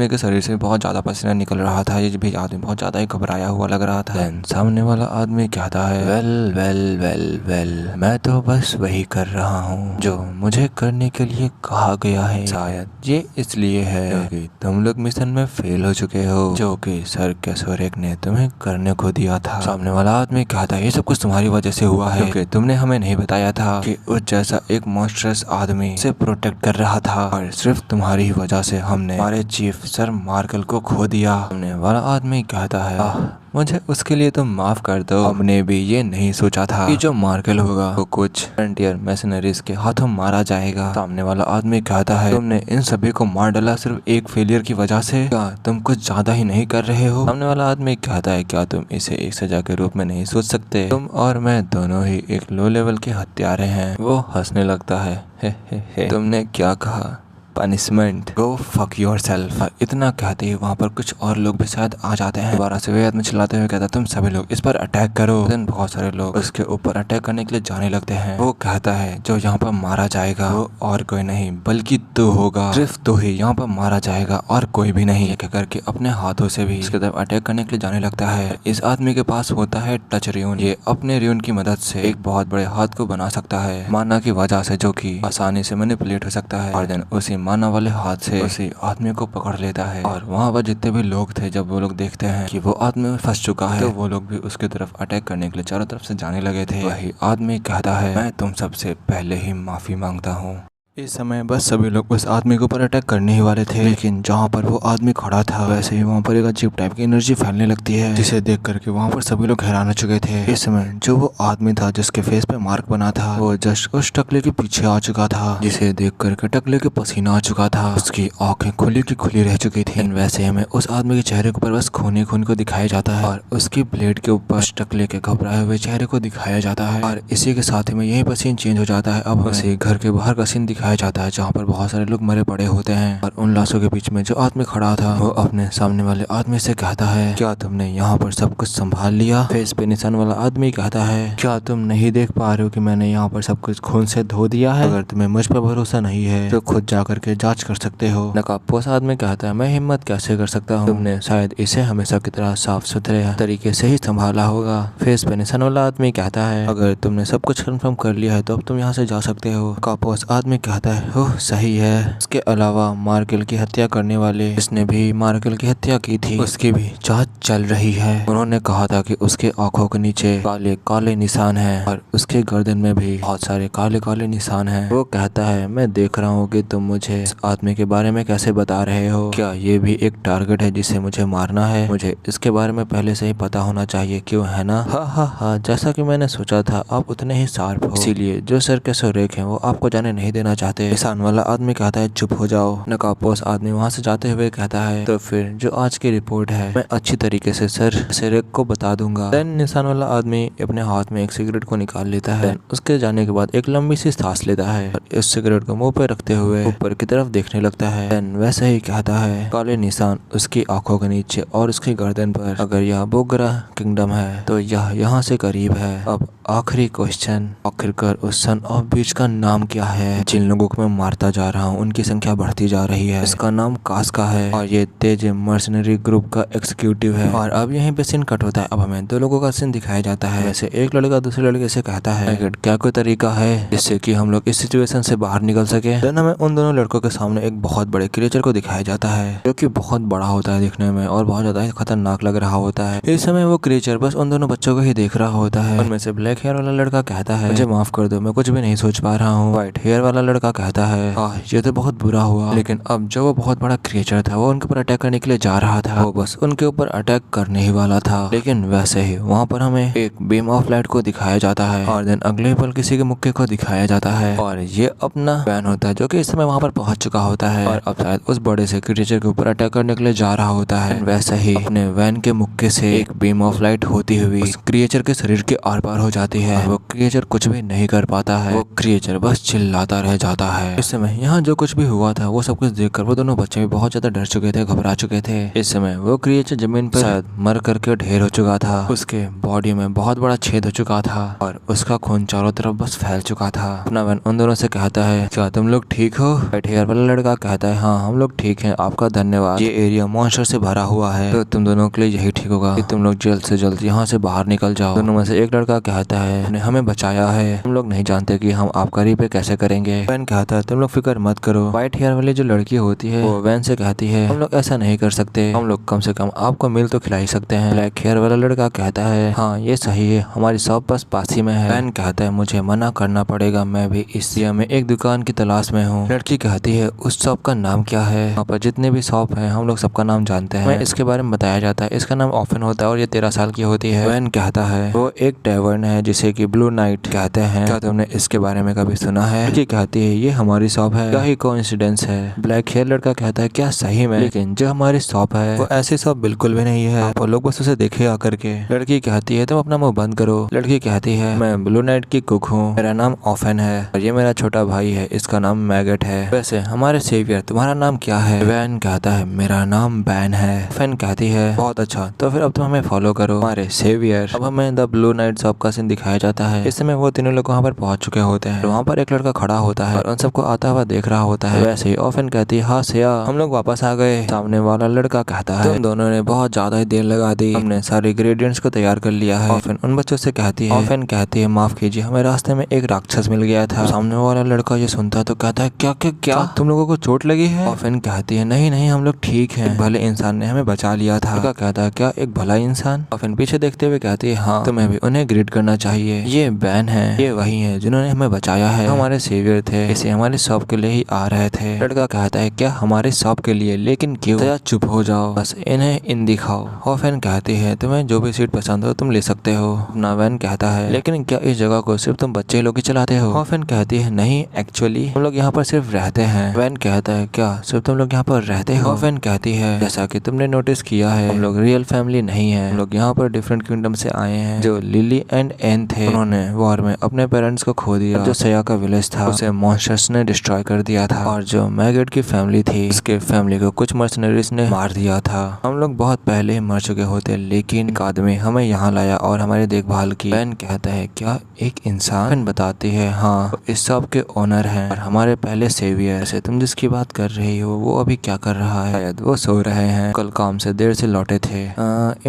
के शरीर से बहुत ज्यादा पसीना निकल रहा था। ये भी आदमी बहुत ज्यादा ही घबराया हुआ लग रहा था। सामने वाला आदमी कहता है वेल वेल वेल वेल मैं तो बस वही कर रहा हूँ जो मुझे करने के लिए कहा गया है। शायद ये इसलिए है क्योंकि तुम लोग मिशन में फेल हो चुके हो जो कि सर कैसोरेक ने तुम्हें करने को दिया था। सामने वाला आदमी कहता है ये सब कुछ तुम्हारी वजह से हुआ है क्योंकि तुमने हमें नहीं बताया था कि उस जैसा एक मॉन्स्टरस आदमी से प्रोटेक्ट कर रहा था और सिर्फ तुम्हारी ही वजह से हमने हमारे चीफ सर मार्कल को खो दिया। सामने वाला आदमी कहता है मुझे उसके लिए तो माफ कर दो। हमने भी ये नहीं सोचा था कि जो मार्कल होगा वो कुछ फ्रंटियर मैशनरीज के हाथों मारा जाएगा। सामने वाला आदमी कहता है तुमने इन सभी को मार डाला सिर्फ एक फेलियर की वजह से, क्या तुम कुछ ज्यादा ही नहीं कर रहे हो? सामने वाला आदमी कहता है क्या तुम इसे एक सजा के रूप में नहीं सोच सकते? तुम और मैं दोनों ही एक लो लेवल के हत्यारे हैं। वो हंसने लगता है हे। तुमने क्या कहा? पनिशमेंट? गो फक योरसेल्फ। इतना कहते ही वहाँ पर कुछ और लोग भी शायद आ जाते हैं। दोबारा से वे आदमी चिल्लाते हुए कहता है तुम सभी लोग इस पर अटैक करो। देन बहुत सारे लोग उसके ऊपर अटैक करने के लिए जाने लगते हैं। वो कहता है जो यहाँ पर मारा जाएगा वो और कोई नहीं बल्कि तू होगा, सिर्फ तू ही यहाँ पर मारा जाएगा और कोई भी नहीं। एक करके अपने हाथों से भी इसके तरफ अटैक करने के लिए जाने लगता है। इस आदमी के पास होता है टच र्यून। ये अपने र्यून की मदद से एक बहुत बड़े हाथ को बना सकता है माना की वजह से, जो की आसानी से मैनिपुलेट हो सकता है। और देन उसी माना वाले हाथ से उसी आदमी को पकड़ लेता है। और वहाँ पर जितने भी लोग थे जब वो लोग देखते हैं कि वो आदमी फंस चुका है तो वो लोग भी उसकी तरफ अटैक करने के लिए चारों तरफ से जाने लगे थे। वही आदमी कहता है मैं तुम सबसे पहले ही माफी मांगता हूँ। इस समय बस सभी लोग उस आदमी के ऊपर अटैक करने ही वाले थे, लेकिन जहाँ पर वो आदमी खड़ा था वैसे ही वहाँ पर एक अजीब टाइप की एनर्जी फैलने लगती है जिसे देख करके वहाँ पर सभी लोग हैरान हो चुके थे। इस समय जो वो आदमी था जिसके फेस पे मार्क बना था वो जस्ट उस टकले के पीछे आ चुका था, जिसे देख करके टकले के पसीना आ चुका था। उसकी आंखें खुली की खुली रह चुकी थी। वैसे हमें उस आदमी के चेहरे के ऊपर बस खून को दिखाया जाता है और उसकी ब्लेड के ऊपर टकले के घबराए हुए चेहरे को दिखाया जाता है। और इसी के साथ में यही पर सीन चेंज हो जाता है। अब उसे घर के बाहर का सीन दिखाया जाता है जहाँ पर बहुत सारे लोग मरे पड़े होते हैं और उन लाशों के बीच में जो आदमी खड़ा था वो अपने सामने वाले आदमी से कहता है क्या तुमने यहाँ पर सब कुछ संभाल लिया? फेस पे निशान वाला आदमी कहता है क्या तुम नहीं देख पा रहे हो कि मैंने यहाँ पर सब कुछ खून से धो दिया है? अगर तुम्हें मुझ पर भरोसा नहीं है तो खुद जा करके जांच कर सकते हो। नकाबपोश आदमी कहता है मैं हिम्मत कैसे कर सकता हूँ, तुमने शायद इसे हमेशा की तरह साफ सुथरे तरीके से ही संभाला होगा। फेस पे निशान वाला आदमी कहता है अगर तुमने सब कुछ कंफर्म कर लिया है तो अब तुम यहाँ से जा सकते हो। नकाबपोश आदमी कहता कहता है ओह सही है। इसके अलावा मार्केल की हत्या करने वाले जिसने भी मार्केल की हत्या की थी उसकी भी जांच चल रही है। उन्होंने कहा था कि उसके आंखों के नीचे काले काले निशान हैं और उसके गर्दन में भी बहुत सारे काले काले निशान हैं। वो कहता है मैं देख रहा हूँ कि तुम मुझे इस आदमी के बारे में कैसे बता रहे हो। क्या ये भी एक टारगेट है जिसे मुझे मारना है? मुझे इसके बारे में पहले से ही पता होना चाहिए, क्यों है ना? हा, जैसा कि मैंने सोचा था आप उतने ही शार्प हो, इसीलिए जो सर के सुरेख हैं वो आपको जाने नहीं देना चाहते। निशान वाला आदमी कहता है चुप हो जाओ। नकाबपोश आदमी वहाँ से जाते हुए कहता है तो फिर जो आज की रिपोर्ट है मैं अच्छी तरीके से सर सुरेख को बता दूंगा। देन निशान वाला आदमी अपने हाथ में एक सिगरेट को निकाल लेता है। उसके जाने के बाद एक लंबी सी सांस लेता है और इस सिगरेट को मुंह पे रखते हुए ऊपर की तरफ देखने लगता है। देन वैसे ही कहता है काले निशान उसकी आंखों के नीचे और उसकी गर्दन पर। अगर यह बोगरा किंगडम है तो यह यहाँ से करीब है। अब आखिरी क्वेश्चन, आखिरकार उस सन ऑफ बीच का नाम क्या है? जिन लोगों को मैं मारता जा रहा हूँ उनकी संख्या बढ़ती जा रही है। इसका नाम कास्का है और ये तेज मर्सनरी ग्रुप का एग्जीक्यूटिव है। और अब यहीं पे सीन कट होता है। अब हमें दो लोगों का सीन दिखाया जाता है। वैसे एक लड़का दूसरे लड़के से कहता है क्या कोई तरीका है जिससे कि हम लोग इस सिचुएशन से बाहर निकल सके? देन हमें उन दोनों लड़कों के सामने एक बहुत बड़े क्रिएचर को दिखाया जाता है जो कि बहुत बड़ा होता है दिखने में और बहुत ज्यादा खतरनाक लग रहा होता है। इस समय वो क्रिएचर बस उन दोनों बच्चों को ही देख रहा होता है। उनमें से ब्लैक हेयर वाला लड़का कहता है मुझे माफ कर दो, मैं कुछ भी नहीं सोच पा रहा हूँ। व्हाइट हेयर वाला लड़का कहता है ये तो बहुत बुरा हुआ, लेकिन अब जो वो बहुत बड़ा क्रिएचर था वो उनके ऊपर अटैक करने के लिए जा रहा था। वो बस उनके ऊपर अटैक करने ही वाला था। लेकिन वैसे ही वहाँ पर हमें एक बीम ऑफ लाइट को दिखाया जाता है और देन अगले पल किसी के मुक्के को दिखाया जाता है और ये अपना वैन होता है जो कि इस समय वहाँ पर पहुंच चुका होता है और अब शायद उस बड़े से क्रिएचर के ऊपर अटैक करने के लिए जा रहा होता है। वैसे ही अपने वैन के मुक्के से एक बीम ऑफ लाइट होती हुई उस क्रिएचर के शरीर के आर पार हो जाती है। वो क्रिएचर कुछ भी नहीं कर पाता है। वो क्रिएचर बस चिल्लाता रह जाता है। इस समय यहाँ जो कुछ भी हुआ था वो सब कुछ देखकर वो दोनों बच्चे भी बहुत ज्यादा डर चुके थे, घबरा चुके थे। इस समय वो क्रिएचर जमीन पर शायद मर करके ढेर हो चुका था। उसके बॉडी में बहुत बड़ा छेद हो चुका था और उसका खून चारों तरफ बस फैल चुका था। अपना वैन उन दोनों से कहता है क्या तुम लोग ठीक हो? व्हाइट हेयर वाला लड़का कहता है हाँ हम लोग ठीक हैं, आपका धन्यवाद। ये एरिया मॉन्स्टर से भरा हुआ है तो तुम दोनों के लिए यही ठीक होगा कि तुम लोग जल्द से जल्द यहाँ से बाहर निकल जाओ। दोनों में से एक लड़का कहता है ने हमें बचाया है, हम लोग नहीं जानते कि हम आपका रीपे कैसे करेंगे। वैन कहता है तुम लोग फिक्र मत करो। व्हाइट हेयर वाली जो लड़की होती है वो वैन से कहती है हम लोग ऐसा नहीं कर सकते, हम लोग कम से कम आपको मील तो खिला ही सकते हैं। ब्लैक हेयर वाला लड़का कहता है हाँ ये सही है, हमारी शॉप बस पास ही में है। वैन कहता है मुझे मना करना पड़ेगा, मैं भी इस एरिया में एक दुकान की तलाश में हूँ। लड़की कहती है उस शॉप का नाम क्या है? वहाँ पर जितने भी शॉप है हम लोग सबका नाम जानते हैं। इसके बारे में बताया जाता है, इसका नाम ओपन होता है और ये 13 साल की होती है। वैन कहता है वो एक टैवर्न है जिसे कि ब्लू नाइट कहते हैं, क्या तुमने इसके बारे में कभी सुना है? लड़की कहती है ये हमारी शॉप है, क्या ही कोइंसिडेंस है। ब्लैक हेयर लड़का कहता है क्या सही में? लेकिन जो हमारी शॉप है वो ऐसी शॉप बिल्कुल भी नहीं है, आप लोग बस उसे देखे आकर के। लड़की कहती है तुम अपना मुंह बंद करो। लड़की कहती है मैं ब्लू नाइट की कुक हूँ, मेरा नाम ओफेन है और ये मेरा छोटा भाई है, इसका नाम मैगट है। वैसे हमारे सेवियर तुम्हारा नाम क्या है? वैन कहता है मेरा नाम बैन है। ओफेन कहती है बहुत अच्छा, तो फिर अब तुम हमें फॉलो करो हमारे सेवियर। अब हमें द ब्लू नाइट शॉप का सीन दिखाया जाता है। इस समय वो तीनों लोग वहाँ पर पहुंच चुके होते हैं। वहाँ पर एक लड़का खड़ा होता है और उन सबको आता हुआ देख रहा होता है। वैसे ही ओफेन कहती है हाँ सिया हम लोग वापस आ गए। सामने वाला लड़का कहता है तुम दोनों ने बहुत ज्यादा ही देर लगा दी, हमने सारे इंग्रेडिएंट्स को तैयार कर लिया है। ओफेन उन बच्चों से कहती है, ओफेन कहती है माफ कीजिए हमें रास्ते में एक राक्षस मिल गया था। सामने वाला लड़का ये सुनता तो कहता है क्या क्या क्या तुम लोगों को चोट लगी है? ओफेन कहती है नहीं नहीं हम लोग ठीक हैं, एक भले इंसान ने हमें बचा लिया था। लड़का कहता है क्या एक भला इंसान? ओफेन पीछे देखते हुए कहती है हाँ तुम्हें भी उन्हें ग्रीट करना चाहिए, ये बैन है, ये वही है जिन्होंने हमें बचाया है, हमारे सेवियर थे, इसे हमारे शॉप के लिए ही आ रहे थे। लड़का कहता है क्या हमारे शॉप के लिए? लेकिन क्यों? तो चुप हो जाओ, बस इन्हें इन दिखाओ। ओफेन कहती है तुम्हें जो भी सीट पसंद हो तुम ले सकते हो। अपना वैन कहता है लेकिन क्या इस जगह को सिर्फ तुम बच्चे लोग ही चलाते हो? ओफेन कहती है नहीं एक्चुअली हम लोग यहाँ पर सिर्फ रहते हैं। वैन कहता है क्या सिर्फ तुम लोग यहाँ पर रहते हो? ओफेन कहती है जैसा कि तुमने नोटिस किया है हम लोग रियल फैमिली नहीं है, हम लोग यहाँ पर डिफरेंट किंगडम से आए हैं। जो लिली एंड एन थे उन्होंने वॉर में अपने पेरेंट्स को खो दिया, जो सया का विलेज था उसे मॉन्स्टर्स ने डिस्ट्रॉय कर दिया था और जो मैगट की फैमिली थी उसके फैमिली को कुछ मर्सनरीज ने मार दिया था। हम लोग बहुत पहले ही मर चुके होते लेकिन एक आदमी हमें यहाँ लाया और हमारी देखभाल की। वैन कहता है क्या एक इंसान? वैन बताती है हाँ तो इस शॉप के ओनर हैं और हमारे पहले सेवियर। से तुम जिसकी बात कर रही हो वो अभी क्या कर रहा है? शायद वो सो रहे हैं, कल काम से देर से लौटे थे।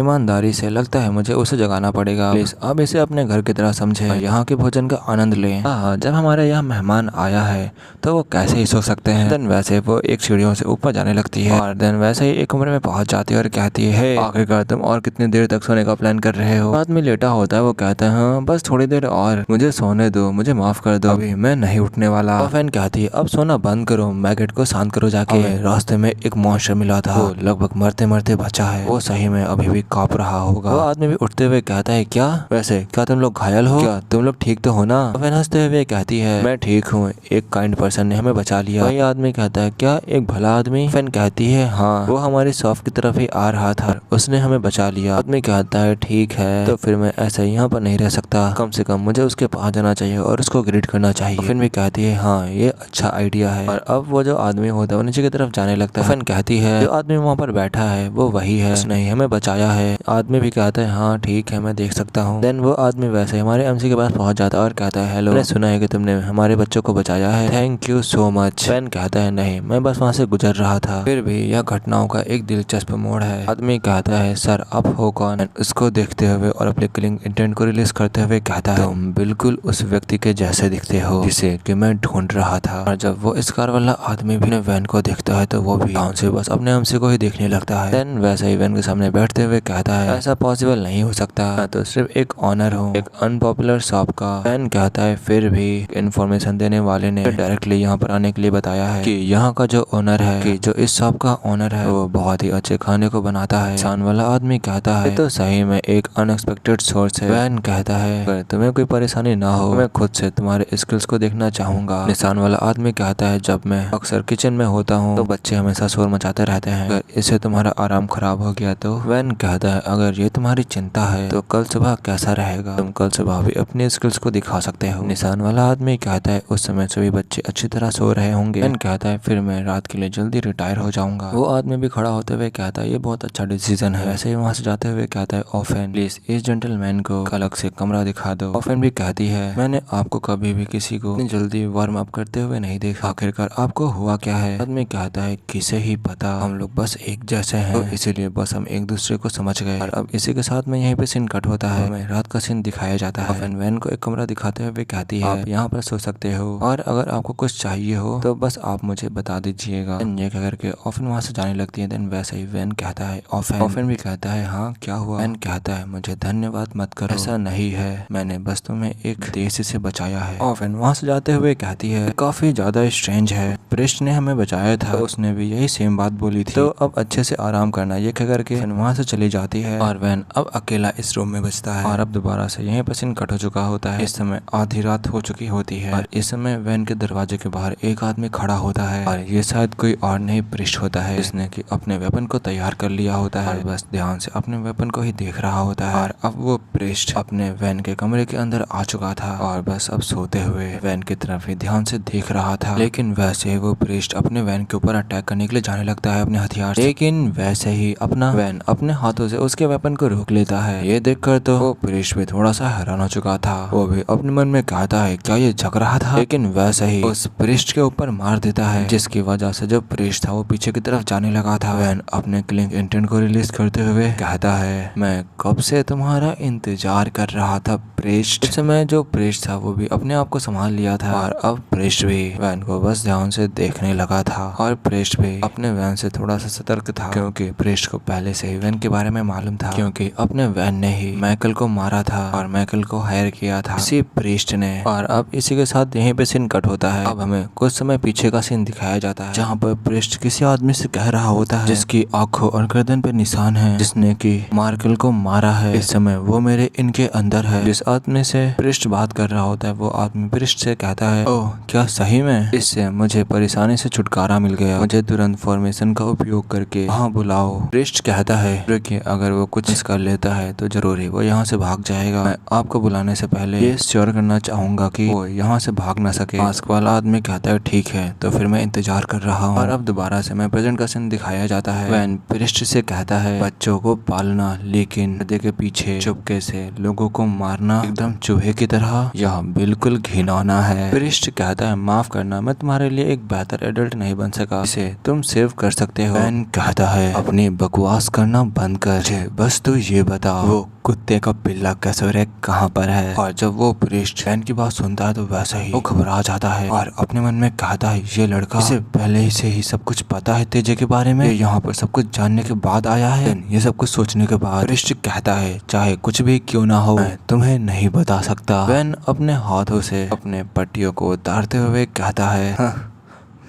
ईमानदारी से लगता है मुझे उसे जगाना पड़ेगा, प्लीज अब इसे अपने घर की तरह समझे, यहाँ के भोजन का आनंद लें। जब हमारे यहाँ मेहमान आया मिला है तो वो कैसे ही सो सकते हैं। देन वैसे वो एक सीढ़ियों से ऊपर जाने लगती है और देन वैसे ही एक कमरे में पहुंच जाती है और कहती है, आखिरकार तुम और कितनी देर तक सोने का प्लान कर रहे हो। आदमी लेटा होता है, वो कहता है, हाँ बस थोड़ी देर और, मुझे सोने दो, मुझे माफ कर दो, अभी मैं नहीं उठने वाला। फैन कहती है, अब सोना बंद करो, मैगेट को शांत करो जाके। रास्ते में एक मॉन्स्टर मिला था, वो लगभग मरते मरते बचा है, वो सही में अभी भी कांप रहा होगा। वो आदमी भी उठते हुए कहता है, क्या वैसे क्या तुम लोग घायल हो, क्या तुम लोग ठीक तो हो ना। फैन हंसते हुए कहती है, मैं ठीक हूँ, एक काइंड पर्सन ने हमें बचा लिया। वही आदमी कहता है, क्या एक भला आदमी। फैन कहती है, हाँ वो हमारी शॉप की तरफ ही आ रहा था, उसने हमें बचा लिया। आदमी कहता है, ठीक है तो फिर मैं ऐसे यहाँ पर नहीं रह सकता, कम से कम मुझे उसके पास जाना चाहिए और उसको ग्रीट करना चाहिए। फिर भी कहती है, हाँ ये अच्छा आइडिया है। और अब वो जो आदमी होता है वो नीचे की तरफ जाने लगता है। फैन कहती है, जो आदमी वहाँ पर बैठा है वो वही है, उसने ही हमें बचाया है। आदमी भी कहता है, हाँ ठीक है मैं देख सकता हूँ। देन वो आदमी वैसे हमारे एमसी के पास पहुंच जाता है और कहता है, हेलो, मैंने सुना है कि तुमने हमारे बच्चों को बचाया है, thank you so much. Fan कहता है, नहीं मैं बस वहाँ से गुजर रहा था। फिर भी यह घटनाओं का एक दिलचस्प मोड़ है। आदमी कहता है, सर आप हो कौन। उसको देखते हुए और अपने किलिंग इंटेंट को रिलीज करते हुए कहता है, तुम बिल्कुल उस व्यक्ति के जैसे दिखते हो जिसे कि मैं ढूंढ रहा था। और जब वो इस कार वाला आदमी भी वैन को देखता है तो वो भी ध्यान से बस अपने एमसी को ही देखने लगता है। देन वैसे ही वैन के सामने बैठते हुए कहता है, ऐसा पॉसिबल नहीं हो सकता, मैं तो सिर्फ एक ऑनर हूँ, एक अनपॉपुलर शॉप का। वैन कहता है, फिर भी इन्फॉर्मेशन देने वाले ने डायरेक्टली यहाँ पर आने के लिए बताया है कि यहाँ का जो ओनर है, कि जो इस शॉप का ओनर है वो बहुत ही अच्छे खाने को बनाता है। किसान वाला आदमी कहता है, तो सही में एक अनएक्सपेक्टेड सोर्स है। वैन कहता है, अगर तुम्हें कोई परेशानी ना हो मैं खुद से तुम्हारे स्किल्स को देखना चाहूंगा। निशान वाला आदमी कहता है, जब मैं अक्सर किचन में होता हूँ तो बच्चे हमेशा शोर मचाते रहते हैं, अगर इससे तुम्हारा आराम खराब हो गया तो। वैन कहता है, अगर ये तुम्हारी चिंता है तो कल सुबह कैसा रहेगा, तुम कल सुबह भी अपने स्किल्स को दिखा सकते हो। निशान वाला आदमी कहता है, उस समय सभी बच्चे अच्छी तरह सो रहे होंगे। वैन कहता है, फिर मैं रात के लिए जल्दी रिटायर हो जाऊंगा। वो आदमी भी खड़ा होते हुए कहता है, ये बहुत अच्छा डिसीजन है। वैसे ही वहाँ से जाते हुए कहता है, ऑफेन प्लीज इस जेंटलमैन को अलग से कमरा दिखा दो। ऑफेन भी कहती है, मैंने आपको कभी भी किसी को इतनी जल्दी वार्म अप करते हुए नहीं देखा, आखिरकार आपको हुआ क्या है। आदमी कहता है, किसे ही पता, हम लोग बस एक जैसे हैं तो इसीलिए बस हम एक दूसरे को समझ गए। और अब इसी के साथ में यहीं पे सीन कट होता है, हमें रात का सीन दिखाया जाता है। ऑफेन वैन को एक कमरा दिखाते हुए कहती है, आप यहाँ पर सो सकते हो और अगर आपको कुछ चाहिए हो तो बस आप मुझे बता दीजिएगा। ये कह करके ऑफेन वहाँ से जाने लगती है। देन वैसे ही वैन कहता है, ऑफेन भी कहता है, हाँ क्या हुआ। वैन कहता है, मुझे धन्यवाद मत करो, ऐसा नहीं है, मैंने बस तुम्हें एक देश से बचाया है। ऑफेन वहाँ से जाते हुए कहती है, काफी ज्यादा स्ट्रेंज है, प्रिस्ट ने हमें बचाया था, तो उसने भी यही सेम बात बोली थी, तो अब अच्छे से आराम करना। ये कह करके वहाँ से चली जाती है और वैन अब अकेला इस रूम में बचता है। और अब दोबारा से यहीं पर सीन कट हो चुका होता है। इस समय आधी रात हो चुकी होती है और इस समय वैन के दरवाजे के बाहर एक आदमी खड़ा होता है और ये शायद कोई और नहीं प्रिस्ट होता है, जिसने कि अपने वेपन को तैयार कर लिया होता है और बस ध्यान से अपने वेपन को ही देख रहा होता है। और अब वो प्रिस्ट अपने वैन के कमरे के अंदर आ चुका था और बस अब सोते हुए वैन की तरफ ही ध्यान से देख रहा था। लेकिन वैसे वो प्रिस्ट अपने वैन के ऊपर अटैक करने के लिए जाने लगता है अपने हथियार से, लेकिन वैसे ही अपना वैन अपने हाथों से उसके वेपन को रोक लेता है। ये देखकर तो वो प्रिस्ट भी थोड़ा सा हैरान हो चुका था, वो भी अपने मन में कहता है, क्या ये झक रहा था, लेकिन वैसे ही उस प्रिस्ट के ऊपर मार देता है, जिसकी वजह से जो प्रिस्ट था वो पीछे की तरफ जाने लगा था। वैन अपने किलिंग इंटेंट को रिलीज करते हुए कहता है, मैं कब से तुम्हारा इंतजार कर रहा था प्रिस्ट। इस समय जो प्रिस्ट था वो भी अपने आप को संभाल लिया था और अब प्रिस्ट भी वैन को बस ध्यान से देखने लगा था। और प्रिस्ट भी अपने वैन से थोड़ा सा सतर्क था, क्योंकि प्रिस्ट को पहले से ही वैन के बारे में मालूम था, क्योंकि अपने वैन ने ही माइकल को मारा था और माइकल को हायर किया था इसी प्रिस्ट ने। और अब इसी के साथ यहीं पे सीन कट होता है। अब हमें कुछ समय पीछे का सीन दिखाया जाता है, जहाँ पर प्रिस्ट किसी आदमी से कह रहा होता है, जिसकी आंखों और गर्दन पे निशान है, जिसने की मार्कल को मारा है, इस समय वो मेरे इनके अंदर है। जिस आदमी से प्रिस्ट बात कर रहा होता है वो आदमी प्रिस्ट से कहता है, ओह क्या सही में, इससे मुझे परेशानी से छुटकारा मिल गया, मुझे तुरंत फॉर्मेशन का उपयोग करके वहाँ बुलाओ। प्रिस्ट कहता है कि अगर वो कुछ कर लेता है तो जरूर ही वो यहाँ से भाग जाएगा, मैं आपको बुलाने से पहले ये श्योर करना चाहूंगा कि वो यहाँ से भाग ना सके। मास्क वाला आदमी कहता है, ठीक है तो फिर मैं इंतजार कर रहा हूँ। और अब दोबारा से मैं प्रेजेंट का सीन दिखाया जाता है। वैन प्रिस्ट से कहता है, बच्चों को पालना लेकिन पर्दे के पीछे चुपके से लोगों को मारना एकदम चूहे की तरह, यह बिल्कुल घिनौना है। प्रिस्ट कहता है, माफ करना, मैं तुम्हारे लिए एक बेहतर एडल्ट नहीं बन सका, इसे तुम सेव कर सकते हो। वैन कहता है, अपनी बकवास करना बंद कर, बस तू ये बता वो कुत्ते का पिल्ला कैसोरे कहाँ पर है। और जब वो प्रीस्ट वैन की बात सुनता है तो वैसा ही वो घबरा जाता है और अपने मन में कहता है ये लड़का, इसे पहले ही से ही सब कुछ पता है तेजे के बारे में, ये यहाँ पर सब कुछ जानने के बाद आया है। ये सब कुछ सोचने के बाद प्रीस्ट कहता है चाहे कुछ भी क्यों ना हो मैं तुम्हें नहीं बता सकता। वैन अपने हाथों से अपने पट्टियों को उतारते हुए कहता है हाँ,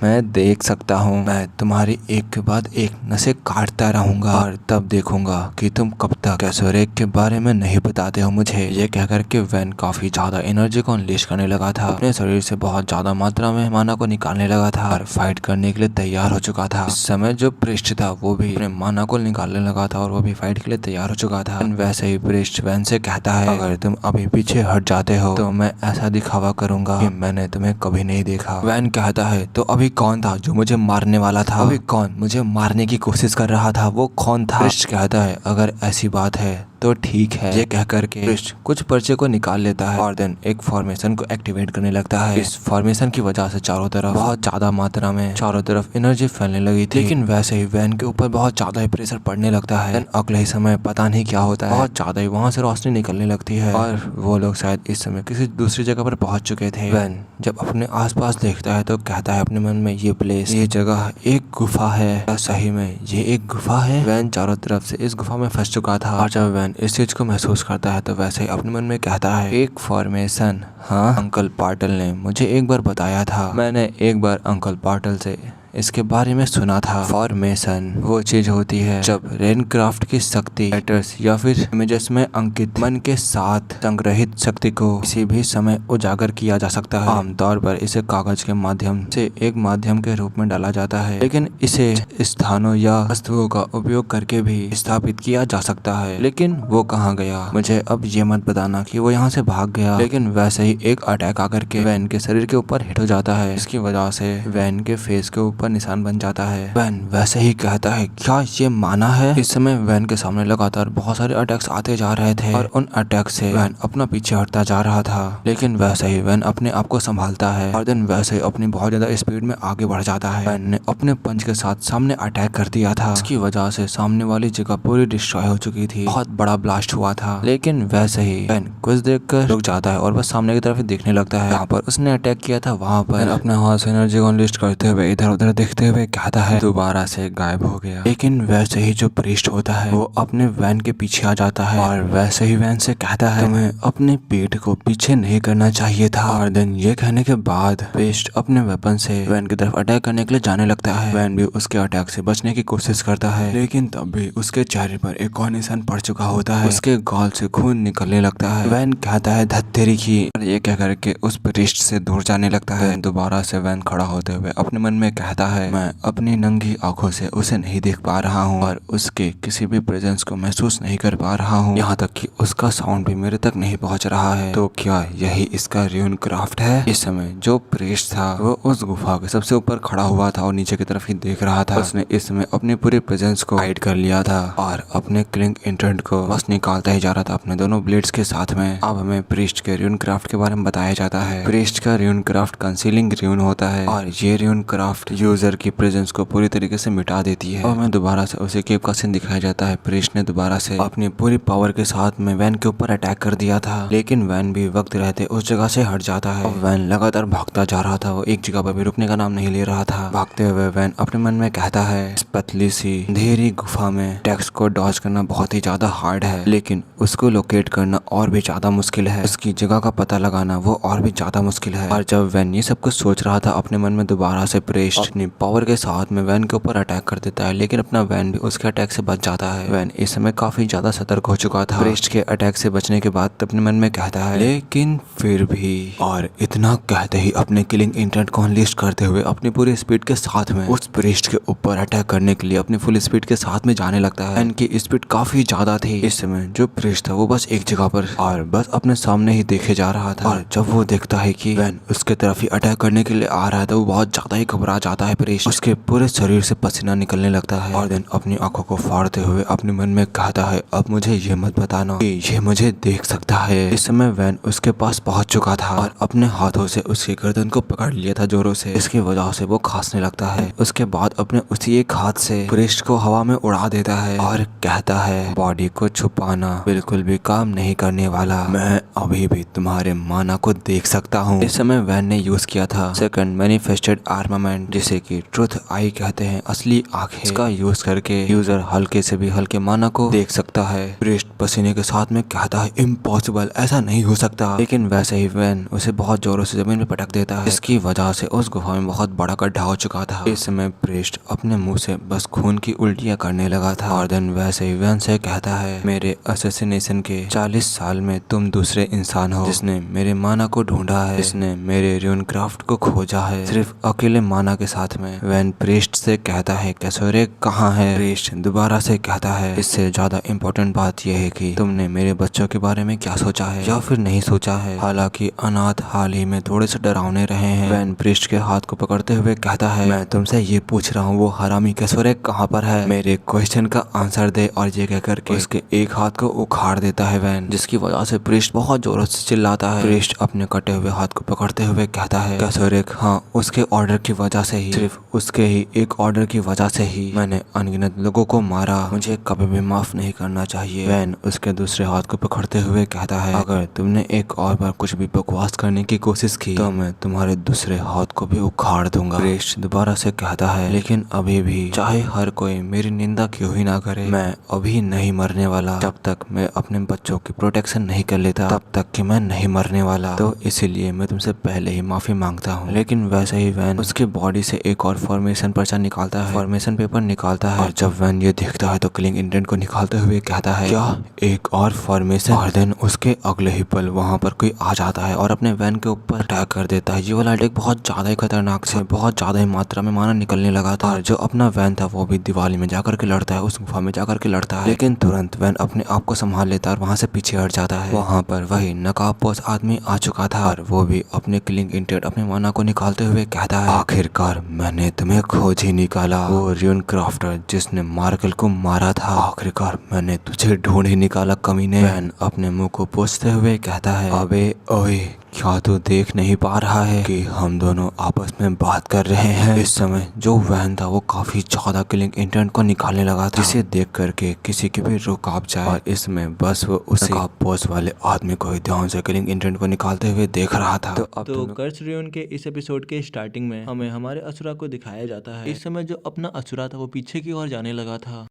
मैं देख सकता हूँ, मैं तुम्हारी एक के बाद एक नसें काटता रहूंगा और तब देखूंगा कि तुम कब तक कैसोरेक के बारे में नहीं बताते हो मुझे। ये कहकर के वैन काफी ज्यादा एनर्जी को अनलीश करने लगा था, अपने शरीर से बहुत ज्यादा मात्रा में माना को निकालने लगा था और फाइट करने के लिए तैयार हो चुका था। इस समय जो प्रिस्ट था वो भी अपने माना को निकालने लगा था और वो भी फाइट के लिए तैयार हो चुका था। वैसे ही प्रिस्ट वैन से कहता है अगर तुम अभी पीछे हट जाते हो तो मैं ऐसा दिखावा करूंगा कि मैंने तुम्हें कभी नहीं देखा। वैन कहता है तो अभी कौन था जो मुझे मारने वाला था, अभी कौन मुझे मारने की कोशिश कर रहा था, वो कौन था। प्रिस्ट कहता है अगर ऐसी बात है तो ठीक है। ये कह करके प्रिस्ट कुछ पर्चे को निकाल लेता है और देन एक फॉर्मेशन को एक्टिवेट करने लगता है। इस फॉर्मेशन की वजह से चारों तरफ बहुत ज्यादा मात्रा में चारों तरफ एनर्जी फैलने लगी थी, लेकिन वैसे ही वैन के ऊपर बहुत ज्यादा ही प्रेशर पड़ने लगता है। देन अगले ही समय पता नहीं क्या होता है, बहुत ज्यादा ही वहाँ से रोशनी निकलने लगती है और वो लोग शायद इस समय किसी दूसरी जगह पर पहुंच चुके थे। वैन जब अपने आसपास देखता है तो कहता है अपने मन में ये प्लेस, ये जगह एक गुफा है, क्या सही में ये एक गुफा है। वैन चारों तरफ से इस गुफा में फंस चुका था और जब वैन इस चीज को महसूस करता है तो वैसे ही अपने मन में कहता है एक फॉर्मेशन, हाँ अंकल पार्टल ने मुझे एक बार बताया था, मैंने एक बार अंकल पार्टल से इसके बारे में सुना था। फॉर्मेशन वो चीज होती है जब रेनक्राफ्ट की शक्ति लेटर्स या फिर इमेजेस में अंकित मन के साथ संग्रहित शक्ति को किसी भी समय उजागर किया जा सकता है। आमतौर पर इसे कागज के माध्यम से एक माध्यम के रूप में डाला जाता है, लेकिन इसे स्थानों या वस्तुओं का उपयोग करके भी स्थापित किया जा सकता है। लेकिन वो कहाँ गया, मुझे अब ये मत बताना कि वो यहाँ से भाग गया। लेकिन वैसे ही एक अटैक आकर के वैन के शरीर के ऊपर हिट हो जाता है, इसकी वजह से वैन के फेस के ऊपर निशान बन जाता है। वैन वैसे ही कहता है क्या ये माना है। इस समय वैन के सामने लगातार बहुत सारे अटैक्स आते जा रहे थे और उन अटैक से वैन अपना पीछे हटता जा रहा था, लेकिन वैसे ही वैन अपने आप को संभालता है और देन वैसे ही अपनी बहुत ज्यादा स्पीड में आगे बढ़ जाता है। वैन ने अपने पंच के साथ सामने अटैक कर दिया था, इसकी वजह से सामने वाली जगह पूरी डिस्ट्रॉय हो चुकी थी, बहुत बड़ा ब्लास्ट हुआ था। लेकिन वैसे ही वैन कुछ देख कर रुक जाता है और बस सामने की तरफ ही देखने लगता है। यहाँ पर उसने अटैक किया था वहाँ पर अपने हाथ से एनर्जी को अनलिस्ट करते हुए इधर उधर देखते हुए कहता है दोबारा से गायब हो गया। लेकिन वैसे ही जो प्रीस्ट होता है वो अपने वैन के पीछे आ जाता है और वैसे ही वैन से कहता है तुम्हें अपने पेट को पीछे नहीं करना चाहिए था। और देन ये कहने के बाद प्रीस्ट अपने वेपन से वैन की तरफ अटैक करने के लिए जाने लगता है। वैन भी उसके अटैक से बचने की कोशिश करता है, लेकिन तब भी उसके चेहरे पर एक और निशान पड़ चुका होता है, उसके गाल से खून निकलने लगता है। वैन कहता है धत्तेरी की, ये कह करके उस प्रीस्ट से दूर जाने लगता है। दोबारा से वैन खड़ा होते हुए अपने मन में कहता है मैं अपनी नंगी आंखों से उसे नहीं देख पा रहा हूँ और उसके किसी भी प्रेजेंस को महसूस नहीं कर पा रहा हूँ, यहाँ तक कि उसका साउंड भी मेरे तक नहीं पहुँच रहा है। तो क्या यही इसका र्यून क्राफ्ट है। इस समय जो प्रीस्ट था वो उस गुफा के सबसे ऊपर खड़ा हुआ था और नीचे की तरफ ही देख रहा था। उसने इस समय अपनी पूरी प्रेजेंस को हाइड कर लिया था और अपने क्लिंग इंटेंट को बस निकालता ही जा रहा था अपने दोनों ब्लेड्स के साथ में। अब हमें प्रीस्ट के र्यून क्राफ्ट के बारे में बताया जाता है। प्रीस्ट का र्यून क्राफ्ट कंसीलिंग र्यून होता है और ये र्यून क्राफ्ट यूजर की प्रेजेंस को पूरी तरीके से मिटा देती है। और हमें दोबारा से उसे केव का सीन दिखाया जाता है। प्रीस्ट ने दोबारा से अपनी पूरी पावर के साथ में वैन के ऊपर अटैक कर दिया था, लेकिन वैन भी वक्त रहते उस जगह से हट जाता है। वैन लगातार भागता जा रहा था, वो एक जगह पर भी रुकने का नाम नहीं ले रहा था। भागते हुए वैन अपने मन में कहता है इस पतली सी अंधेरी गुफा में टैक्स को डॉज करना बहुत ही ज्यादा हार्ड है, लेकिन उसको लोकेट करना और भी ज्यादा मुश्किल है, उसकी जगह का पता लगाना वो और भी ज्यादा मुश्किल है। और जब वैन ये सब कुछ सोच रहा था अपने मन में दोबारा से प्रीस्ट अपनी पावर के साथ में वैन के ऊपर अटैक कर देता है, लेकिन अपना वैन भी उसके अटैक से बच जाता है। वैन इस समय काफी ज्यादा सतर्क हो चुका था। प्रीस्ट के अटैक से बचने के बाद अपने मन में कहता है लेकिन फिर भी, और इतना कहते ही अपने किलिंग इंटेंट को अनलीश करते हुए अपनी पूरी स्पीड के साथ में उस प्रीस्ट के ऊपर अटैक करने के लिए अपनी फुल स्पीड के साथ में जाने लगता है। वैन की स्पीड काफी ज्यादा थी। इस समय जो प्रीस्ट था वो बस एक जगह पर और बस अपने सामने ही देखे जा रहा था, और जब वो देखता है कि वैन उसके तरफ ही अटैक करने के लिए आ रहा है तो वो बहुत ज्यादा ही घबरा जाता है प्रीस्ट। उसके पूरे शरीर से पसीना निकलने लगता है और देन अपनी आंखों को फाड़ते हुए अपने मन में कहता है, अब मुझे ये मत बताना कि ये मुझे देख सकता है। इस समय वैन उसके पास पहुंच चुका था और अपने हाथों से उसकी गर्दन को पकड़ लिया था जोरों से। इसकी वजह से वो खांसने लगता है। उसके बाद अपने उसी एक हाथ से प्रीस्ट को हवा में उड़ा देता है और कहता है, बॉडी को छुपाना बिल्कुल भी काम नहीं करने वाला, मैं अभी भी तुम्हारे माना को देख सकता हूँ। इस समय वैन ने यूज किया था सेकंड मैनिफेस्टेड आर्मामेंट, जिसे कि ट्रुथ आई कहते हैं, असली आंखें। इसका यूज करके यूजर हल्के से भी हल्के माना को देख सकता है। प्रीस्ट पसीने के साथ में कहता है, इम्पॉसिबल, ऐसा नहीं हो सकता। लेकिन वैसे ही वैन उसे बहुत जोरों से जमीन में पटक देता है। इसकी वजह से उस गुफा में बहुत बड़ा गड्ढा हो चुका था। इस समय प्रीस्ट अपने मुंह से बस खून की उल्टियां करने लगा था और देन वैसे ही वैन से कहता है, मेरे असैसिनेशन के 40 साल में तुम दूसरे इंसान हो जिसने मेरे माना को ढूंढा है, जिसने मेरे र्यून क्राफ्ट को खोजा है, सिर्फ अकेले माना के साथ में। वैन प्रीस्ट से कहता है, कैसोरे कहाँ है? प्रीस्ट दोबारा से कहता है, इससे ज्यादा इम्पोर्टेंट बात यह है कि तुमने मेरे बच्चों के बारे में क्या सोचा है या फिर नहीं सोचा है। हालांकि अनाथ हाल ही में थोड़े से डरावने रहे हैं। वैन प्रीस्ट के हाथ को पकड़ते हुए कहता है, मैं तुमसे ये पूछ रहा हूँ, वो हरामी कैसोरे कहाँ पर है? मेरे क्वेश्चन का आंसर दे। और ये कहकर के उसके एक हाथ को उखाड़ देता है वैन, जिसकी वजह से प्रीस्ट बहुत जोरों से चिल्लाता है। प्रीस्ट अपने कटे हुए हाथ को पकड़ते हुए कहता है, कैसोरे हाँ, उसके ऑर्डर की वजह से ही, सिर्फ उसके ही एक ऑर्डर की वजह से ही मैंने अनगिनत लोगों को मारा, मुझे कभी भी माफ नहीं करना चाहिए। वैन उसके दूसरे हाथ को पकड़ते हुए कहता है, अगर तुमने एक और बार कुछ भी बकवास करने की कोशिश की तो मैं तुम्हारे दूसरे हाथ को भी उखाड़ दूंगा। प्रीस्ट दोबारा से कहता है, लेकिन अभी भी चाहे हर कोई मेरी निंदा क्यों ही ना करे, मैं अभी नहीं मरने वाला। जब तक मैं अपने बच्चों की प्रोटेक्शन नहीं कर लेता तब तक कि मैं नहीं मरने वाला। तो इसीलिए मैं तुमसे पहले ही माफी मांगता हूँ। लेकिन वैसे ही वैन उसके बॉडी से एक और फॉर्मेशन पर्चा निकालता है, फॉर्मेशन पेपर निकालता है। और जब वैन ये देखता है तो किलिंग इंटेंट को निकालते हुए कहता है, क्या एक और फॉर्मेशन? और देन उसके अगले ही पल वहाँ पर कोई आ जाता है और अपने वैन के ऊपर अटैक कर देता है। ये वाला अटैक बहुत ज्यादा ही खतरनाक से, बहुत ज्यादा ही मात्रा में माना निकलने लगा था। और जो अपना वैन था वो भी दिवाली में जाकर के लड़ता है, उस गुफा में जाकर के लड़ता है। लेकिन तुरंत वैन अपने आप को संभाल लेता है और वहाँ से पीछे हट जाता है। वहाँ पर वही नकाबपोश आदमी आ चुका था और वो भी अपने किलिंग इंटेंट अपने माना को निकालते हुए कहता है, आखिरकार मैंने तुम्हें खोज ही निकाला, वो र्यून क्राफ्टर जिसने मार्कल को मारा था, आखिरकार मैंने तुझे ढूंढ ही निकाला कमीने। वैन अपने मुंह को पोंछते हुए कहता है, अबे ओए, क्या तू देख नहीं पा रहा है कि हम दोनों आपस में बात कर रहे हैं? इस समय जो वैन था वो काफी ज्यादा किलिंग इंटेंट को निकालने लगा था, जिसे देख करके किसी की भी रुक कांप जाए। और इसमें बस वो उस पोस्ट वाले आदमी को ही ध्यान से किलिंग इंटेंट को निकालते हुए देख रहा था। तो कर्स र्यून के इस एपिसोड के स्टार्टिंग में हमें हमारे असुरा को दिखाया जाता है। इस समय जो अपना असुरा था वो पीछे की ओर जाने लगा था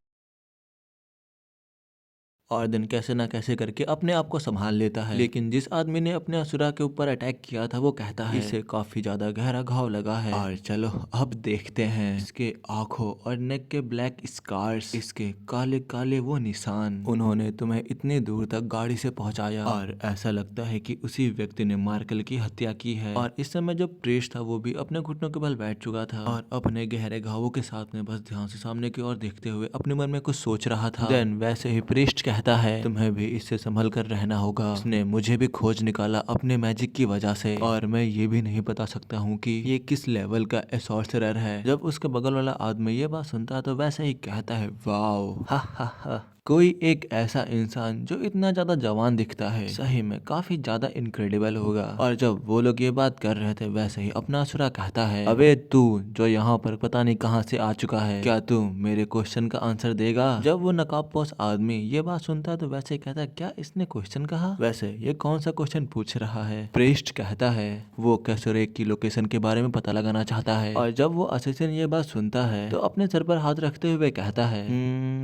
और दिन कैसे ना कैसे करके अपने आप को संभाल लेता है। लेकिन जिस आदमी ने अपने असुरा के ऊपर अटैक किया था वो कहता है, इसे काफी ज्यादा गहरा घाव लगा है और चलो अब देखते हैं। इसके आंखों और नेक के ब्लैक स्कार्स, इसके काले काले वो निशान, उन्होंने तुम्हें इतनी दूर तक गाड़ी से पहुंचाया और ऐसा लगता है कि उसी व्यक्ति ने मार्कल की हत्या की है। और इस समय जो प्रीस्ट था वो भी अपने घुटनों के बल बैठ चुका था और अपने गहरे घावों के साथ में बस ध्यान से सामने की ओर देखते हुए अपने मन में कुछ सोच रहा था। देन वैसे ही प्रीस्ट कहता है, तुम्हें भी इससे संभल कर रहना होगा। इसने मुझे भी खोज निकाला अपने मैजिक की वजह से और मैं ये भी नहीं बता सकता हूँ कि ये किस लेवल का सॉर्सरर है। जब उसके बगल वाला आदमी ये बात सुनता है तो वैसे ही कहता है, वाओ, हा हा हा, कोई एक ऐसा इंसान जो इतना ज्यादा जवान दिखता है सही में काफी ज्यादा इनक्रेडिबल होगा। और जब वो लोग ये बात कर रहे थे वैसे ही अपना असुरा कहता है, अबे तू जो यहाँ पर पता नहीं कहाँ से आ चुका है, क्या तू मेरे क्वेश्चन का आंसर देगा? जब वो नकाबपोश आदमी ये बात सुनता है तो वैसे ही कहता है, क्या इसने क्वेश्चन कहा? वैसे ये कौन सा क्वेश्चन पूछ रहा है? प्रीस्ट कहता है वो कैसोरे की लोकेशन के बारे में पता लगाना चाहता है। और जब वो असिस्टेंट ये बात सुनता है तो अपने सर पर हाथ रखते हुए कहता है,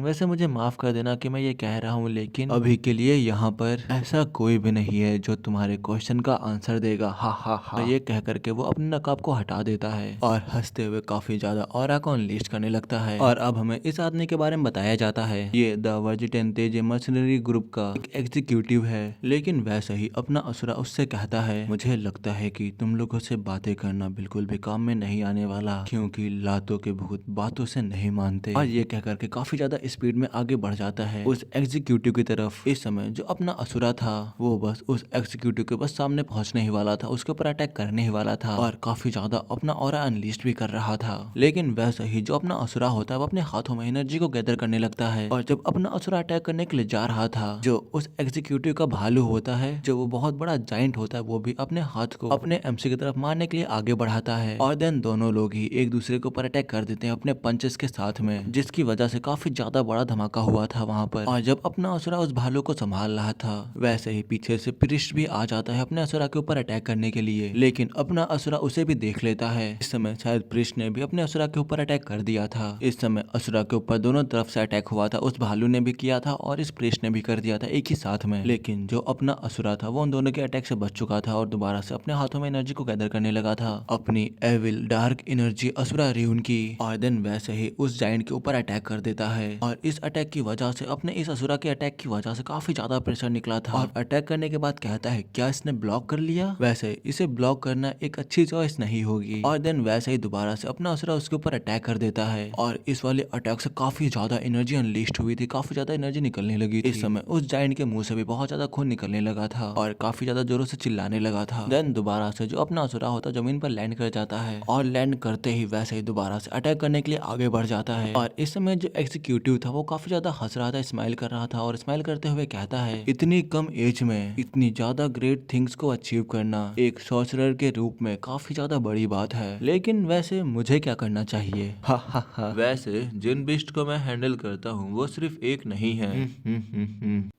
वैसे मुझे माफ कर देना कि मैं ये कह रहा हूँ, लेकिन अभी के लिए यहाँ पर ऐसा कोई भी नहीं है जो तुम्हारे क्वेश्चन का आंसर देगा, हा हा हा। ये कह करके वो अपने नकाब को हटा देता है और हंसते हुए काफी ज्यादा ऑरा को अनलीस्ट करने लगता है। और अब हमें इस आदमी के बारे में बताया जाता है, ये द वर्जिटेंटेज मर्सनरी ग्रुप का एक एग्जीक्यूटिव है। लेकिन वैसे ही अपना असुरा उससे कहता है, मुझे लगता है कि तुम लोगों से बातें करना बिल्कुल भी काम में नहीं आने वाला, क्योंकि लातों के भूत बातों से नहीं मानते। और ये कह करके काफी ज्यादा स्पीड में आगे बढ़ जाता जाता है उस एग्जीक्यूटिव की तरफ। इस समय जो अपना असुरा था वो बस उस एग्जीक्यूटिव के बस सामने पहुंचने ही वाला था, उसके ऊपर अटैक करने ही वाला था और काफी ज्यादा अपना ऑरा अनलीस्ट भी कर रहा था। लेकिन वैसे ही जो अपना असुरा होता है वो अपने हाथों में एनर्जी को गैदर करने लगता है और जब अपना असुरा अटैक करने के लिए जा रहा था, जो उस एग्जीक्यूटिव का भालू होता है, जो वो बहुत बड़ा जाइंट होता है, वो भी अपने हाथ को अपने एमसी की तरफ मारने के लिए आगे बढ़ाता है और देन दोनों लोग ही एक दूसरे के ऊपर अटैक कर देते हैं अपने पंचेस के साथ में, जिसकी वजह से काफी ज्यादा बड़ा धमाका हुआ था वहाँ पर। और जब अपना असुरा उस भालू को संभाल रहा था, वैसे ही पीछे से प्रिस्ट भी आ जाता है अपने असुरा के ऊपर अटैक करने के लिए, लेकिन अपना असुरा उसे भी देख लेता है। इस समय शायद प्रिस्ट ने भी अपने असुरा के ऊपर अटैक कर दिया था। इस समय असुरा के ऊपर दोनों तरफ से अटैक हुआ था, उस भालू ने भी किया था और इस प्रिस्ट ने भी कर दिया था एक ही साथ में। लेकिन जो अपना असुरा था वो उन दोनों के अटैक से बच चुका था और दोबारा से अपने हाथों में एनर्जी को गैदर करने लगा था, अपनी evil dark energy Asura rune की, और देन वैसे ही उस जाइंट के ऊपर अटैक कर देता है। और इस अटैक की वजह से अपने इस असुरा के अटैक की वजह से काफी ज्यादा प्रेशर निकला था और अटैक करने के बाद कहता है क्या इसने ब्लॉक कर लिया, वैसे इसे ब्लॉक करना एक अच्छी चॉइस नहीं होगी। और देन वैसे ही दोबारा से अपना असुरा उसके ऊपर अटैक कर देता है और इस वाले अटैक से काफी ज्यादा एनर्जी अनलीस्ट हुई थी, काफी ज्यादा एनर्जी निकलने लगी थी। इस समय उस जाइंट के मुंह से भी बहुत ज्यादा खून निकलने लगा था और काफी ज्यादा जोरों से चिल्लाने लगा था। देन दोबारा से जो अपना असुरा होता जमीन पर लैंड कर जाता है और लैंड करते ही वैसे ही दोबारा से अटैक करने के लिए आगे बढ़ जाता है। और इस समय जो एग्जीक्यूटिव था वो काफी ज्यादा हंस रहा था, स्माइल कर रहा था और स्माइल करते हुए कहता है इतनी कम एज में इतनी ज्यादा ग्रेट थिंग्स को अचीव करना एक सॉर्सरर के रूप में काफी ज्यादा बड़ी बात है, लेकिन वैसे मुझे क्या करना चाहिए? हा हा हा। वैसे जिन बिस्ट को मैं हैंडल करता हूँ वो सिर्फ एक नहीं है।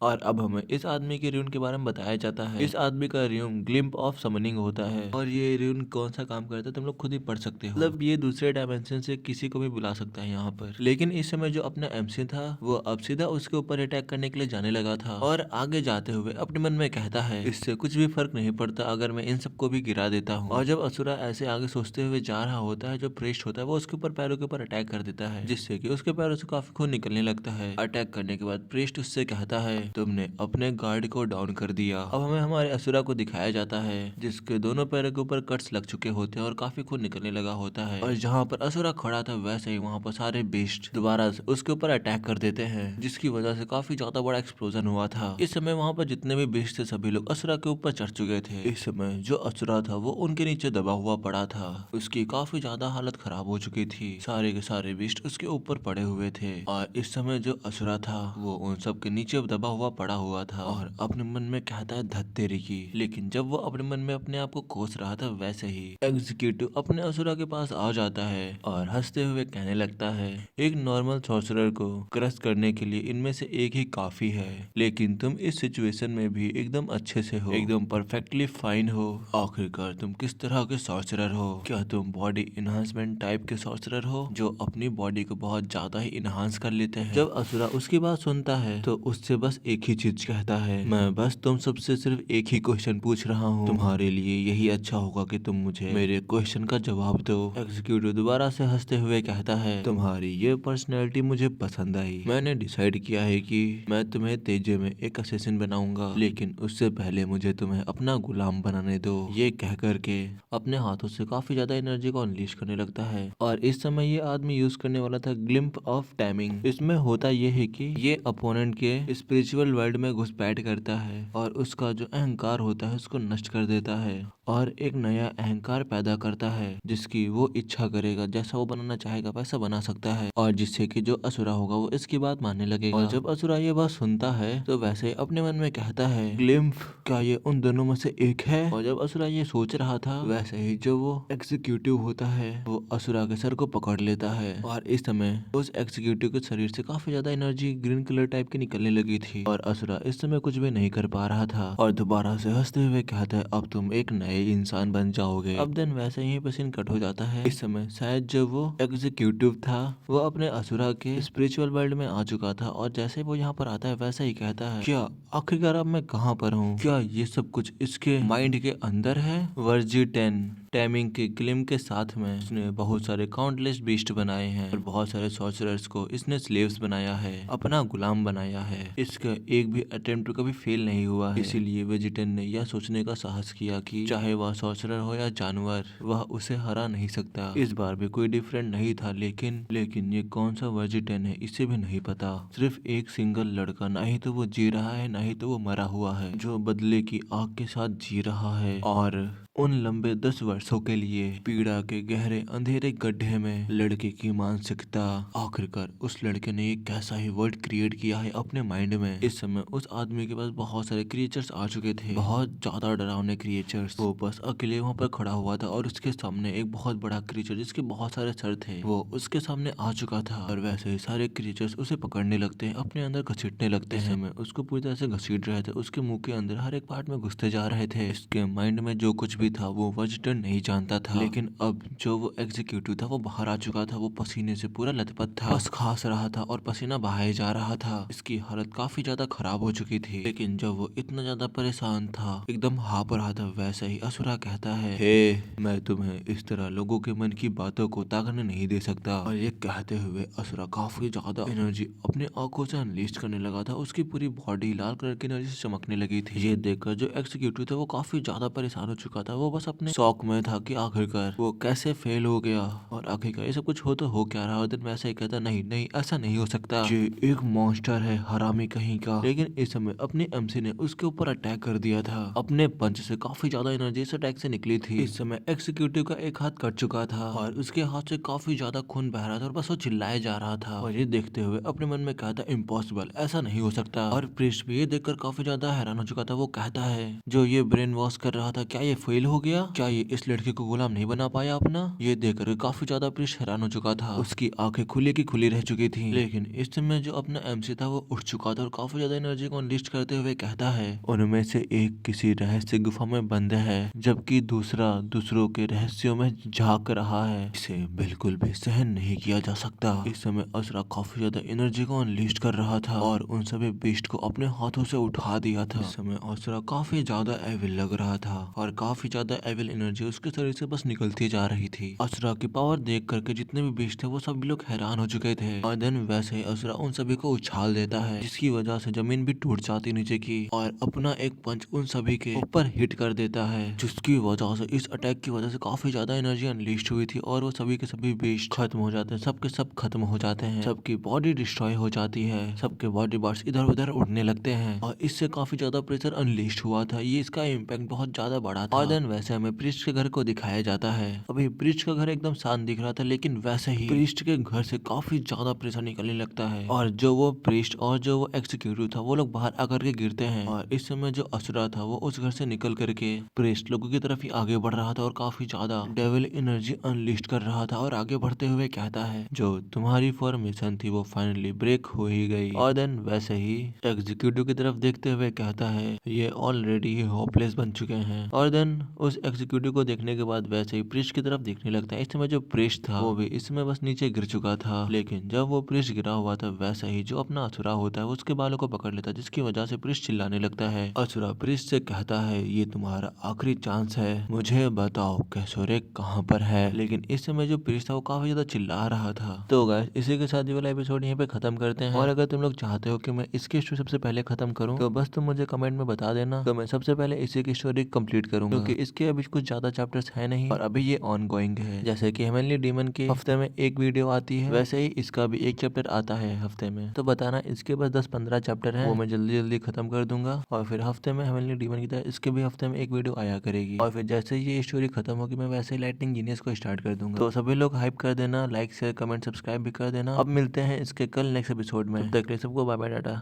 और अब हमें इस आदमी के र्यून के बारे में बताया जाता है। इस आदमी का र्यून ग्लिम्प ऑफ समनिंग होता है और ये र्यून कौन सा काम करता है तुम लोग खुद ही पढ़ सकते हो। मतलब ये दूसरे डायमेंशन से किसी को भी बुला सकता है यहाँ पर। लेकिन इस समय जो अपना एमसी था वो अब सीधा उसके ऊपर अटैक करने के लिए जाने लगा था और आगे जाते हुए अपने मन में कहता है इससे कुछ भी फर्क नहीं पड़ता अगर मैं इन सबको भी गिरा देता हूँ। और जब असुरा ऐसे आगे सोचते हुए जा रहा होता है, जो प्रेस्ट होता है वो उसके ऊपर पैरों के ऊपर अटैक कर देता है, जिससे कि उसके पैरों से काफी खून निकलने लगता है। अटैक करने के बाद प्रेस्ट उससे कहता है तुमने अपने गार्ड को डाउन कर दिया। अब हमें हमारे असुरा को दिखाया जाता है जिसके दोनों पैरों के ऊपर कट्स लग चुके होते हैं और काफी खून निकलने लगा होता है। और जहाँ पर असुरा खड़ा था वैसे ही वहाँ पर सारे बीस्ट दोबारा से उसके ऊपर अटैक कर देते हैं, जिसकी वजह से काफी ज्यादा बड़ा एक्सप्लोजन हुआ था। इस समय वहाँ पर जितने भी बीस्ट थे सभी लोग असुरा के ऊपर चढ़ चुके थे। इस समय जो असुरा था वो उनके नीचे दबा हुआ पड़ा था, उसकी काफी ज्यादा हालत खराब हो चुकी थी। सारे के सारे बीस्ट उसके ऊपर पड़े हुए थे और इस समय जो असुरा था वो उन सब के नीचे दबा हुआ पड़ा हुआ था और अपने मन में कहता है धत तेरी की। लेकिन जब वो अपने मन में अपने आप को कोस रहा था वैसे ही एग्जीक्यूटिव अपने असुरा के पास आ जाता है और हंसते हुए कहने लगता है एक नॉर्मल सॉर्सरर को क्रश करने के लिए इनमें से एक ही काफी है, लेकिन तुम इस सिचुएशन में भी एकदम अच्छे से हो, एकदम परफेक्टली फाइन हो। आखिरकार तुम किस तरह के सॉर्सरर हो? क्या तुम बॉडी इन्हांसमेंट टाइप के सॉर्सरर हो जो अपनी बॉडी को बहुत ज्यादा ही इन्हांस कर लेते हैं? जब असुरा उसकी बात सुनता है तो उससे बस एक ही चीज कहता है मैं बस तुम सबसे सिर्फ एक ही क्वेश्चन पूछ रहा हूँ, तुम्हारे लिए यही अच्छा होगा कि तुम मुझे मेरे क्वेश्चन का जवाब दो। एग्जीक्यूटिव दोबारा से हंसते हुए कहता है तुम्हारी ये पर्सनैलिटी मुझे पसंद आई। मैंने डिसाइड किया है कि मैं तुम्हें तेजे में एक असेसिन बनाऊंगा, लेकिन उससे पहले मुझे तुम्हें अपना गुलाम बनाने दो। ये कह करके अपने हाथों से काफी ज्यादा एनर्जी को अनलीश करने लगता है और इस समय ये आदमी यूज करने वाला था ग्लिम्प ऑफ टाइमिंग। इसमें होता ये है कि ये अपोनेंट के स्पिरिचुअल वर्ल्ड में घुसपैठ करता है और उसका जो अहंकार होता है उसको नष्ट कर देता है और एक नया अहंकार पैदा करता है जिसकी वो इच्छा करेगा, जैसा वो बनाना चाहेगा वैसा बना सकता है और जिससे कि जो असुरा होगा वो इसकी बात मानने लगेगा। और जब असुरा ये बात सुनता है तो वैसे अपने मन में कहता है ग्लिम्प क्या ये उन दोनों में से एक है? और जब असुरा ये सोच रहा था वैसे ही जो वो एग्जीक्यूटिव होता है वो असुरा के सर को पकड़ लेता है और इस समय उस एग्जीक्यूटिव के शरीर से काफी ज्यादा एनर्जी ग्रीन कलर टाइप की निकलने लगी थी और असुरा इस समय कुछ भी नहीं कर पा रहा था और दोबारा से हंसते हुए कहता है अब तुम एक नए इंसान बन जाओगे। अब दिन वैसे ही पे सीन कट हो जाता है। इस समय शायद जब वो एग्जीक्यूटिव था वो अपने असुरा के स्पिरिचुअल वर्ल्ड में आ चुका था और जैसे वो यहाँ पर आता है वैसा ही कहता है क्या आखिरकार अब मैं कहाँ पर हूँ? क्या ये सब कुछ इसके माइंड के अंदर है? वर्जी 10 टाइमिंग के क्लेम के साथ में इसने बहुत सारे काउंटलेस बीस्ट बनाए हैं और बहुत सारे सॉर्सरर्स को इसने स्लेव्स बनाया है, अपना गुलाम बनाया है। इसका एक भी अटेम्प्ट कभी फेल नहीं हुआ है। इसीलिए वेजिटेन ने यह सोचने का साहस किया कि चाहे वह सॉर्सरर हो या जानवर, वह उसे हरा नहीं सकता। इस बार भी कोई डिफरेंट नहीं था, लेकिन ये कौन सा वेजिटेन है इसे भी नहीं पता। सिर्फ एक सिंगल लड़का, ना ही तो वो जी रहा है ना ही तो वो मरा हुआ है, जो बदले की आग के साथ जी रहा है। और उन लंबे 10 वर्षों के लिए पीड़ा के गहरे अंधेरे गड्ढे में लड़के की मानसिकता, आखिरकार उस लड़के ने एक कैसा ही वर्ल्ड क्रिएट किया है अपने माइंड में। इस समय उस आदमी के पास बहुत सारे क्रिएचर्स आ चुके थे, बहुत ज्यादा डरावने क्रिएचर्स। वो बस अकेले वहाँ पर खड़ा हुआ था और उसके सामने एक बहुत बड़ा क्रिएचर जिसके बहुत सारे सर थे, वो उसके सामने आ चुका था। और वैसे ही सारे क्रिएचर्स उसे पकड़ने लगते हैं, अपने अंदर घसीटने लगते हैं। समय उसको पूरी तरह से घसीट रहे थे, उसके मुंह के अंदर हर एक पार्ट में घुसते जा रहे थे। इसके माइंड में जो कुछ भी था वो वेजिटेन नहीं जानता था, लेकिन अब जो वो एग्जीक्यूटिव था वो बाहर आ चुका था। वो पसीने से पूरा लथपथ था, बस खास रहा था और पसीना बहाए जा रहा था। इसकी हालत काफी ज्यादा खराब हो चुकी थी, लेकिन जब वो इतना ज्यादा परेशान था, एकदम हाँफ रहा था, वैसे ही असुरा कहता है, हे, मैं तुम्हें इस तरह लोगों के मन की बातों को ताकने नहीं दे सकता। और ये कहते हुए असुरा काफी ज्यादा एनर्जी अपने आंखों से अनलीस्ट करने लगा था। उसकी पूरी बॉडी लाल कलर की एनर्जी से चमकने लगी थी। ये देखकर जो एग्जीक्यूटिव था वो काफी ज्यादा परेशान हो चुका था। वो बस अपने शौक में था कि आखिरकार वो कैसे फेल हो गया और आखिरकार ये सब कुछ हो क्या रहा है। दिन वैसे ही कहता, नहीं नहीं, ऐसा नहीं हो सकता, ये एक मॉन्स्टर है, हरामी कहीं का। लेकिन इस समय अपने एमसी ने उसके ऊपर अटैक कर दिया था। अपने पंच से काफी ज्यादा एनर्जी इस अटैक से निकली थी। इस समय एग्जीक्यूटिव का एक हाथ कट चुका था और उसके हाथ से काफी ज्यादा खून बह रहा था और बस वो चिल्लाए जा रहा था। और ये देखते हुए अपने मन में कहता, इम्पॉसिबल, ऐसा नहीं हो सकता। और प्रीस्ट भी ये देखकर काफी ज्यादा हैरान हो चुका था। वो कहता है, जो ये ब्रेन वॉश कर रहा था, क्या ये फेल हो गया? क्या ये इस लड़के को गुलाम नहीं बना पाया अपना? ये देखकर काफी ज्यादा प्रीस्ट हैरान हो चुका था। उसकी आंखें खुली की खुली रह चुकी थी। लेकिन इस समय जो अपना एमसी था वो उठ चुका था और काफी ज्यादा एनर्जी को अनलिस्ट करते हुए कहता है, उनमें से एक किसी रहस्य गुफा में बंद है, जबकि दूसरा दूसरों के रहस्यों में झांक रहा है। इसे बिल्कुल भी सहन नहीं किया जा सकता। इस समय असुरा काफी ज्यादा एनर्जी को अनलिस्ट कर रहा था और उन सभी बीस्ट को अपने हाथों से उठा दिया था। इस समय असुरा काफी ज्यादा एविल लग रहा था और काफी ज्यादा एविल एनर्जी उसके शरीर से बस निकलती जा रही थी। असुरा की पावर देख करके जितने भी बीस्ट थे वो सभी लोग हैरान हो चुके थे। और देन वैसे ही असुरा उन सभी को उछाल देता है, जिसकी वजह से जमीन भी टूट जाती नीचे की, और अपना एक पंच उन सभी के ऊपर हिट कर देता है, जिसकी वजह से इस अटैक की वजह से काफी ज्यादा एनर्जी अनलिस्ट हुई थी और वो सभी के सभी बीस्ट खत्म हो जाते हैं। सबके सब खत्म हो जाते हैं, सबकी बॉडी डिस्ट्रॉय हो जाती है, सबके बॉडी पार्ट्स इधर उधर उड़ने लगते हैं और इससे काफी ज्यादा प्रेशर अनलिस्ट हुआ था। ये इसका इम्पैक्ट बहुत ज्यादा बड़ा था। और देन वैसे हमें प्रिस्ट के घर को दिखाया जाता है। अभी प्रिस्ट का घर एकदम शांत दिख रहा था, लेकिन वैसे ही प्रिस्ट के घर से काफी ज्यादा प्रेशर निकलने लगता है और जो वो प्रिस्ट और जो वो एग्जीक्यूटिव था वो लोग बाहर आकर के गिरते हैं। और इस समय जो असुरा था वो उस घर से निकल करके प्रिस्ट लोगों की तरफ ही आगे बढ़ रहा था और काफी ज्यादा डेविल एनर्जी अनलिस्ट कर रहा था और आगे बढ़ते हुए कहता है, जो तुम्हारी फॉर्मेशन थी वो फाइनली ब्रेक हो ही गई। और देन वैसे ही एग्जीक्यूटिव की तरफ देखते हुए कहता है, ये ऑलरेडी ही होपलेस बन चुके हैं। और देन उस एग्जीक्यूटिव को देखने के बाद वैसे ही प्रिस्ट की तरफ देखने लगता है। इस समय जो प्रिस्ट था वो भी इस समय बस नीचे गिर चुका था, लेकिन जब वो प्रिस्ट गिरा हुआ था वैसे ही जो अपना असुरा होता है उसके बालों को पकड़ लेता है, जिसकी वजह से प्रिस्ट चिल्लाने लगता है। असुरा प्रिस्ट से कहता है, ये तुम्हारा आखिरी चांस है, मुझे बताओ कैसोरेक कहाँ पर है। लेकिन इस समय जो प्रिस्ट था वो काफी ज्यादा चिल्ला रहा था। तो गाइस इसी के साथ ये वाला एपिसोड यहीं पे खत्म करते हैं। और अगर तुम लोग चाहते हो कि मैं इसकी स्टोरी सबसे पहले खत्म करूं तो बस तुम मुझे कमेंट में बता देना, तो मैं सबसे पहले इसी की स्टोरी कंप्लीट करूंगा, क्योंकि इसके अभी कुछ ज्यादा चैप्टर्स है नहीं और अभी ये ऑन गोइंग है। जैसे कि हेवनली डीमन के हफ्ते में एक वीडियो आती है, वैसे ही इसका भी एक चैप्टर आता है हफ्ते में। तो बताना, इसके बस 10-15 चैप्टर है, वो मैं जल्दी जल्दी खत्म कर दूंगा और फिर हफ्ते में हेवनली डीमन की तरह इसके भी हफ्ते में एक वीडियो आया करेगी। और फिर जैसे ही ये स्टोरी खत्म होगी मैं वैसे ही लाइटनिंग जीनियस को स्टार्ट कर दूंगा। तो सभी लोग हाइप कर देना, लाइक शेयर कमेंट सब्सक्राइब भी कर देना। अब मिलते हैं इसके कल नेक्स्ट एपिसोड में, तब तक के लिए सबको बाय बाय टाटा।